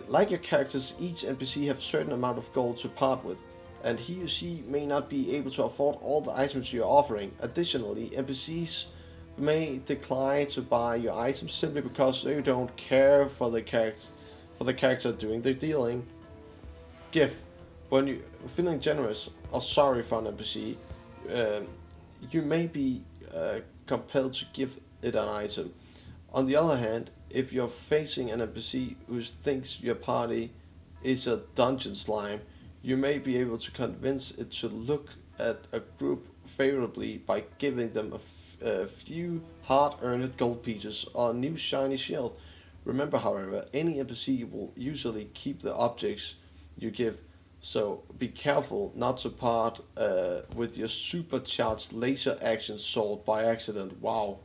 Like your characters, each NPC have a certain amount of gold to part with, and he or she may not be able to afford all the items you're offering. Additionally, NPCs may decline to buy your items simply because they don't care for the character doing the dealing. Give. When you're feeling generous or sorry for an NPC, you may be compelled to give it an item. On the other hand, if you're facing an NPC who thinks your party is a dungeon slime, you may be able to convince it to look at a group favorably by giving them a few hard-earned gold pieces or a new shiny shield. Remember, however, any NPC will usually keep the objects you give. So be careful not to part with your supercharged laser action sword by accident. Wow.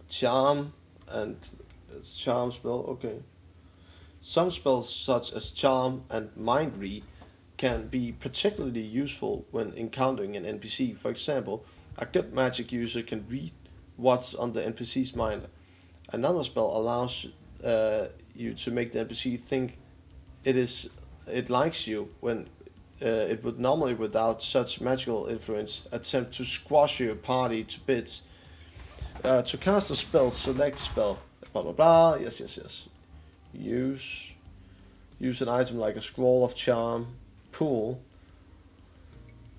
Charm and charm spell, okay. Some spells such as charm and mind read can be particularly useful when encountering an NPC. For example, a good magic user can read what's on the NPC's mind. Another spell allows you to make the NPC think it likes you when it would normally, without such magical influence, attempt to squash your party to bits. To cast a spell, select spell. Blah blah blah. Yes, yes, yes. Use an item like a scroll of charm. Pool.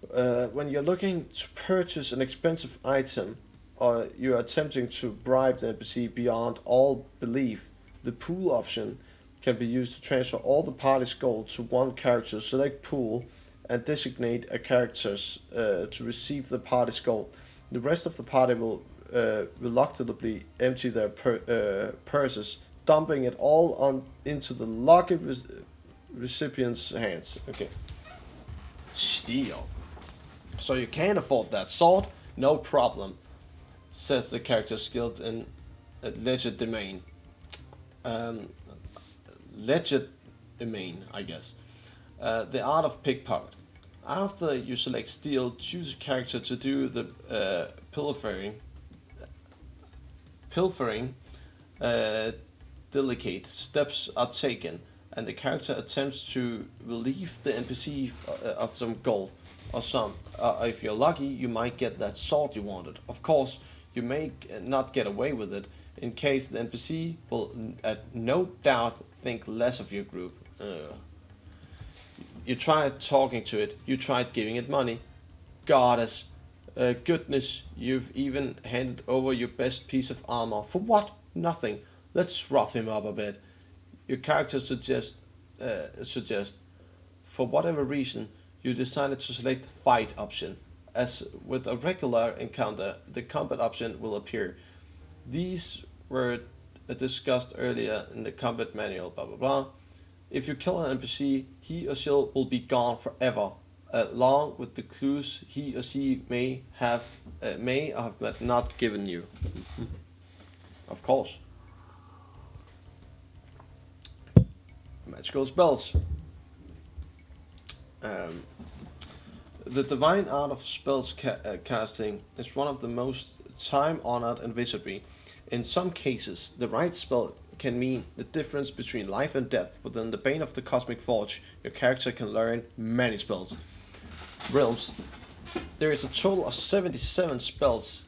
When you're looking to purchase an expensive item, or you're attempting to bribe the NPC beyond all belief, the pool option can be used to transfer all the party's gold to one character. Select pool and designate a character to receive the party's gold. The rest of the party will reluctantly empty their purses, dumping it all on into the lucky recipient's hands. Okay. Steal. So you can't afford that sword? No problem, says the character skilled in legerdemain. Legerdemain, I guess. The art of pickpocket. After you select steal, choose a character to do the pilfering. Delicate steps are taken, and the character attempts to relieve the NPC of some gold or some. If you're lucky, you might get that sword you wanted. Of course, you may not get away with it, in case the NPC will no doubt think less of your group. You tried talking to it, you tried giving it money. Goddess, goodness, you've even handed over your best piece of armor. For what? Nothing. Let's rough him up a bit. Your character suggest, for whatever reason, you decided to select fight option. As with a regular encounter, the combat option will appear. These were discussed earlier in the combat manual, blah blah blah. If you kill an NPC, he or she will be gone forever, along with the clues he or she may or have not given you. Of course. Magical spells. The divine art of spells casting is one of the most time-honored in Wizardry. In some cases, the right spell can mean the difference between life and death. Within the Bane of the Cosmic Forge, your character can learn many spells. Realms. There is a total of 77 spells,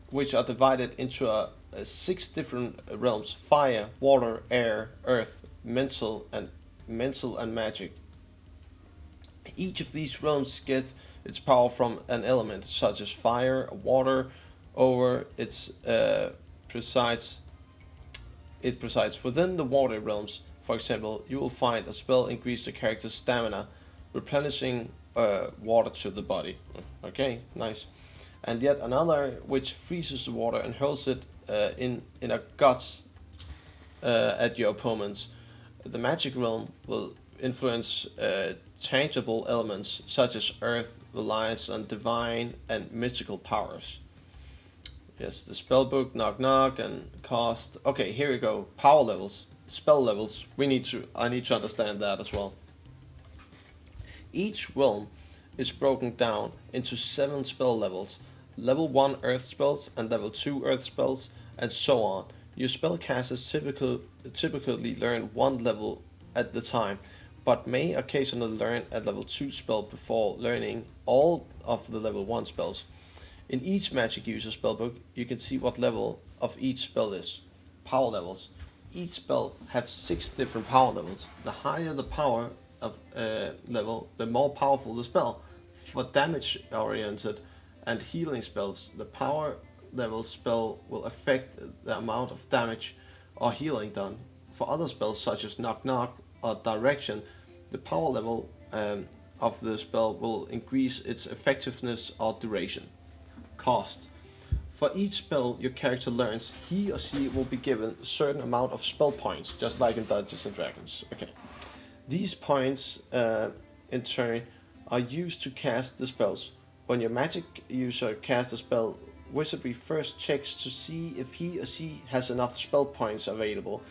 which are divided into 6 different realms: fire, water, air, earth, mental and magic. Each of these realms gets its power from an element, such as fire, water, over its presides within the water realms. For example, you will find a spell increase the character's stamina, replenishing water to the body. Okay, nice. And yet another which freezes the water and hurls it in a guts at your opponents. The magic realm will influence tangible elements such as earth, relies on divine and mystical powers. Yes, the spellbook, knock knock, and cost. Okay, here we go. Power levels, spell levels. I need to understand that as well. Each realm is broken down into 7 spell levels. Level 1 earth spells and level 2 earth spells, and so on. Your spellcasters typically learn one level at the time, but may occasionally learn a level 2 spell before learning all of the level 1 spells. In each magic user spellbook, you can see what level of each spell is. Power levels. Each spell has 6 different power levels. The higher the power of level, the more powerful the spell. For damage-oriented and healing spells, the power level spell will affect the amount of damage or healing done. For other spells such as knock knock or direction, the power level of the spell will increase its effectiveness or duration. Cost. For each spell your character learns, he or she will be given a certain amount of spell points, just like in Dungeons and Dragons. Okay. These points, in turn, are used to cast the spells. When your magic user casts a spell, Wizardry first checks to see if he or she has enough spell points available.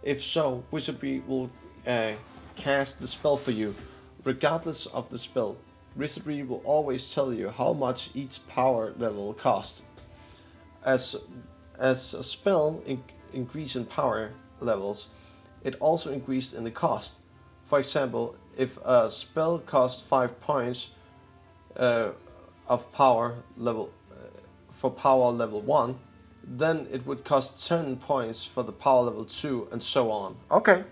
If so, Wizardry will cast the spell for you. Regardless of the spell, Wizardry will always tell you how much each power level costs. As a spell increases in power levels, it also increases in the cost. For example, if a spell costs 5 points of power level for power level 1, then it would cost 10 points for the power level 2, and so on. Okay.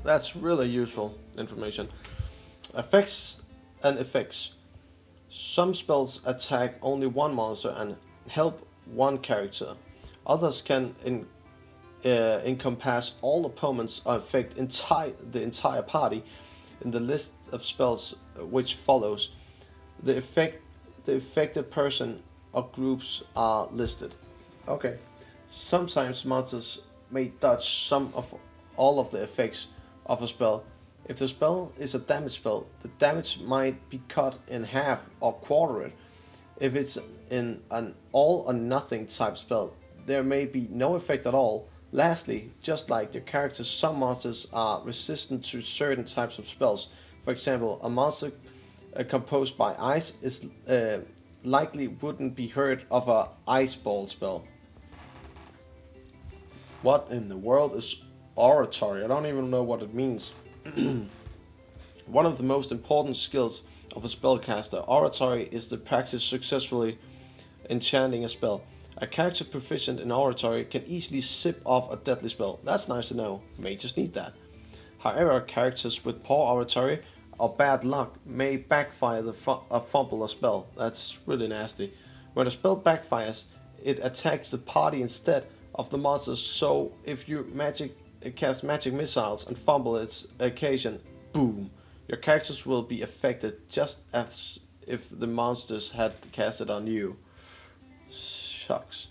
That's really useful information. Effects and effects. Some spells attack only one monster and help one character. Others can encompass all opponents or affect the entire party. In the list of spells which follows, the affected person or groups are listed. Okay. Sometimes monsters may dodge some of all of the effects of a spell. If the spell is a damage spell, the damage might be cut in half or quartered. If it's in an all or nothing type spell, there may be no effect at all. Lastly, just like your characters, some monsters are resistant to certain types of spells. For example, a monster composed by ice is likely wouldn't be heard of a ice ball spell. What in the world is oratory? I don't even know what it means. One of the most important skills of a spellcaster, oratory, is to practice successfully enchanting a spell. A character proficient in oratory can easily sip off a deadly spell. That's nice to know. Mages need that. However, characters with poor oratory or bad luck may backfire a fumble a spell. That's really nasty. When a spell backfires, it attacks the party instead of the monsters. So if you cast magic missiles and fumble its occasion, boom, your characters will be affected just as if the monsters had cast it on you. Shucks.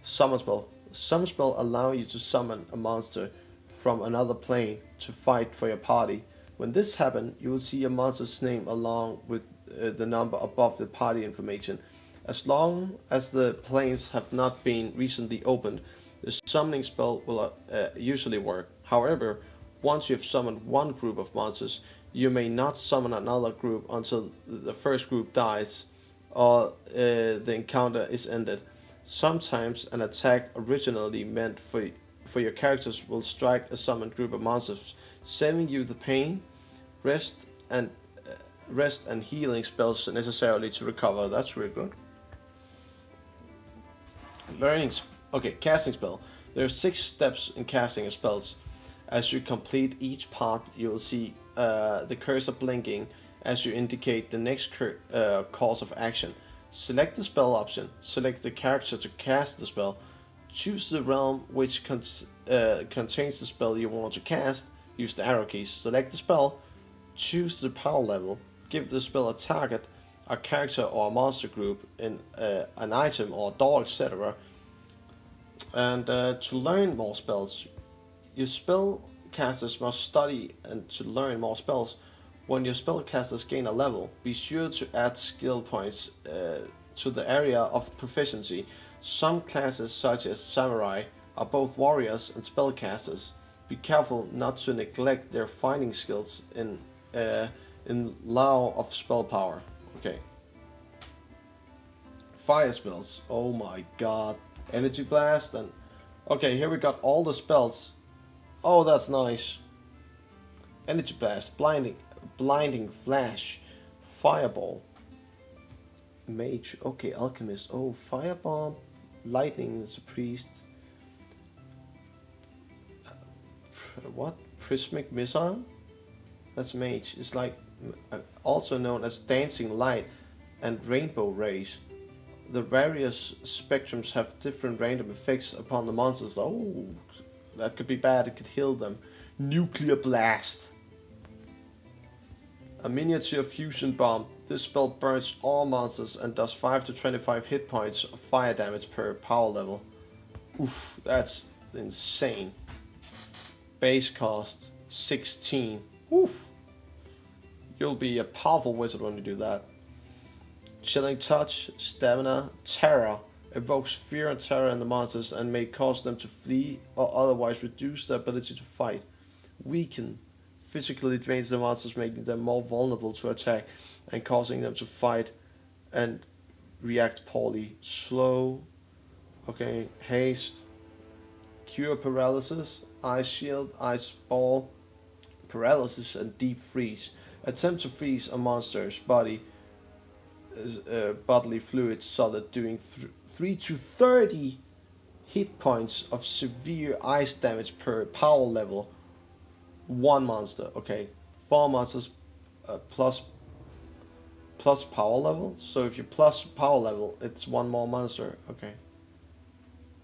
Summon spell. Some spell allow you to summon a monster from another plane to fight for your party. When this happens, you will see a monster's name along with the number above the party information. As long as the planes have not been recently opened, the summoning spell will usually work. However, once you have summoned one group of monsters, you may not summon another group until the first group dies or the encounter is ended. Sometimes an attack originally meant for your characters will strike a summoned group of monsters, saving you the pain, rest and healing spells necessarily to recover. That's really good. Casting spell. There are 6 steps in casting a spells. As you complete each part, you will see the cursor blinking as you indicate the next course of action. Select the spell option. Select the character to cast the spell. Choose the realm which contains the spell you want to cast. Use the arrow keys. Select the spell. Choose the power level. Give the spell a target, a character or a monster group, in an item or door, etc. And to learn more spells, your spellcasters must study and to learn more spells. When your spellcasters gain a level, be sure to add skill points to the area of proficiency. Some classes, such as samurai, are both warriors and spellcasters. Be careful not to neglect their fighting skills in law of spell power. Okay. Fire spells. Oh my god. Energy blast and okay, here we got all the spells. Oh, that's nice. Energy blast, blinding flash, fireball, mage. Okay, alchemist. Oh, firebomb, lightning is a priest. What? Prismatic missile? That's mage. It's like also known as dancing light and rainbow rays. The various spectrums have different random effects upon the monsters. Oh, that could be bad. It could heal them. Nuclear blast. A miniature fusion bomb. This spell burns all monsters and does 5 to 25 hit points of fire damage per power level. Oof, that's insane. Base cost 16. Oof. You'll be a powerful wizard when you do that. Chilling Touch, Stamina, Terror. Evokes fear and terror in the monsters and may cause them to flee or otherwise reduce their ability to fight. Weaken. Physically drains the monsters, making them more vulnerable to attack and causing them to fight and react poorly. Slow. Okay. Haste. Cure Paralysis. Ice Shield. Ice Ball. Paralysis and Deep Freeze. Attempt to freeze a monster's bodily fluid solid, doing 3 to 30 hit points of severe ice damage per power level. One monster, okay. 4 monsters plus power level. So if you plus power level, it's one more monster. Okay.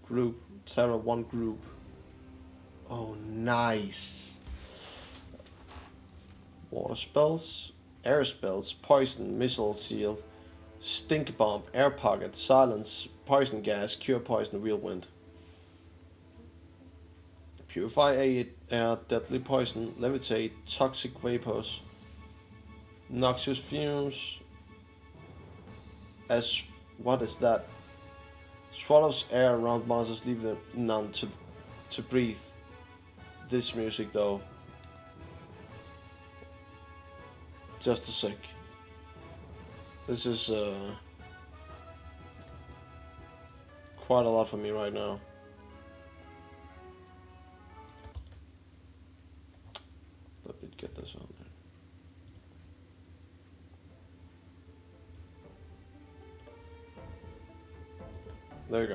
Group Terror 1 group. Oh, nice. Water spells, air spells, poison, missile shield, stink bomb, air pocket, silence, poison gas, cure poison, whirlwind. Purify air, deadly poison, levitate, toxic vapors, noxious fumes. As what is that? Swallows air around monsters, leave them none to breathe. This music though. Just a sec. This is quite a lot for me right now. Let me get this on there. There you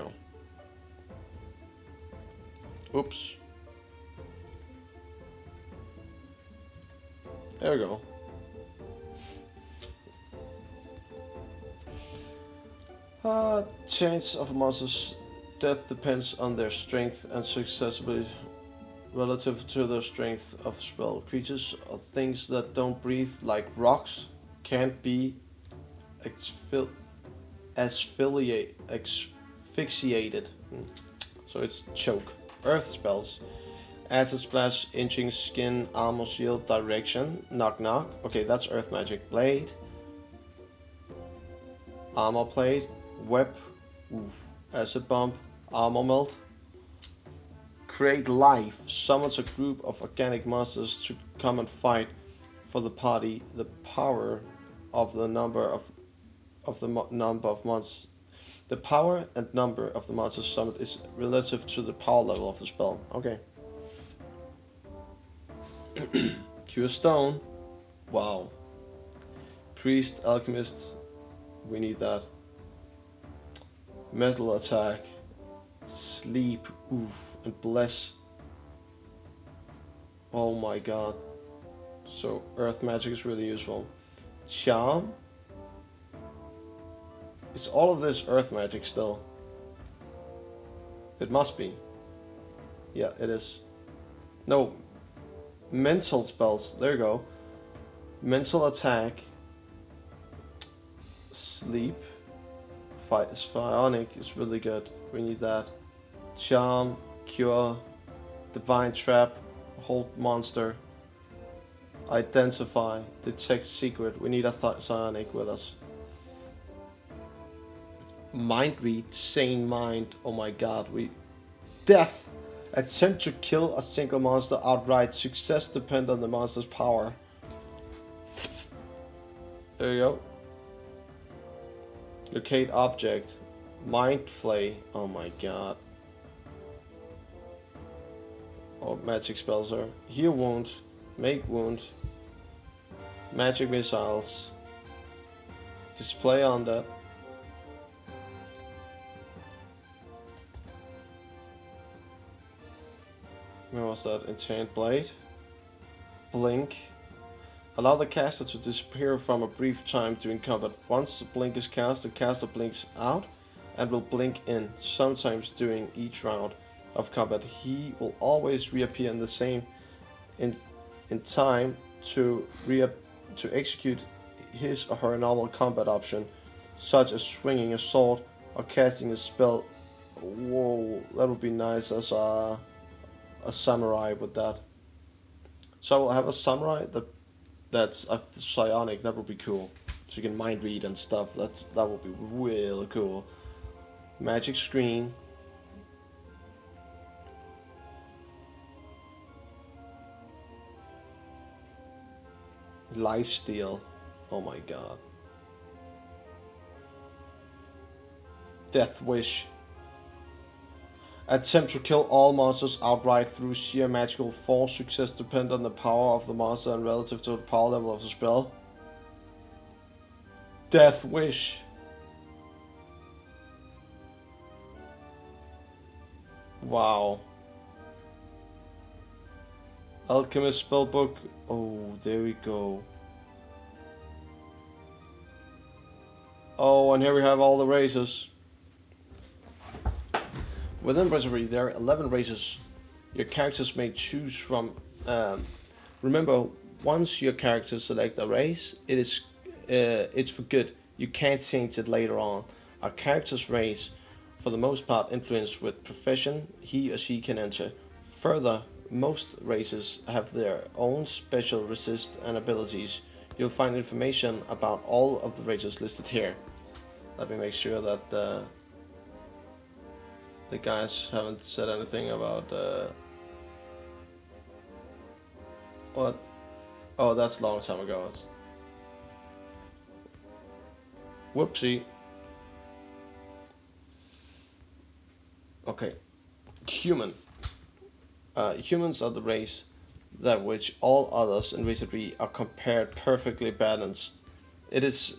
go. Oops. There we go. Chance of a monster's death depends on their strength and successability relative to the strength of spell. Creatures or things that don't breathe, like rocks, can't be asphyxiated. So it's choke. Earth spells. Acid Splash, Inching Skin, Armor Shield, Direction, Knock Knock. Okay, that's Earth Magic. Blade. Armor Plate. Web. Oof. Acid Bomb. Armor Melt. Create Life. Summons a group of organic monsters to come and fight for the party. The power of the number of monsters. The power and number of the monsters summoned is relative to the power level of the spell. Okay. Cure Stone. Wow. Priest, Alchemist. We need that. Metal Attack. Sleep. Oof. And Bless. Oh my god. So Earth Magic is really useful. Charm. Is all of this Earth Magic still? It must be. Yeah, it is. No. Mental spells. There you go. Mental Attack. Sleep. Psionic is really good. We need that. Charm. Cure. Divine Trap. Hold Monster. Identify. Detect Secret. We need a Psionic with us. Mind Read. Sane Mind. Oh my god. Death. Attempt to kill a single monster outright. Success depends on the monster's power. There you go. Locate object. Mind Flay. Oh my god. Oh, magic spells are. Heal wound. Make wound. Magic missiles. Display on that. Where was that? Enchant Blade. Blink. Allow the caster to disappear from a brief time during combat. Once the blink is cast, the caster blinks out and will blink in, sometimes during each round of combat. He will always reappear in the same in time to execute his or her normal combat option, such as swinging a sword or casting a spell. Whoa, that would be nice as a samurai with that. So I'll have a samurai that's a psionic. That would be cool. So you can mind read and stuff. That would be really cool. Magic screen. Lifesteal. Oh my god. Death Wish. Attempt to kill all monsters outright through sheer magical force. Success depends on the power of the monster and relative to the power level of the spell. Death Wish. Wow. Alchemist spellbook. Oh, there we go. Oh, and here we have all the races. Within Wizardry, there are 11 races your characters may choose from. Remember, once your characters select a race, it's for good. You can't change it later on. A character's race, for the most part, influenced with profession he or she can enter. Further, most races have their own special resist and abilities. You'll find information about all of the races listed here. Let me make sure that the guys haven't said anything about what? Oh, that's a long time ago. Whoopsie. Okay. Human. Humans are the race that which all others in Wizardry are compared perfectly balanced. Its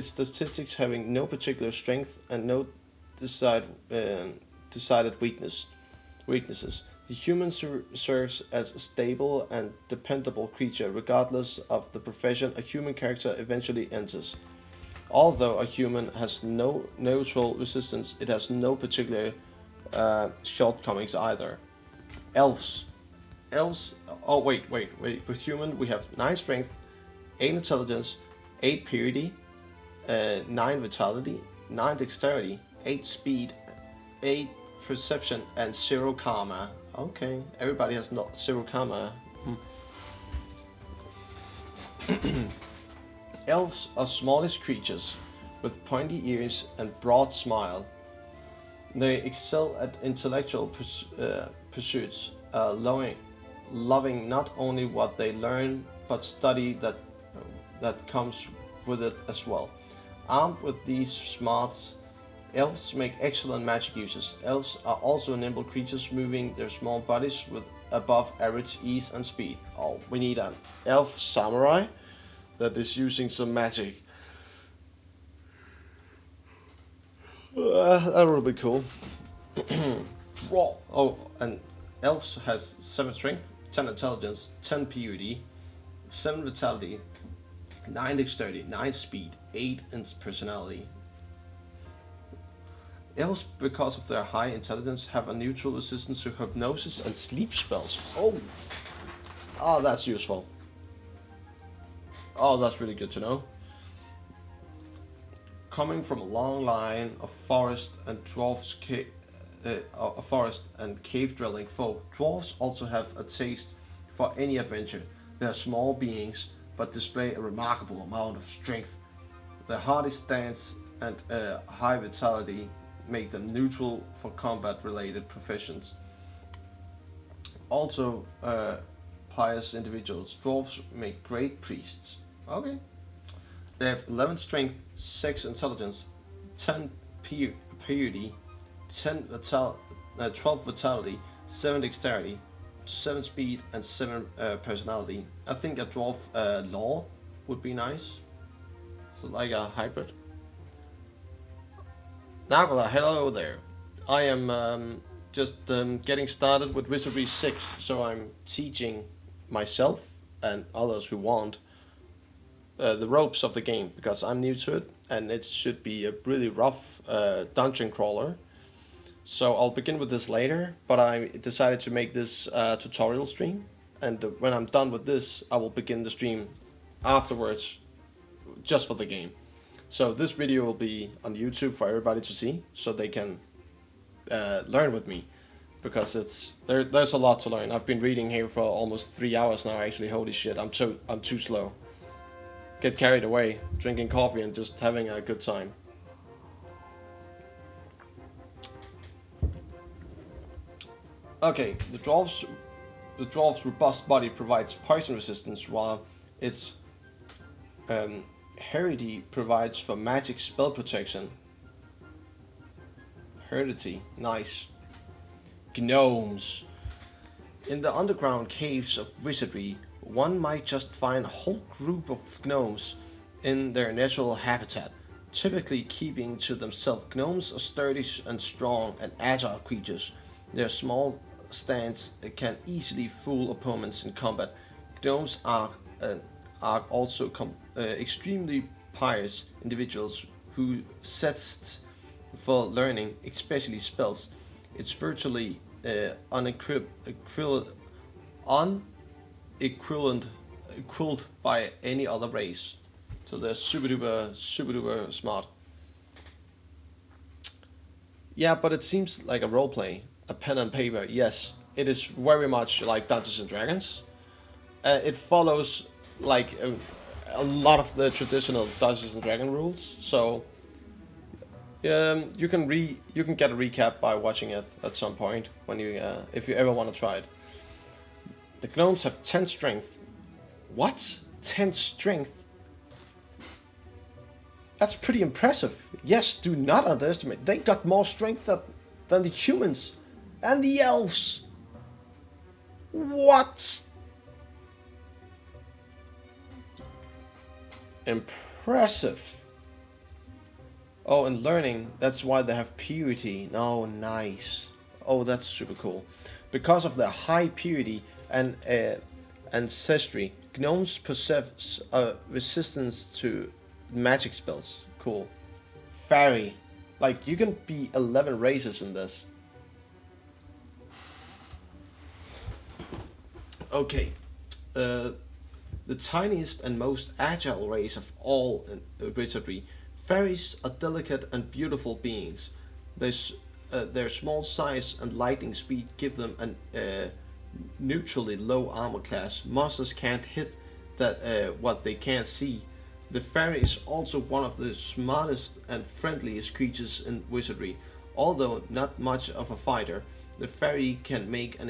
statistics having no particular strength and no decided weaknesses. The human serves as a stable and dependable creature regardless of the profession a human character eventually enters. Although a human has no neutral resistance, it has no particular shortcomings either. Elves. Oh, wait. With human, we have 9 strength, 8 intelligence, 8 purity, 9 vitality, 9 dexterity, 8 speed, 8 perception, and 0 karma. Okay, everybody has not 0 karma. Elves are smallish creatures with pointy ears and broad smile. They excel at intellectual pursuits, loving not only what they learn, but study that comes with it as well. Armed with these smarts, elves make excellent magic users. Elves are also nimble creatures, moving their small bodies with above average ease and speed. Oh, we need an elf samurai that is using some magic. That would be cool. Oh, and elves has 7 strength, 10 intelligence, 10 purity, 7 vitality, 9 dexterity, 9 speed, 8 in personality. Elves, because of their high intelligence, have a neutral resistance to hypnosis and sleep spells. Oh, that's useful. Oh, that's really good to know. Coming from a long line of forest and cave dwelling folk, dwarves also have a taste for any adventure. They are small beings, but display a remarkable amount of strength. Their hardy stance and high vitality make them neutral for combat-related professions. Also, pious individuals, dwarves make great priests. Okay. They have 11 strength, 6 intelligence, 10 purity, 12 vitality, 7 dexterity, 7 speed, and 7 personality. I think a dwarf law would be nice. So like a hybrid. Nagla, hello there. I am just getting started with Wizardry 6, so I'm teaching myself and others who want the ropes of the game, because I'm new to it and it should be a really rough dungeon crawler. So I'll begin with this later, but I decided to make this tutorial stream, and when I'm done with this I will begin the stream afterwards just for the game. So this video will be on YouTube for everybody to see, so they can learn with me, because there's a lot to learn. I've been reading here for almost 3 hours now. Actually, holy shit, I'm too slow. Get carried away, drinking coffee and just having a good time. Okay, the dwarf's robust body provides poison resistance, while its heredity provides for magic spell protection. Heredity, nice. Gnomes. In the underground caves of Wizardry, one might just find a whole group of gnomes in their natural habitat, typically keeping to themselves. Gnomes are sturdy and strong and agile creatures. Their small stance can easily fool opponents in combat. Gnomes are also extremely pious individuals who zest for learning, especially spells. It's virtually unequaled by any other race. So they're super duper smart. Yeah, but it seems like a roleplay, a pen and paper. Yes, it is very much like Dungeons and Dragons. It follows like a lot of the traditional Dungeons and Dragons rules. So you can get a recap by watching it at some point when you if you ever want to try it. The gnomes have 10 strength. What? 10 strength? That's pretty impressive. Yes, do not underestimate. They got more strength than the humans and the elves. What? Impressive. Oh, and learning, that's why they have purity. Oh, nice. Oh, that's super cool. Because of their high purity and ancestry, gnomes possess resistance to magic spells. Cool. Fairy. Like, you can be 11 races in this. Okay. The tiniest and most agile race of all in Wizardry. Fairies are delicate and beautiful beings. Their small size and lightning speed give them an neutrally low armor class. Monsters can't hit what they can't see. The fairy is also one of the smartest and friendliest creatures in Wizardry. Although not much of a fighter, the fairy can make an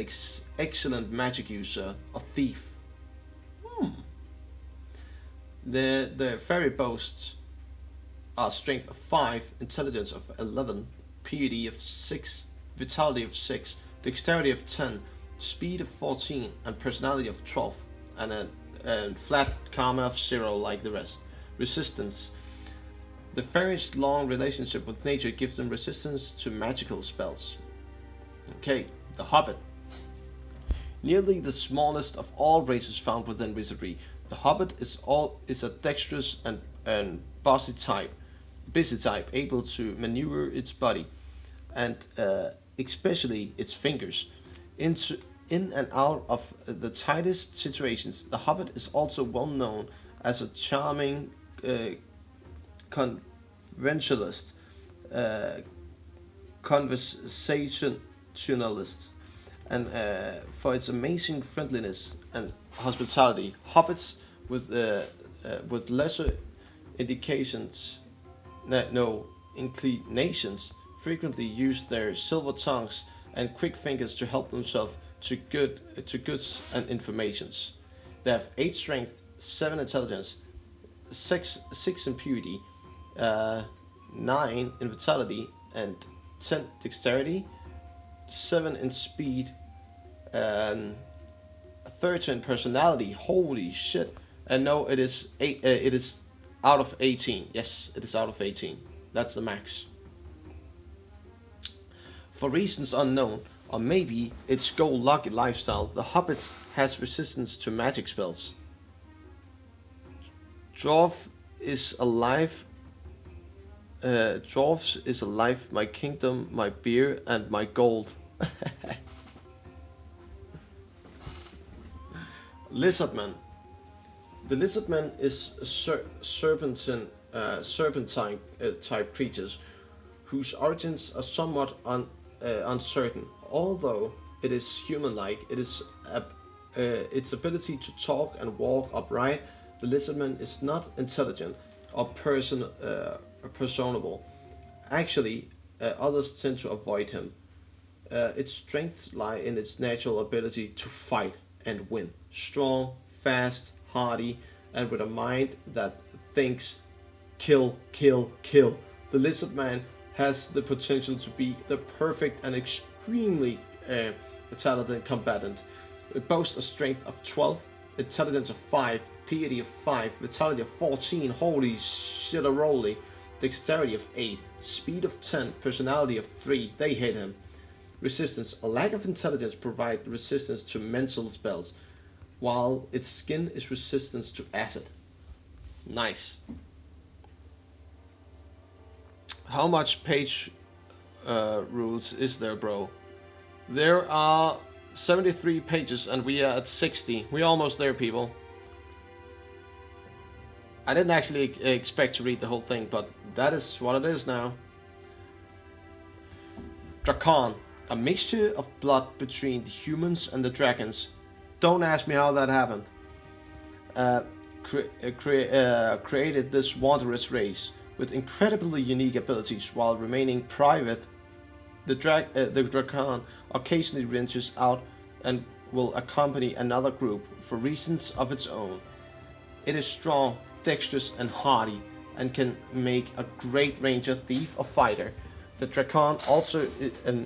excellent magic user, a thief. The fairy boasts a strength of 5, intelligence of 11, purity of 6, vitality of 6, dexterity of 10, speed of 14, and personality of 12, and a flat karma of 0 like the rest. Resistance. The fairy's long relationship with nature gives them resistance to magical spells. Okay, the Hobbit. Nearly the smallest of all races found within Wizardry, the Hobbit is a dexterous and busy type, able to maneuver its body and especially its fingers in and out of the tightest situations. The Hobbit is also well known as a charming conventionalist, conversationalist, and for its amazing friendliness and hospitality. Hobbits with lesser inclinations frequently use their silver tongues and quick fingers to help themselves to goods and informations. They have 8 strength, 7 intelligence, 6 in purity, 9 in vitality, and 10 dexterity, 7 in speed, 13 personality. Holy shit! And no, it is out of 18. Yes, it is out of 18. That's the max. For reasons unknown, or maybe its go-lucky lifestyle, the Hobbit has resistance to magic spells. Dwarves is alive, my kingdom, my beer, and my gold. Lizardman. The lizardmen is serpentine type creatures whose origins are somewhat uncertain. Although it is human-like, its ability to talk and walk upright. The lizardman is not intelligent or personable. Actually, others tend to avoid him. Its strengths lie in its natural ability to fight and win. Strong, fast, hardy, and with a mind that thinks kill, kill, kill. The lizardman has the potential to be the perfect and extremely talented combatant. It boasts a strength of 12, intelligence of 5, piety of 5, vitality of 14, holy shit-a-roly, dexterity of 8, speed of 10, personality of 3, they hate him. Resistance, a lack of intelligence provides resistance to mental spells, while its skin is resistance to acid. Nice. How much page rules is there, bro? There are 73 pages and we are at 60. We're almost there, people. I didn't actually expect to read the whole thing, but that is what it is now. Drakon, a mixture of blood between the humans and the dragons. Don't ask me how that happened. Created this wondrous race with incredibly unique abilities while remaining private. The Drakon occasionally ventures out and will accompany another group for reasons of its own. It is strong, dexterous, and hardy, and can make a great ranger, thief, or fighter. The Drakon also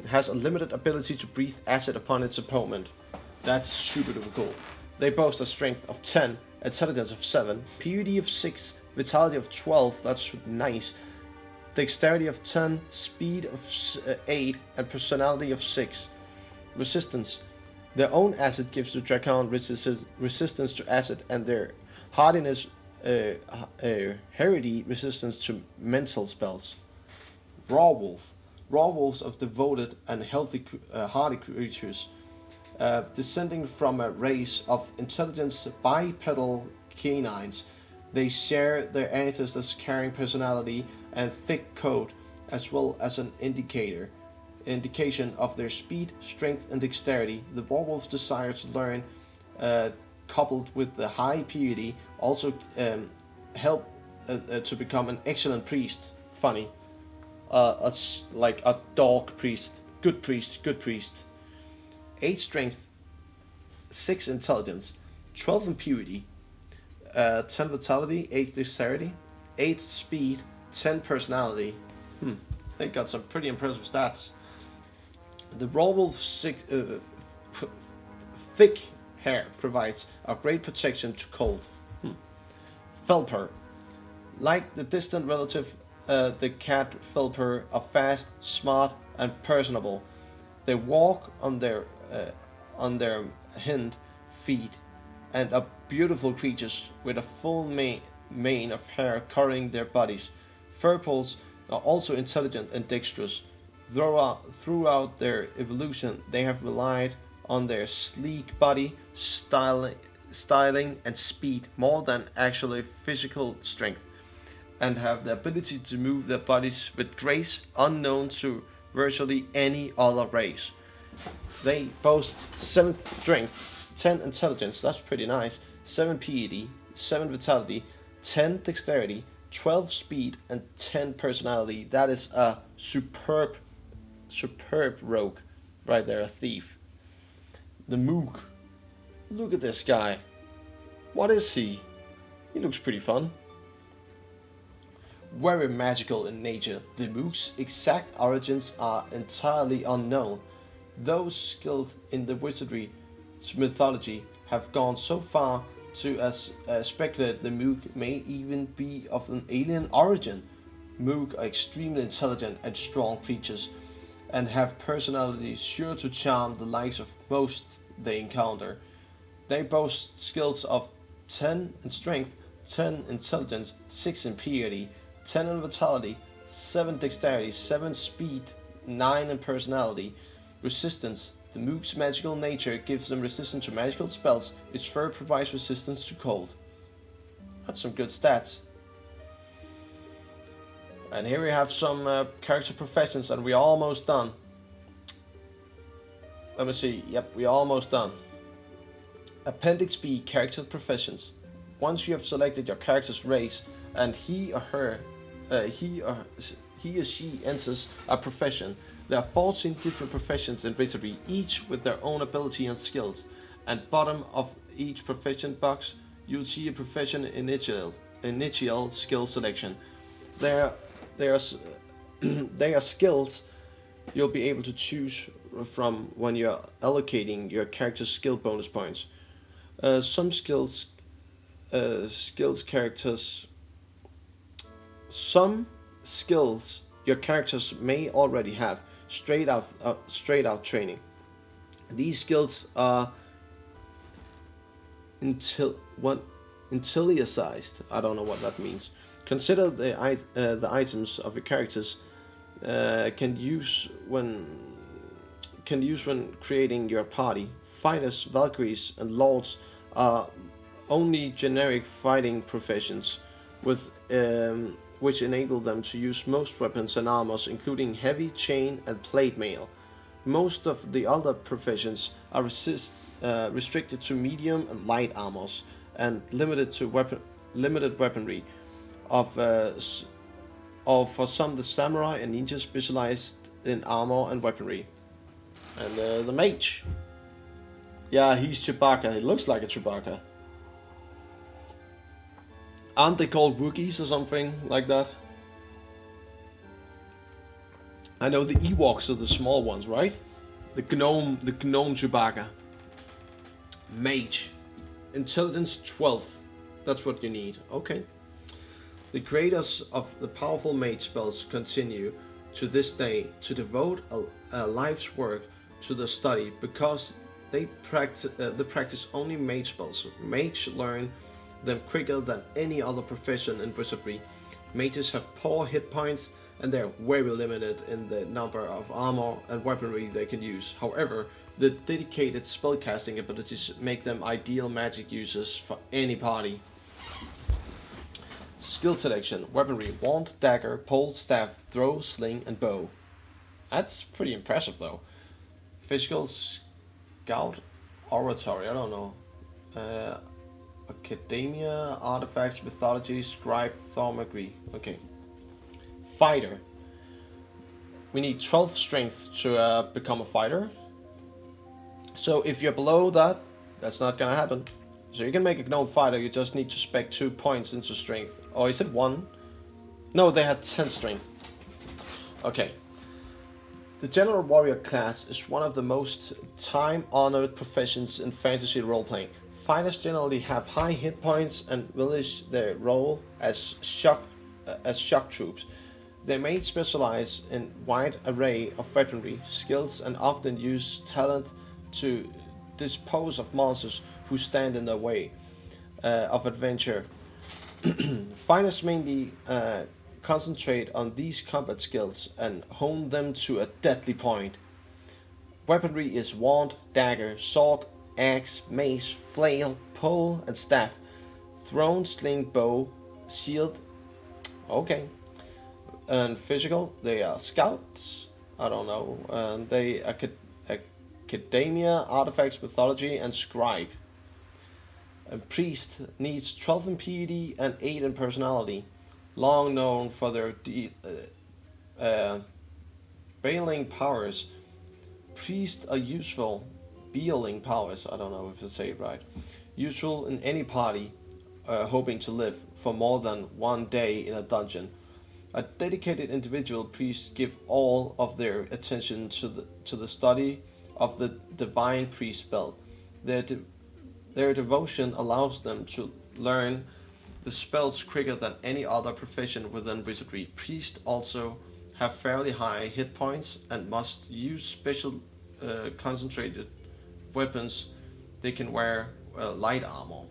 has a limited ability to breathe acid upon its opponent. That's super duper cool. They boast a strength of 10, intelligence of 7, piety of 6, vitality of 12, that's nice, dexterity of 10, speed of 8, and personality of 6. Resistance. Their own acid gives the Drakon resistance to acid, and their hardiness, heredity resistance to mental spells. Raw wolf. Raw wolves are devoted and healthy, hardy creatures, descending from a race of intelligent bipedal canines. They share their ancestors' caring personality and thick coat, as well as an indication of their speed, strength, and dexterity. The werewolf's desire to learn, coupled with the high piety, also help to become an excellent priest. Funny. Like a dog priest. Good priest, good priest. 8 strength, 6 intelligence, 12 in purity, 10 vitality, 8 dexterity, 8 speed, 10 personality. They got some pretty impressive stats. The werewolf's thick hair provides a great protection to cold. Felper. Like the distant relative, the cat Felper are fast, smart, and personable. They walk on their hind feet and are beautiful creatures with a full mane of hair covering their bodies. Furples are also intelligent and dexterous. Throughout their evolution, they have relied on their sleek body, styling, and speed more than actually physical strength, and have the ability to move their bodies with grace unknown to virtually any other race. They boast 7 strength, 10 intelligence, that's pretty nice, 7 piety, 7 vitality, 10 dexterity, 12 speed, and 10 personality. That is a superb rogue right there, a thief. The Mook. Look at this guy. What is he? He looks pretty fun. Very magical in nature, the Mook's exact origins are entirely unknown. Those skilled in the Wizardry mythology have gone so far to speculate the Mook may even be of an alien origin. Mook are extremely intelligent and strong creatures, and have personalities sure to charm the likes of most they encounter. They boast skills of 10 in strength, 10 intelligence, 6 in piety, 10 in vitality, 7 dexterity, 7 speed, 9 in personality. Resistance. The Mook's magical nature gives them resistance to magical spells. Its fur provides resistance to cold. That's some good stats. And here we have some character professions, and we're almost done. Let me see. Yep, we're almost done. Appendix B, character professions. Once you have selected your character's race and he or she enters a profession, there are 14 different professions in Wizardry, each with their own ability and skills. At bottom of each profession box, you'll see a profession initial skill selection. There are skills you'll be able to choose from when you're allocating your character's skill bonus points. Some skills your characters may already have straight out training. These skills are initialized. I don't know what that means. Consider the items of your characters can use when creating your party. Fighters, Valkyries, and Lords are only generic fighting professions with which enable them to use most weapons and armors, including heavy, chain, and plate mail. Most of the other professions are restricted to medium and light armors and limited weaponry. For some, the samurai and ninjas specialized in armor and weaponry. And the mage. Yeah, he's Chewbacca. He looks like a Chewbacca. Aren't they called Wookiees or something like that? I know the Ewoks are the small ones, right? The gnome Chewbacca. Mage. Intelligence 12. That's what you need. Okay. The creators of the powerful mage spells continue to this day to devote a life's work to the study because they practice only mage spells. Mages learn them quicker than any other profession in Wizardry. Mages have poor hit points and they're very limited in the number of armor and weaponry they can use. However, the dedicated spellcasting abilities make them ideal magic users for any party. Skill selection: weaponry, wand, dagger, pole, staff, throw, sling, and bow. That's pretty impressive though. Physical, scout, oratory, I don't know. Academia, artifacts, mythology, scribe, thaumaturgy. Okay. Fighter. We need 12 strength to become a fighter. So if you're below that, that's not gonna happen. So you can make a gnome fighter, you just need to spec 2 points into strength. Or is it 1? No, they had 10 strength. Okay. The general warrior class is one of the most time-honored professions in fantasy role-playing. Fighters generally have high hit points and relish their role as shock troops. They may specialize in wide array of weaponry, skills, and often use talent to dispose of monsters who stand in their way of adventure. Fighters mainly concentrate on these combat skills and hone them to a deadly point. Weaponry is wand, dagger, sword, axe, mace, flail, pole, and staff. Thrown, sling, bow, shield. Okay. And physical, they are scouts. I don't know. And they academia, artifacts, mythology, and scribe. A priest needs 12 in PED and 8 in personality. Long known for their bailing powers. Priests are useful. Bealing powers, I don't know if I say it right. Useful in any party hoping to live for more than 1 day in a dungeon. A dedicated individual priest give all of their attention to the study of the divine priest spell. Their devotion allows them to learn the spells quicker than any other profession within Wizardry. Priests also have fairly high hit points and must use special concentrated weapons. They can wear light armor.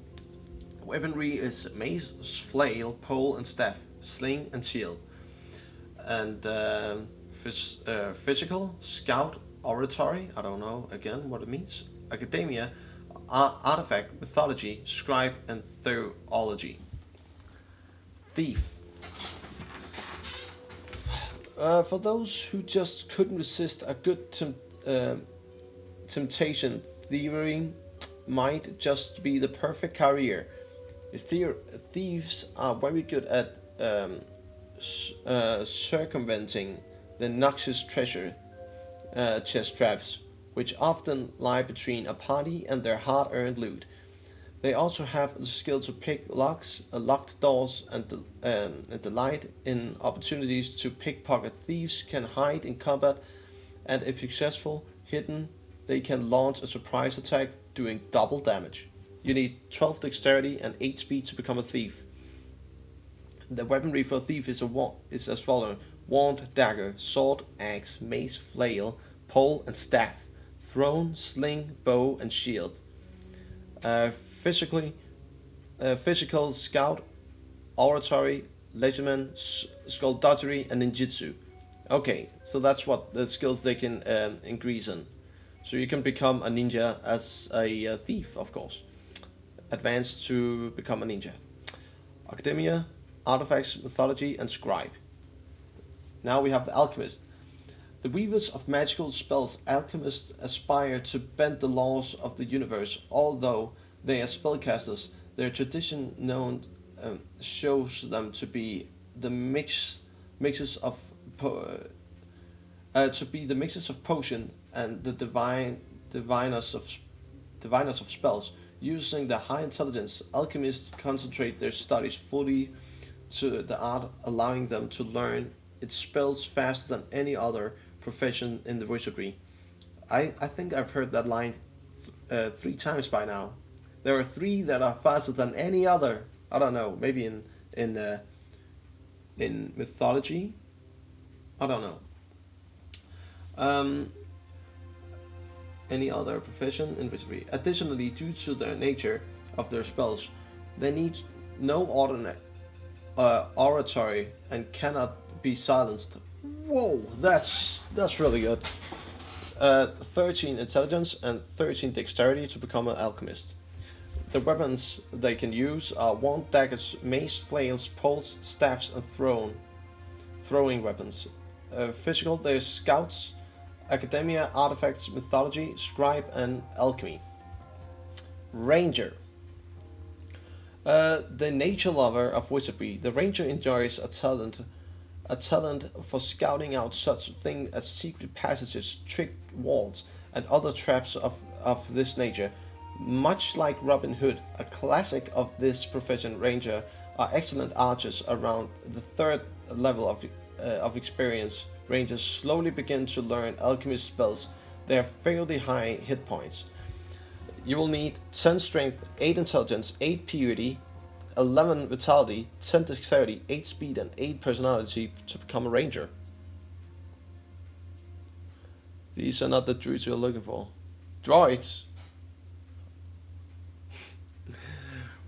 Weaponry is mace, flail, pole, and staff, sling, and shield. And physical, scout, oratory, I don't know again what it means. Academia, artifact, mythology, scribe, and theology. Thief. For those who just couldn't resist a good temptation, thievery might just be the perfect career. Thieves are very good at circumventing the noxious treasure chest traps, which often lie between a party and their hard-earned loot. They also have the skill to pick locks, locked doors, and delight in opportunities to pickpocket. Thieves can hide in combat, and if successful, hidden, they can launch a surprise attack doing double damage. You need 12 dexterity and 8 speed to become a thief. The weaponry for a thief is as follows: wand, dagger, sword, axe, mace, flail, pole, and staff, throne, sling, bow, and shield. Uh, Physical, scout, oratory, legiman, skullduggery, and ninjutsu. Okay, so that's what the skills they can increase in. So you can become a ninja as a thief, of course. Advance to become a ninja. Academia, artifacts, mythology, and scribe. Now we have the alchemist. The weavers of magical spells, alchemists aspire to bend the laws of the universe. Although they are spellcasters, their tradition known shows them to be the mixes of potion and the diviners of spells. Using their high intelligence, alchemists concentrate their studies fully to the art, allowing them to learn its spells faster than any other profession in the wizardry. I think I've heard that line 3 times by now. There are 3 that are faster than any other. I don't know. Maybe in mythology. I don't know. Any other profession in wizardry. Additionally, due to the nature of their spells, they need no oratory and cannot be silenced. Whoa, that's really good. 13 intelligence and 13 dexterity to become an alchemist. The weapons they can use are wand, daggers, mace, flails, poles, staffs, and throwing weapons. Physical, there's scouts, academia, artifacts, mythology, scribe, and alchemy. Ranger. The nature lover of wizardry, the ranger enjoys a talent for scouting out such things as secret passages, trick walls, and other traps of this nature. Much like Robin Hood, a classic of this profession, ranger are excellent archers. Around the 3rd level of experience, rangers slowly begin to learn alchemist spells. They have fairly high hit points. You will need 10 strength, 8 intelligence, 8 purity, 11 vitality, 10 dexterity, 8 speed, and 8 personality to become a ranger. These are not the druids you're looking for. Droids.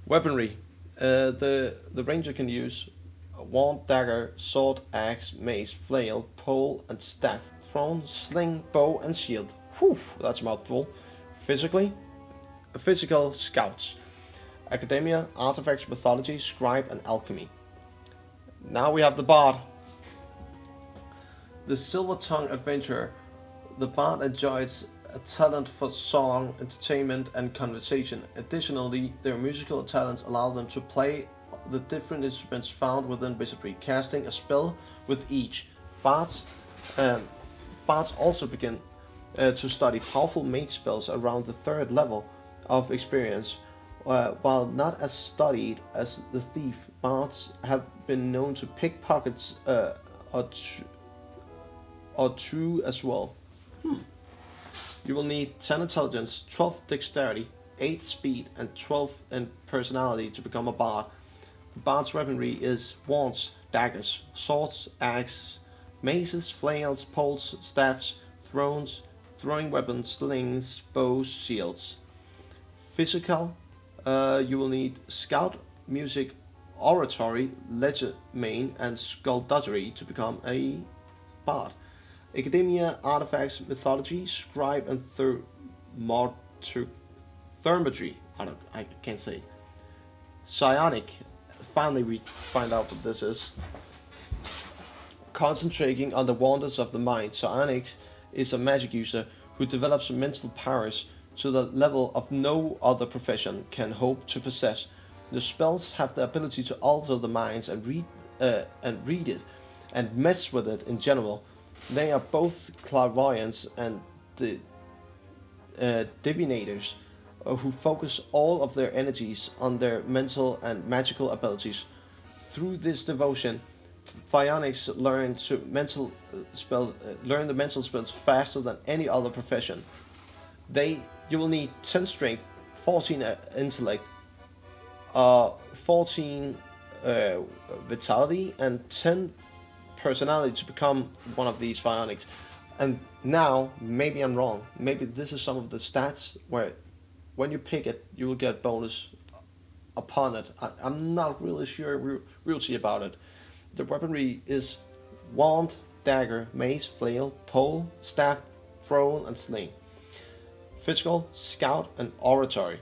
Weaponry. The ranger can use a wand, dagger, sword, axe, mace, flail, pole, and staff, throne, sling, bow, and shield. Whew, that's a mouthful. Physical, scouts. Academia, artifacts, mythology, scribe, and alchemy. Now we have the bard. The silver-tongued adventurer. The bard enjoys a talent for song, entertainment, and conversation. Additionally, their musical talents allow them to play the different instruments found within wizardry, casting a spell with each. Bards also begin to study powerful mage spells around the 3rd level of experience. While not as studied as the thief, bards have been known to pickpockets are true as well. You will need 10 intelligence, 12 dexterity, 8 speed, and 12 in personality to become a bard. The bard's weaponry is wands, daggers, swords, axes, maces, flails, poles, staffs, thrones, throwing weapons, slings, bows, shields. Physical, you will need scout, music, oratory, legiman, and skullduggery to become a bard. Academia, artifacts, mythology, scribe, and thermodry. I can't say. Psionic, finally we find out what this is. Concentrating on the wonders of the mind. Psionics is a magic user who develops mental powers to the level of no other profession can hope to possess. The spells have the ability to alter the minds and read it, and mess with it in general. They are both clairvoyants and the divinators who focus all of their energies on their mental and magical abilities. Through this devotion, psionics learn the mental spells faster than any other profession. You will need 10 strength, 14 intellect, 14 vitality, and 10 personality to become one of these psionics. And now, maybe I'm wrong. Maybe this is some of the stats where when you pick it, you will get bonus upon it. I'm not really sure realty about it. The weaponry is wand, dagger, mace, flail, pole, staff, thrown, and sling. Physical, scout, and oratory.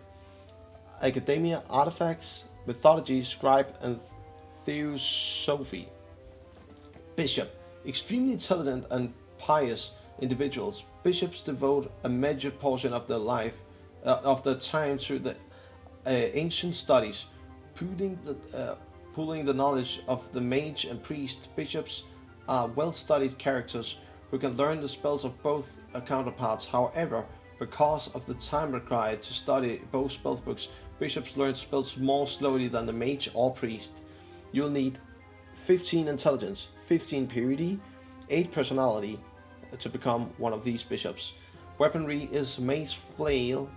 Academia, artifacts, mythology, scribe, and theosophy. Bishop. Extremely intelligent and pious individuals. Bishops devote a major portion of their life, of their time to the ancient studies, pooling the knowledge of the mage and priest. Bishops are well-studied characters who can learn the spells of both counterparts. However, because of the time required to study both spellbooks, bishops learn spells more slowly than the mage or priest. You'll need 15 intelligence, 15 purity, 8 personality to become one of these bishops. Weaponry is mace, flail,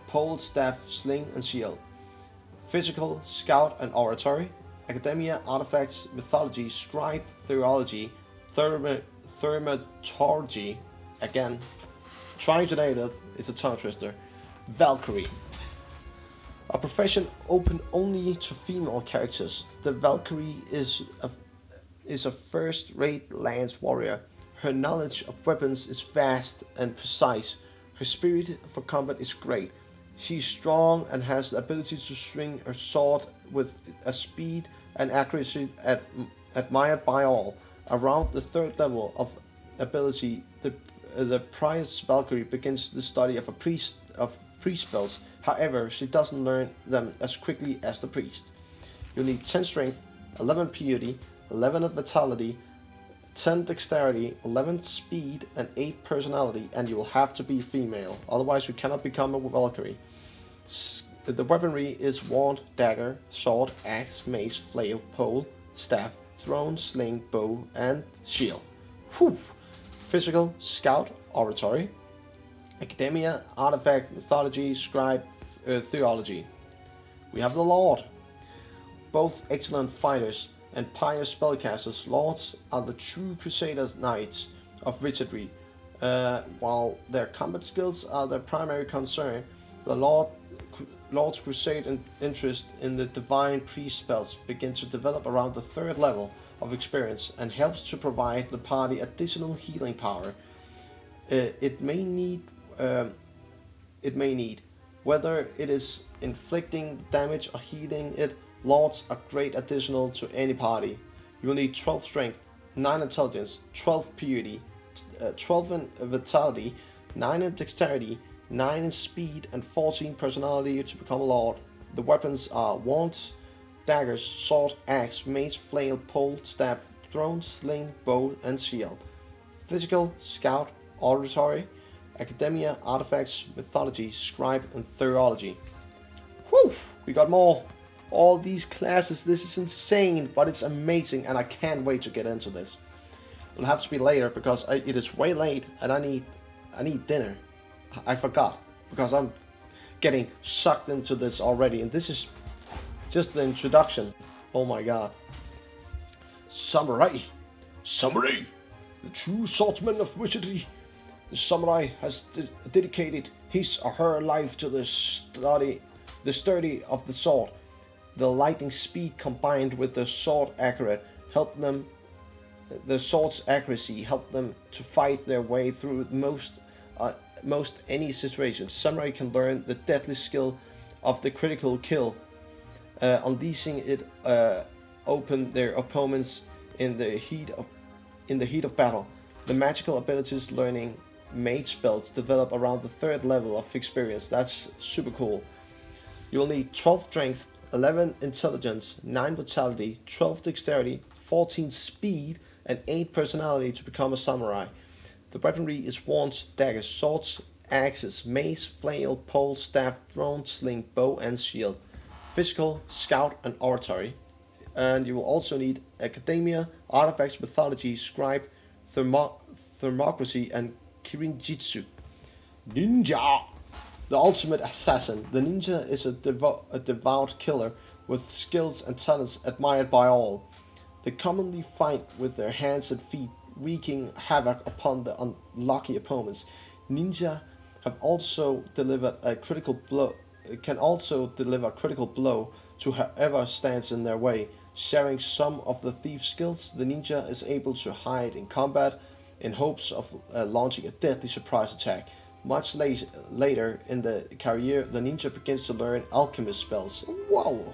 pole, staff, sling, and shield. Physical, scout, and oratory. Academia, artifacts, mythology, scribe, theology, thaumaturgy. Again, trying to name it, it's a tongue twister. Valkyrie. A profession open only to female characters. The Valkyrie is a first-rate lance warrior. Her knowledge of weapons is vast and precise. Her spirit for combat is great. She is strong and has the ability to swing her sword with a speed and accuracy admired by all. Around the 3rd level of ability, the priest Valkyrie begins the study of priest spells. However, she doesn't learn them as quickly as the priest. You'll need 10 strength, 11 purity, 11 vitality, 10 dexterity, 11 speed, and 8 personality, and you will have to be female. Otherwise, you cannot become a Valkyrie. The weaponry is wand, dagger, sword, axe, mace, flail, pole, staff, thrown, sling, bow, and shield. Whew. Physical, scout, oratory. Academia, artifact, mythology, scribe, theology. We have the Lord. Both excellent fighters and pious spellcasters, lords are the true Crusader knights of Wizardry. While their combat skills are their primary concern, the Lord's crusade interest in the divine priest spells begins to develop around the 3rd level of experience and helps to provide the party additional healing power. It may need, whether it is inflicting damage or healing it. Lords are great additional to any party. You will need 12 strength, 9 intelligence, 12 purity, 12 in vitality, 9 in dexterity, 9 in speed, and 14 personality to become a lord. The weapons are wands, daggers, sword, axe, mace, flail, pole, staff, thrown, sling, bow, and shield. Physical, scout, oratory, academia, artifacts, mythology, scribe, and theology. Whew! We got more. All these classes, this is insane, but it's amazing, and I can't wait to get into this. It'll have to be later because it is way late, and I need dinner. I forgot because I'm getting sucked into this already, and this is just the introduction. Oh my god. Samurai, the true swordsman of Wizardry. The samurai has dedicated his or her life to the study of the sword. The lightning speed combined with the sword's accuracy help them to fight their way through most any situation. Samurai can learn the deadly skill of the critical kill unleashing it open their opponents in the heat of battle. The magical abilities learning mage spells develop around the 3rd level of experience. That's super cool. You will need 12 strength, 11 intelligence, 9 vitality, 12 dexterity, 14 speed, and 8 personality to become a samurai. The weaponry is wands, daggers, swords, axes, mace, flail, pole, staff, throne, sling, bow, and shield. Physical, scout, and oratory. And you will also need academia, artifacts, mythology, scribe, thermocracy, and kirinjitsu. Ninja! The ultimate assassin. The ninja is a devout killer with skills and talents admired by all. They commonly fight with their hands and feet, wreaking havoc upon the unlucky opponents. Ninja have also delivered a critical blow. Can also deliver a critical blow to whoever stands in their way. Sharing some of the thief's skills, the ninja is able to hide in combat in hopes of launching a deadly surprise attack. Much later in the career, the ninja begins to learn alchemist spells. Whoa!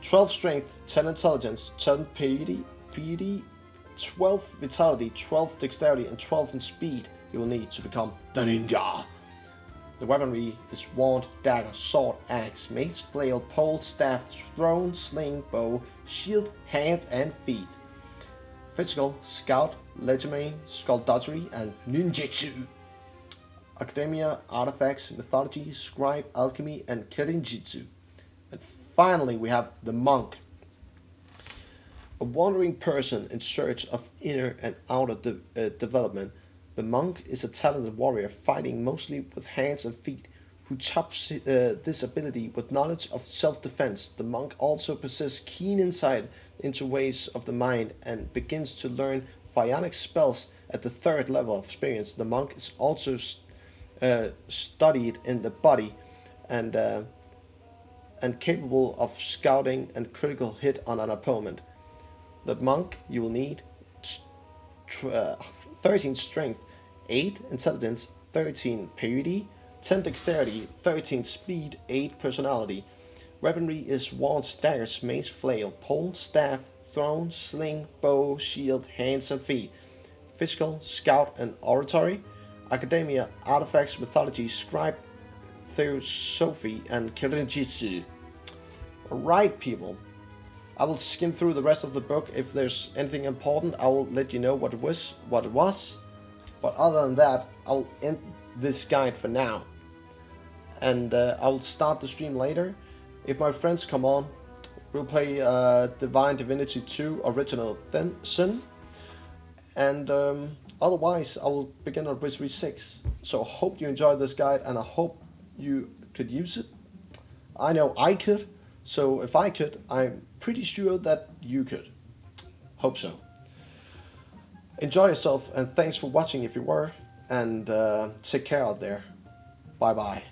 12 strength, 10 intelligence, 10 piety, 12 vitality, 12 dexterity, and 12 in speed you will need to become the ninja. The weaponry is wand, dagger, sword, axe, mace, flail, pole, staff, throne, sling, bow, shield, hand, and feet. Physical, scout, legerdemain, skullduggery, and ninjutsu. Academia, artifacts, mythology, scribe, alchemy, and kirinjitsu. And finally, we have the monk. A wandering person in search of inner and outer development. The monk is a talented warrior fighting mostly with hands and feet, who chops this ability with knowledge of self-defense. The monk also possesses keen insight into ways of the mind and begins to learn psionic spells at the 3rd level of experience. The monk is also studied in the body and capable of scouting and critical hit on an opponent. The monk, you will need 13 strength, 8 intelligence, 13 piety, 10 dexterity, 13 speed, 8 personality. Weaponry is wands, daggers, mace, flail, pole, staff, throne, sling, bow, shield, hands, and feet. Physical, scout, and oratory. Academia, artifacts, mythology, scribe, theosophy, and kirinjitsu. Alright, people. I will skim through the rest of the book. If there's anything important, I will let you know what it was. But other than that, I'll end this guide for now. And I'll start the stream later. If my friends come on, we'll play Divine Divinity 2 Original Sin. And otherwise, I will begin on Wizardry 6. So I hope you enjoyed this guide, and I hope you could use it. I know I could. So if I could, I'm pretty sure that you could. Hope so. Enjoy yourself, and thanks for watching if you were, and take care out there. Bye bye.